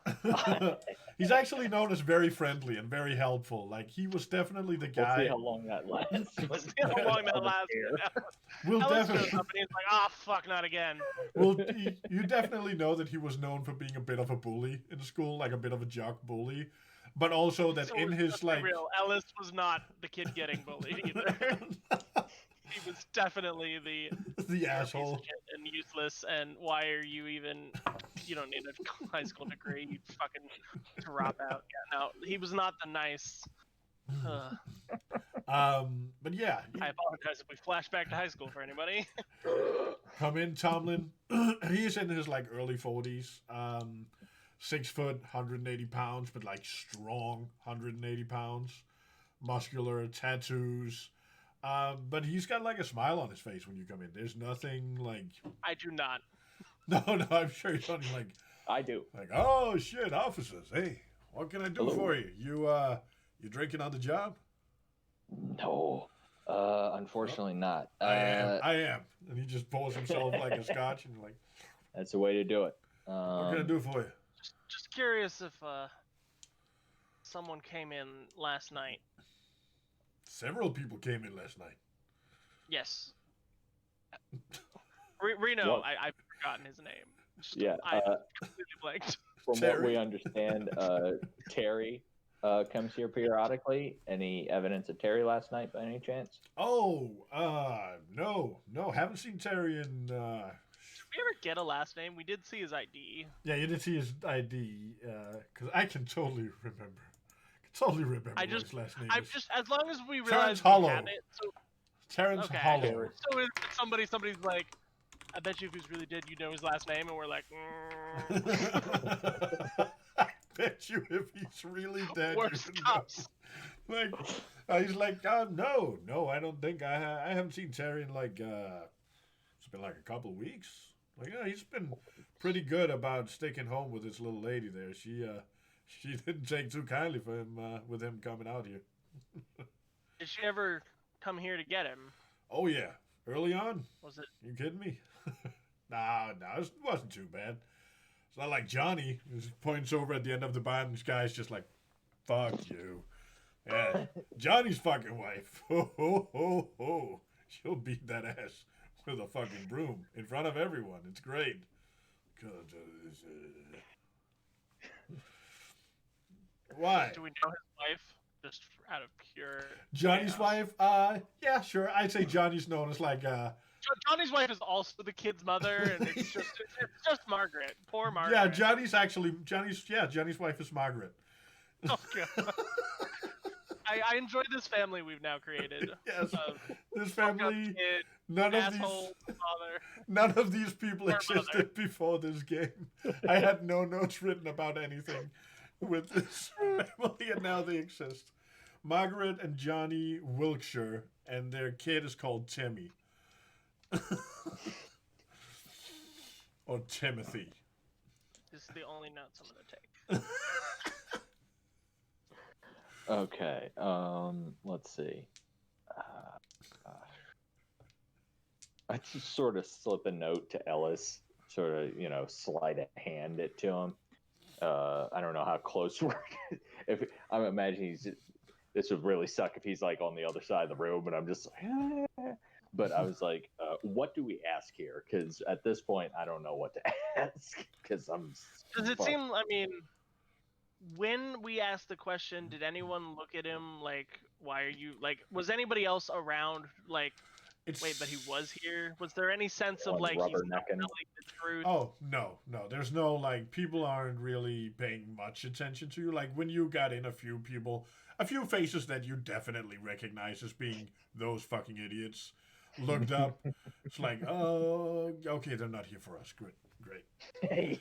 He's actually known as very friendly and very helpful. Like, he was definitely the We'll see guy. how long that lasts. Let's see how long that lasts. We'll Ellis shows definitely. up and he's like, "Ah, fuck, not again." Well, you definitely know that he was known for being a bit of a bully in school, like a bit of a jock bully, but also that So in let's his be like. real, Ellis was not the kid getting bullied either. He was definitely the The piece of asshole. shit and useless. And why are you even? You don't need a high school degree. You fucking drop out. Yeah, no, he was not the nice. But yeah, I apologize if we flash back to high school for anybody. come in, Tomlin. He's in his like early 40s. 6 foot, 180 pounds, but like strong 180 pounds. Muscular, tattoos. But he's got like a smile on his face when you come in. There's nothing like. I do not. No, I'm sure he's only like, I do. oh shit, officers. Hey, what can I do Hello. for you? You drinking on the job? No, unfortunately not. I am. And he just pours himself like a scotch and like, That's the way to do it. what can I do for you? Just curious if someone came in last night. Several people came in last night. Yes. Reno, What? I've forgotten his name. Just, Yeah, I completely blanked. From what Terry. we understand, Terry comes here periodically. Any evidence of Terry last night by any chance? Oh, no, haven't seen Terry in. Did we ever get a last name? We did see his ID. Yeah, you did see his ID, because I can totally remember. What his last name is. Just as long as we Terrence realize Hollow. we have it. So Terrence okay. Hollow. So if somebody's like, I bet you if he's really dead, you know his last name, and we're like, I bet you if he's really dead, worst you know. cops. Like, he's like, no, I don't think I haven't seen Terry in like, it's been like a couple of weeks. Like, yeah, he's been pretty good about sticking home with this little lady there. She didn't take too kindly for him with him coming out here. Did she ever come here to get him? Oh yeah, early on. Was it? You kidding me? Nah, it wasn't too bad. It's not like Johnny who points over at the end of the band and this guy's just like, fuck you. Yeah, Johnny's fucking wife. Ho, ho, ho, ho. She'll beat that ass with a fucking broom in front of everyone. It's great. Why? Do we know his wife? Just out of pure. Johnny's chaos. wife? Yeah, sure. I'd say Johnny's known as like, Johnny's wife is also the kid's mother, and it's just Margaret. Poor Margaret. yeah, Johnny's wife is Margaret. Oh god. I enjoy this family we've now created. Yes, Of this fuck-up family, kid, none of asshole these, father. none of these people Poor existed mother. before this game. I had no notes written about anything with this family, and now they exist. Margaret and Johnny Wilkshire, and their kid is called Timmy. Or Timothy. This is the only notes I'm gonna take. Okay. Let's see. I just sort of slip a note to Ellis, sort of, slide a hand it to him. I don't know how close we're. If I'm imagining this would really suck if he's like on the other side of the room, and I'm just like, but I was like, what do we ask here? Because at this point, I don't know what to ask. Because Does it fucked. seem? I mean, when we asked the question, did anyone look at him like, "Why are you like?" Was anybody else around? Like, It's, wait, but he was here. Was there any sense of One's like he's not rubbernecking. telling the truth? Oh, no. There's no, like, people aren't really paying much attention to you. Like, when you got in a few faces that you definitely recognize as being those fucking idiots, looked up. It's like, oh, okay, they're not here for us. Great.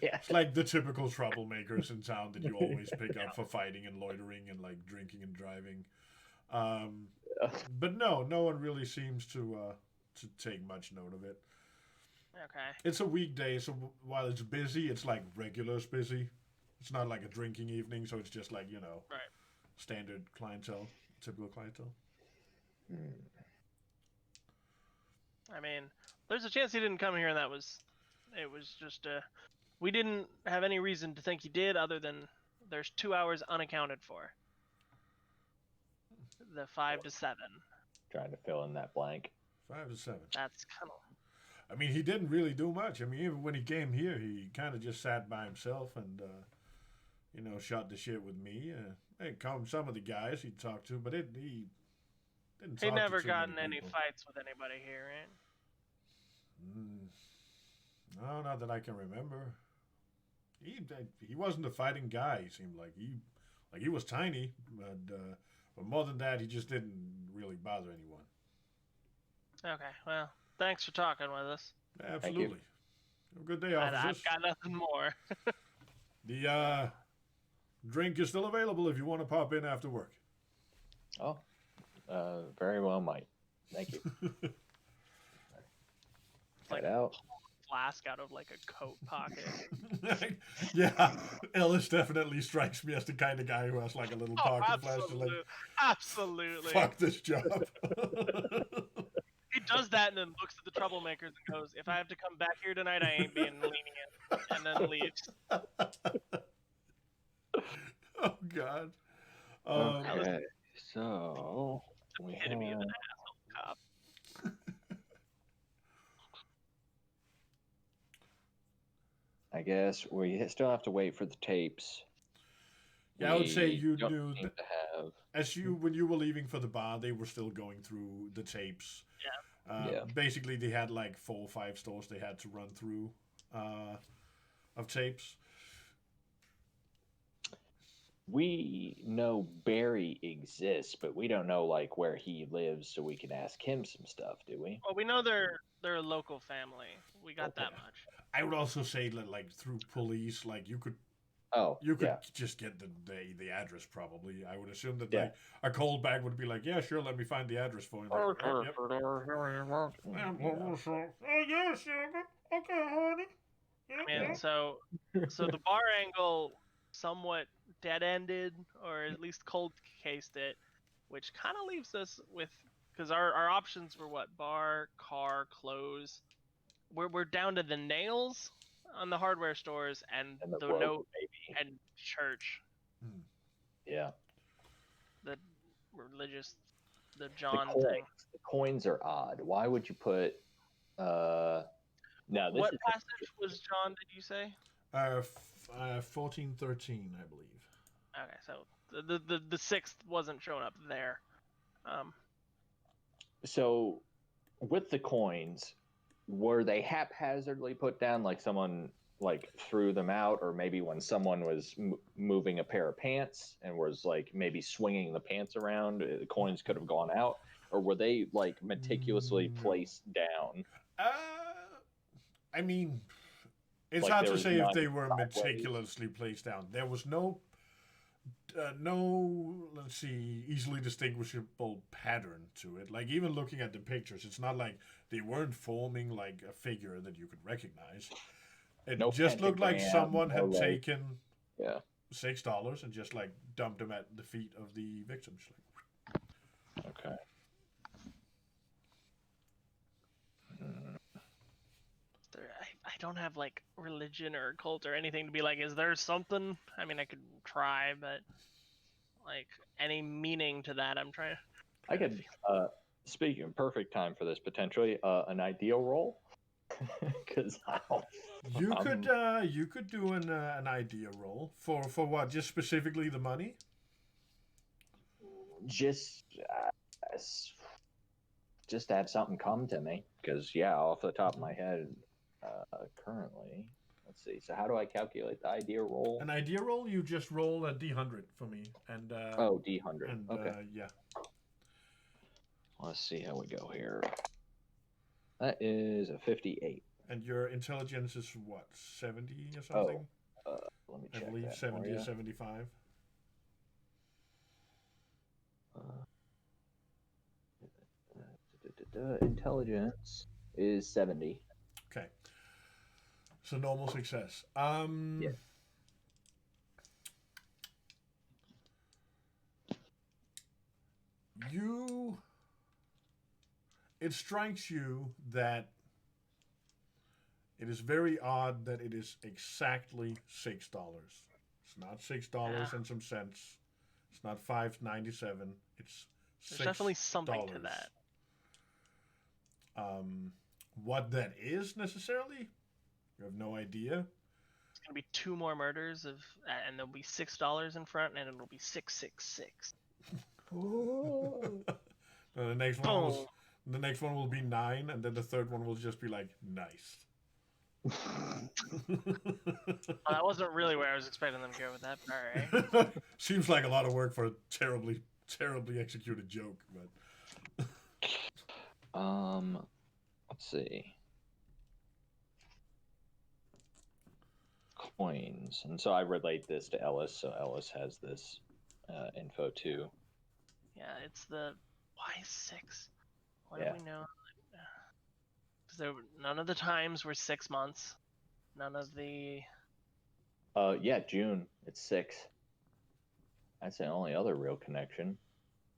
Yeah. It's like the typical troublemakers in town that you always pick up for fighting and loitering and, like, drinking and driving. But no one really seems to take much note of it. Okay. It's a weekday, so while it's busy, it's like regulars busy. It's not like a drinking evening, so it's just like, Right. standard clientele, typical clientele. I mean, there's a chance he didn't come here, and it was just we didn't have any reason to think he did, other than there's 2 hours unaccounted for. The 5 to 7. Trying to fill in that blank. 5 to 7. That's kind of. I mean, he didn't really do much. I mean, even when he came here, he kind of just sat by himself and, shot the shit with me. Some of the guys he talked to, but he didn't talk He never to too gotten many any people. fights with anybody here, right? No, not that I can remember. He wasn't a fighting guy. He seemed like he was tiny, but more than that, he just didn't really bother anyone. Okay, well, thanks for talking with us. Absolutely. Have a good day, I've officers. got nothing more. The drink is still available if you want to pop in after work. Oh, very well, might. Thank you. Like Head out. flask out of like a coat pocket. Yeah, Ellis definitely strikes me as the kind of guy who has like a little pocket flash. Like, Absolutely. fuck this job. He does that and then looks at the troublemakers and goes, "If I have to come back here tonight, I ain't being lenient," and then leaves. Oh God. Okay, so we Hit me with have... an asshole cop. I guess we still have to wait for the tapes. Yeah, I would say you don't knew seem that to have. when you were leaving for the bar, they were still going through the tapes. Yeah. Basically, they had like 4 or 5 stores they had to run through of tapes. We know Barry exists, but we don't know like where he lives, so we can ask him some stuff, do we? Well, we know they're a local family. We got that Okay. much. I would also say that like through police, like you could Oh, yeah. just get the address probably. I would assume that Yeah. like a call back would be like, yeah, sure, let me find the address for you. Like, yep. Oh yeah, sugar. Okay, honey. And so the bar angle somewhat dead ended, or at least cold cased it, which kind of leaves us with Because our options were what? Bar, car, clothes. We're down to the nails on the hardware stores and And the the rope, note maybe. and church. Hmm. Yeah. The religious, the The John coins. thing. The coins are odd. Why would you put? No, this What is passage was John? Did you say? 1413, I believe. Okay, so the sixth wasn't showing up there. So with the coins. Were they haphazardly put down, like someone like threw them out, or maybe when someone was moving a pair of pants and was like maybe swinging the pants around, the coins could have gone out, or were they like meticulously No. placed down? I mean, it's Like hard there to was say if none they were sideways? meticulously placed down. There was no, let's see, easily distinguishable pattern to it. Like, even looking at the pictures, it's not like they weren't forming like a figure that you could recognize. It No just looked like pentagram, someone no, had like- taken Yeah. $6 and just like dumped them at the feet of the victims. Okay. I don't have like religion or cult or anything to be like, is there something? I mean, I could try, but like any meaning to that, I'm trying. I could. Speaking of perfect time for this, potentially an ideal roll, because You could do an idea roll for what? Just specifically the money? just just to have something come to me, because yeah, off the top of my head, currently, let's see. So how do I calculate the idea roll? An idea roll, you just roll a D100 for me, and Oh, D100. and Okay. yeah. Let's see how we go here. That is a 58. And your intelligence is what, 70 or something? Let me I check believe that 70 for or ya. 75. Intelligence is 70. Okay. So normal success. Yeah. It strikes you that it is very odd that it is exactly $6. It's not $6 and some cents. It's not $5.97. It's $6. There's definitely something to that. What that is necessarily, you have no idea. It's gonna be 2 more murders of, and there'll be $6 in front, and it'll be 666. The next one will be 9, and then the third one will just be like nice. Well, that wasn't really where I was expecting them to go with that. All right. Seems like a lot of work for a terribly executed joke, but let's see. Coins, and so I relate this to Ellis, so Ellis has this info too. Yeah, it's the why 6? What Yeah. do we know? Because none of the times were 6 months. None of the. Yeah, June. It's 6. That's the only other real connection.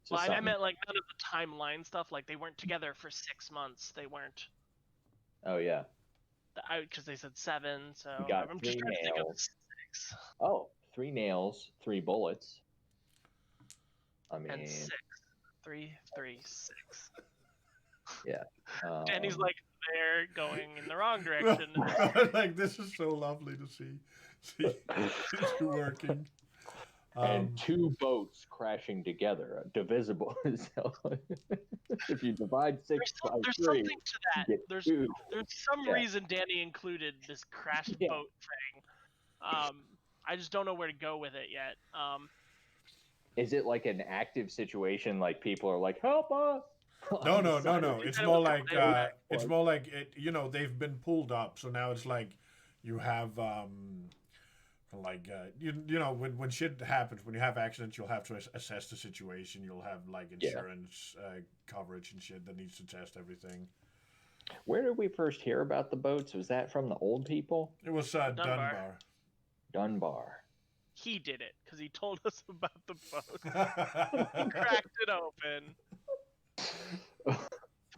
So Well, I something- meant like none of the timeline stuff. Like they weren't together for 6 months. They weren't. Oh yeah. Because they said 7, so You got I'm 3 just trying to think of nails. 6 Oh, 3 nails, 3 bullets. I mean, and 6. 3, 3, 6. yeah. Danny's like they're going in the wrong direction. like this is so lovely to see you working. And 2 boats crashing together, divisible. So if you divide 6 by There's 3, something to that. you get There's 2. some Yeah. reason Danny included this crashed Yeah. boat thing. I just don't know where to go with it yet. Is it like an active situation? Like people are like, "Help us!" No. think It's that more was like coming it. You know, they've been pulled up, so now it's like you have you know when shit happens, when you have accidents, you'll have to assess the situation. You'll have like insurance coverage and shit that needs to test everything. Where did we first hear about the boats? Was that from the old people? It was Dunbar. Dunbar. He did it because he told us about the boat. He cracked it open. The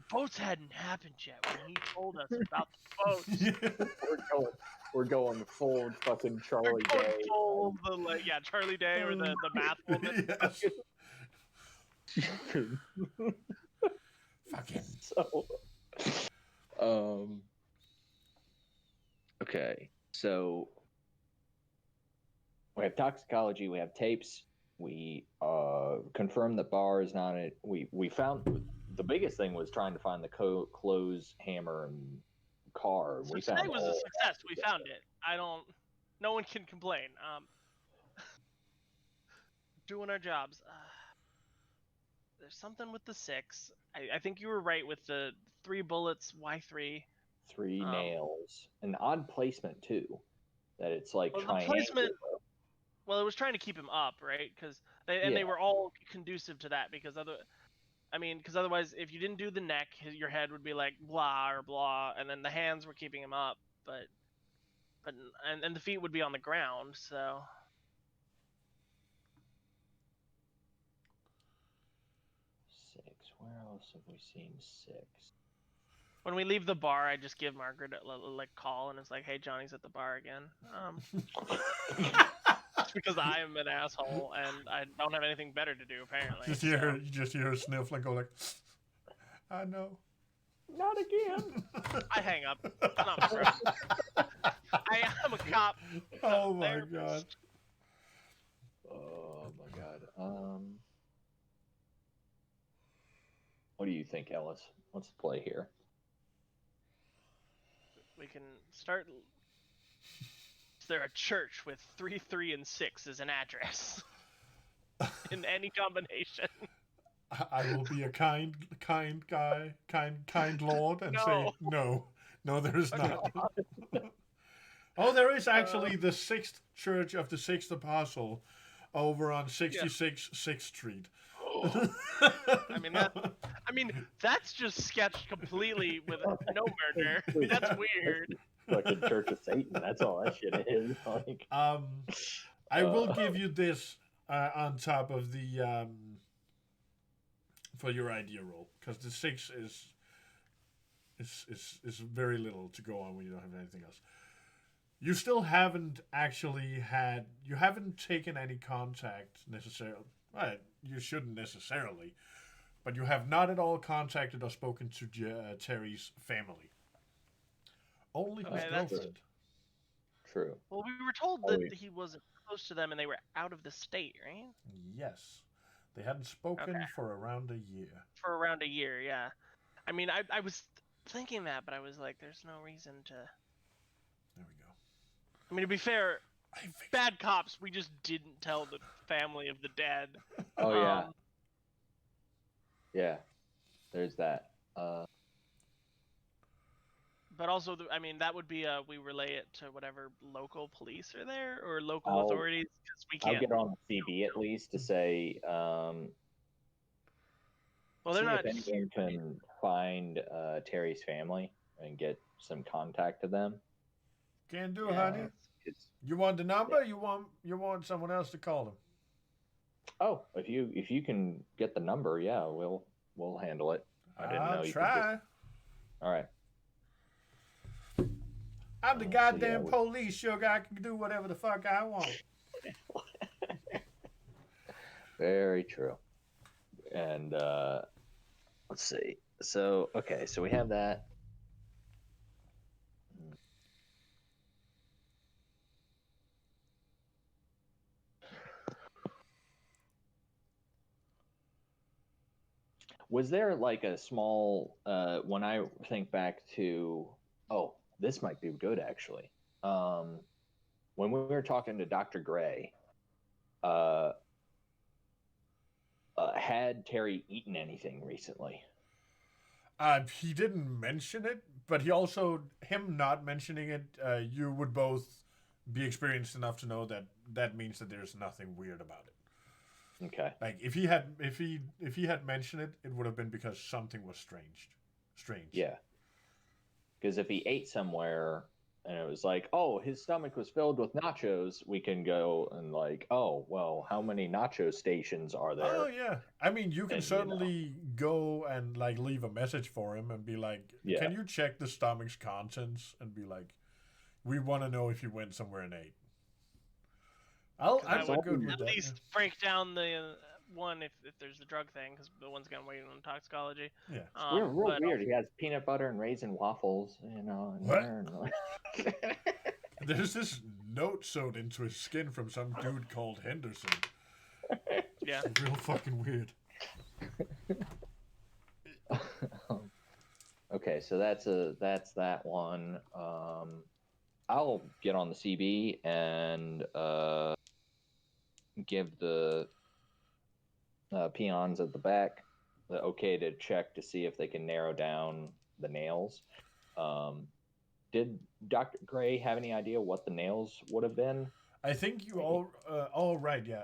boats hadn't happened yet when he told us about the boats. Yeah. We're going full fucking Charlie We're Day. going full, Charlie Day or the math woman. Yes. Fucking. So, okay, so we have toxicology, we have tapes, we confirmed that Barr is not it. We found the biggest thing was trying to find the clothes hammer and car. So We today found was a all success. that. We found it. No one can complain. Doing our jobs. There's something with the 6. I think you were right with the 3 bullets. Why 3? 3 nails, an odd placement too. That it's like Well, the triangular. placement. Well, it was trying to keep him up, right? Because they were all conducive to that. Because otherwise, if you didn't do the neck, your head would be like blah or blah, and then the hands were keeping him up, but the feet would be on the ground. So 6. Where else have we seen 6? when we leave the bar, I just give Margaret a call, and it's like, "Hey, Johnny's at the bar again." Just because I am an asshole and I don't have anything better to do, apparently. You just hear her sniffling, go like, I know. Not again. I hang up. I'm not friends. I'm a cop. Oh my god. Oh my god. What do you think, Ellis? Let's play here. We can start. Is there a church with 3, 3, and 6 as an address? In any combination. I will be a kind guy, kind lord, and say no, there is not. Oh, there is actually the 6th Church of the 6th Apostle over on 66 6th Street. I mean, that's just sketched completely with no murder. That's weird. Fucking Church of Satan. That's all that shit is. Like, I will give you this on top of the for your idea roll, because the 6 is very little to go on when you don't have anything else. You still haven't you haven't taken any contact necessarily. Right, you shouldn't necessarily, but you have not at all contacted or spoken to Terry's family. Only his girlfriend. True. Well, we were told that he wasn't close to them and they were out of the state, right? Yes. They hadn't spoken for around a year. For around a year, yeah. I mean, I was thinking that, but I was like, there's no reason to... There we go. I mean, to be fair, bad cops, we just didn't tell the family of the dead. Oh, yeah. Yeah. There's that. But also, I mean, that would be we relay it to whatever local police are there or local authorities, because we can't. I'll get on the CB at least to say. Well, they're not. If anyone can find Terry's family and get some contact to them. Can do, honey. You want the number? You want someone else to call them? Oh, if you can get the number, yeah, we'll handle it. I didn't know you try. Could all right. I'm the goddamn police, sugar. I can do whatever the fuck I want. Very true. And let's see. So so we have that. Was there like a small when I think back to this might be good actually. When we were talking to Dr. Gray, had Terry eaten anything recently? He didn't mention it, but him not mentioning it, you would both be experienced enough to know that means that there's nothing weird about it. Okay. Like if he had mentioned it, it would have been because something was strange. Yeah. Because if he ate somewhere, and it was like, oh, his stomach was filled with nachos, we can go and like, oh, well, how many nacho stations are there? Oh yeah, I mean, you can And, certainly go and like leave a message for him and be like, Yeah. "Can you check the stomach's contents?" And be like, "We want to know if you went somewhere and ate." I'm I would good with at that. least break down the one if there's the drug thing, because the one's gonna wait on toxicology. Yeah. real But weird. He has peanut butter and raisin waffles, in What? there. And There's this note sewed into his skin from some dude called Henderson. yeah, It's real fucking weird. Okay, so that's that one. I'll get on the CB and give the peons at the back the okay to check to see if they can narrow down the nails. Did Dr. Gray have any idea what the nails would have been? I think you all right, yeah.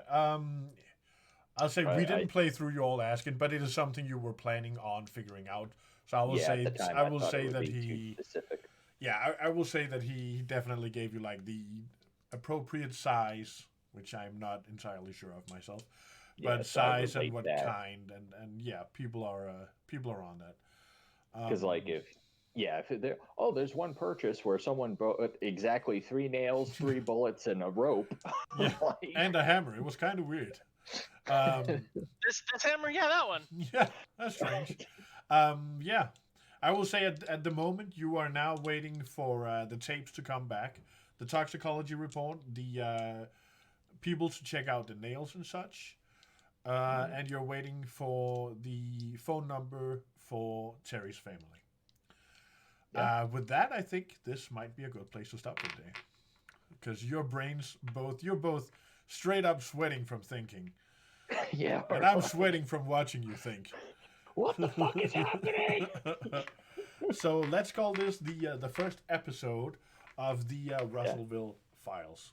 I'll say we I- didn't play through you all asking, but it is something you were planning on figuring out. So I will Yeah, say at the time, I will thought it say would that be too he specific. yeah, I will say that he definitely gave you like the appropriate size, which I'm not entirely sure of myself. Yeah, But so I size and relate what that. kind and yeah, people are on that. Because like if there, there's one purchase where someone bought exactly 3 nails, 3 bullets, and a rope. Yeah, Like, and a hammer. It was kind of weird. this hammer, yeah, that one. Yeah, that's strange. Yeah, I will say at the moment you are now waiting for the tapes to come back, the toxicology report, the people to check out the nails and such, and you're waiting for the phone number for Terry's family. Yeah. With that, I think this might be a good place to stop today, because you're both straight up sweating from thinking, yeah. and I'm sweating from watching you think. What the fuck is happening? So let's call this the first episode of the Russellville Files.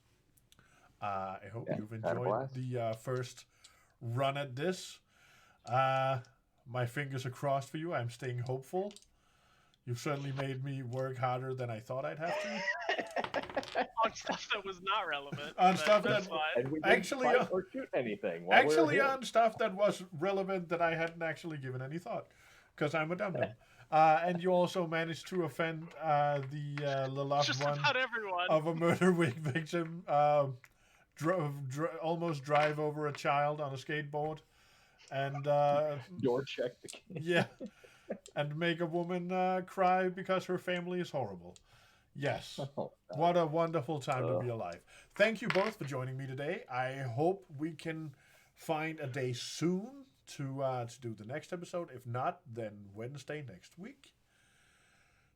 I hope Yeah, you've had a enjoyed blast. the first run at this. My fingers are crossed for you. I'm staying hopeful. You've certainly made me work harder than I thought I'd have to. On stuff that was not relevant. On but stuff that's that- fine. And we didn't Actually, fight or shoot anything. While we were Actually, here. on stuff that was relevant that I hadn't actually given any thought, because I'm a dum-dum. And you also managed to offend the loved Just one about everyone. of a murder victim, almost drive over a child on a skateboard, and door check the kid. yeah, and make a woman cry because her family is horrible. Yes. Oh, What a wonderful time to be alive. Thank you both for joining me today. I hope we can find a day soon to do the next episode. If not, then Wednesday next week.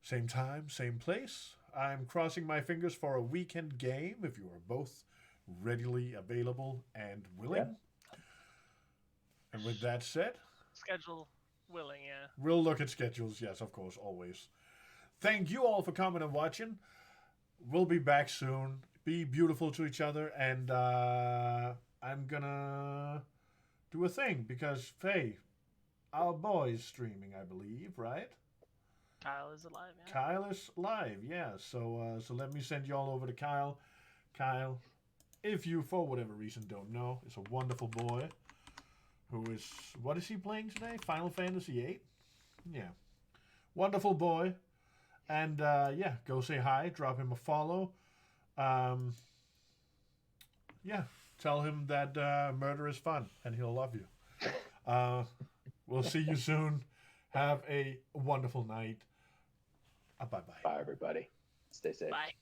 Same time, same place. I'm crossing my fingers for a weekend game if you are both readily available and willing. And with that said, Schedule willing, yeah. we'll look at schedules. Yes, of course, always. Thank you all for coming and watching. We'll be back soon. Be beautiful to each other. And I'm going to do a thing because, hey, our boy's streaming, I believe, right? Kyle is alive, yeah. Kyle is live, yeah. So let me send you all over to Kyle. Kyle, if you, for whatever reason, don't know, is a wonderful boy who is, what is he playing today? Final Fantasy VIII? Yeah. Wonderful boy. And, yeah, go say hi. Drop him a follow. Yeah, tell him that murder is fun, and he'll love you. We'll see you soon. Have a wonderful night. Bye-bye. Bye, everybody. Stay safe. Bye.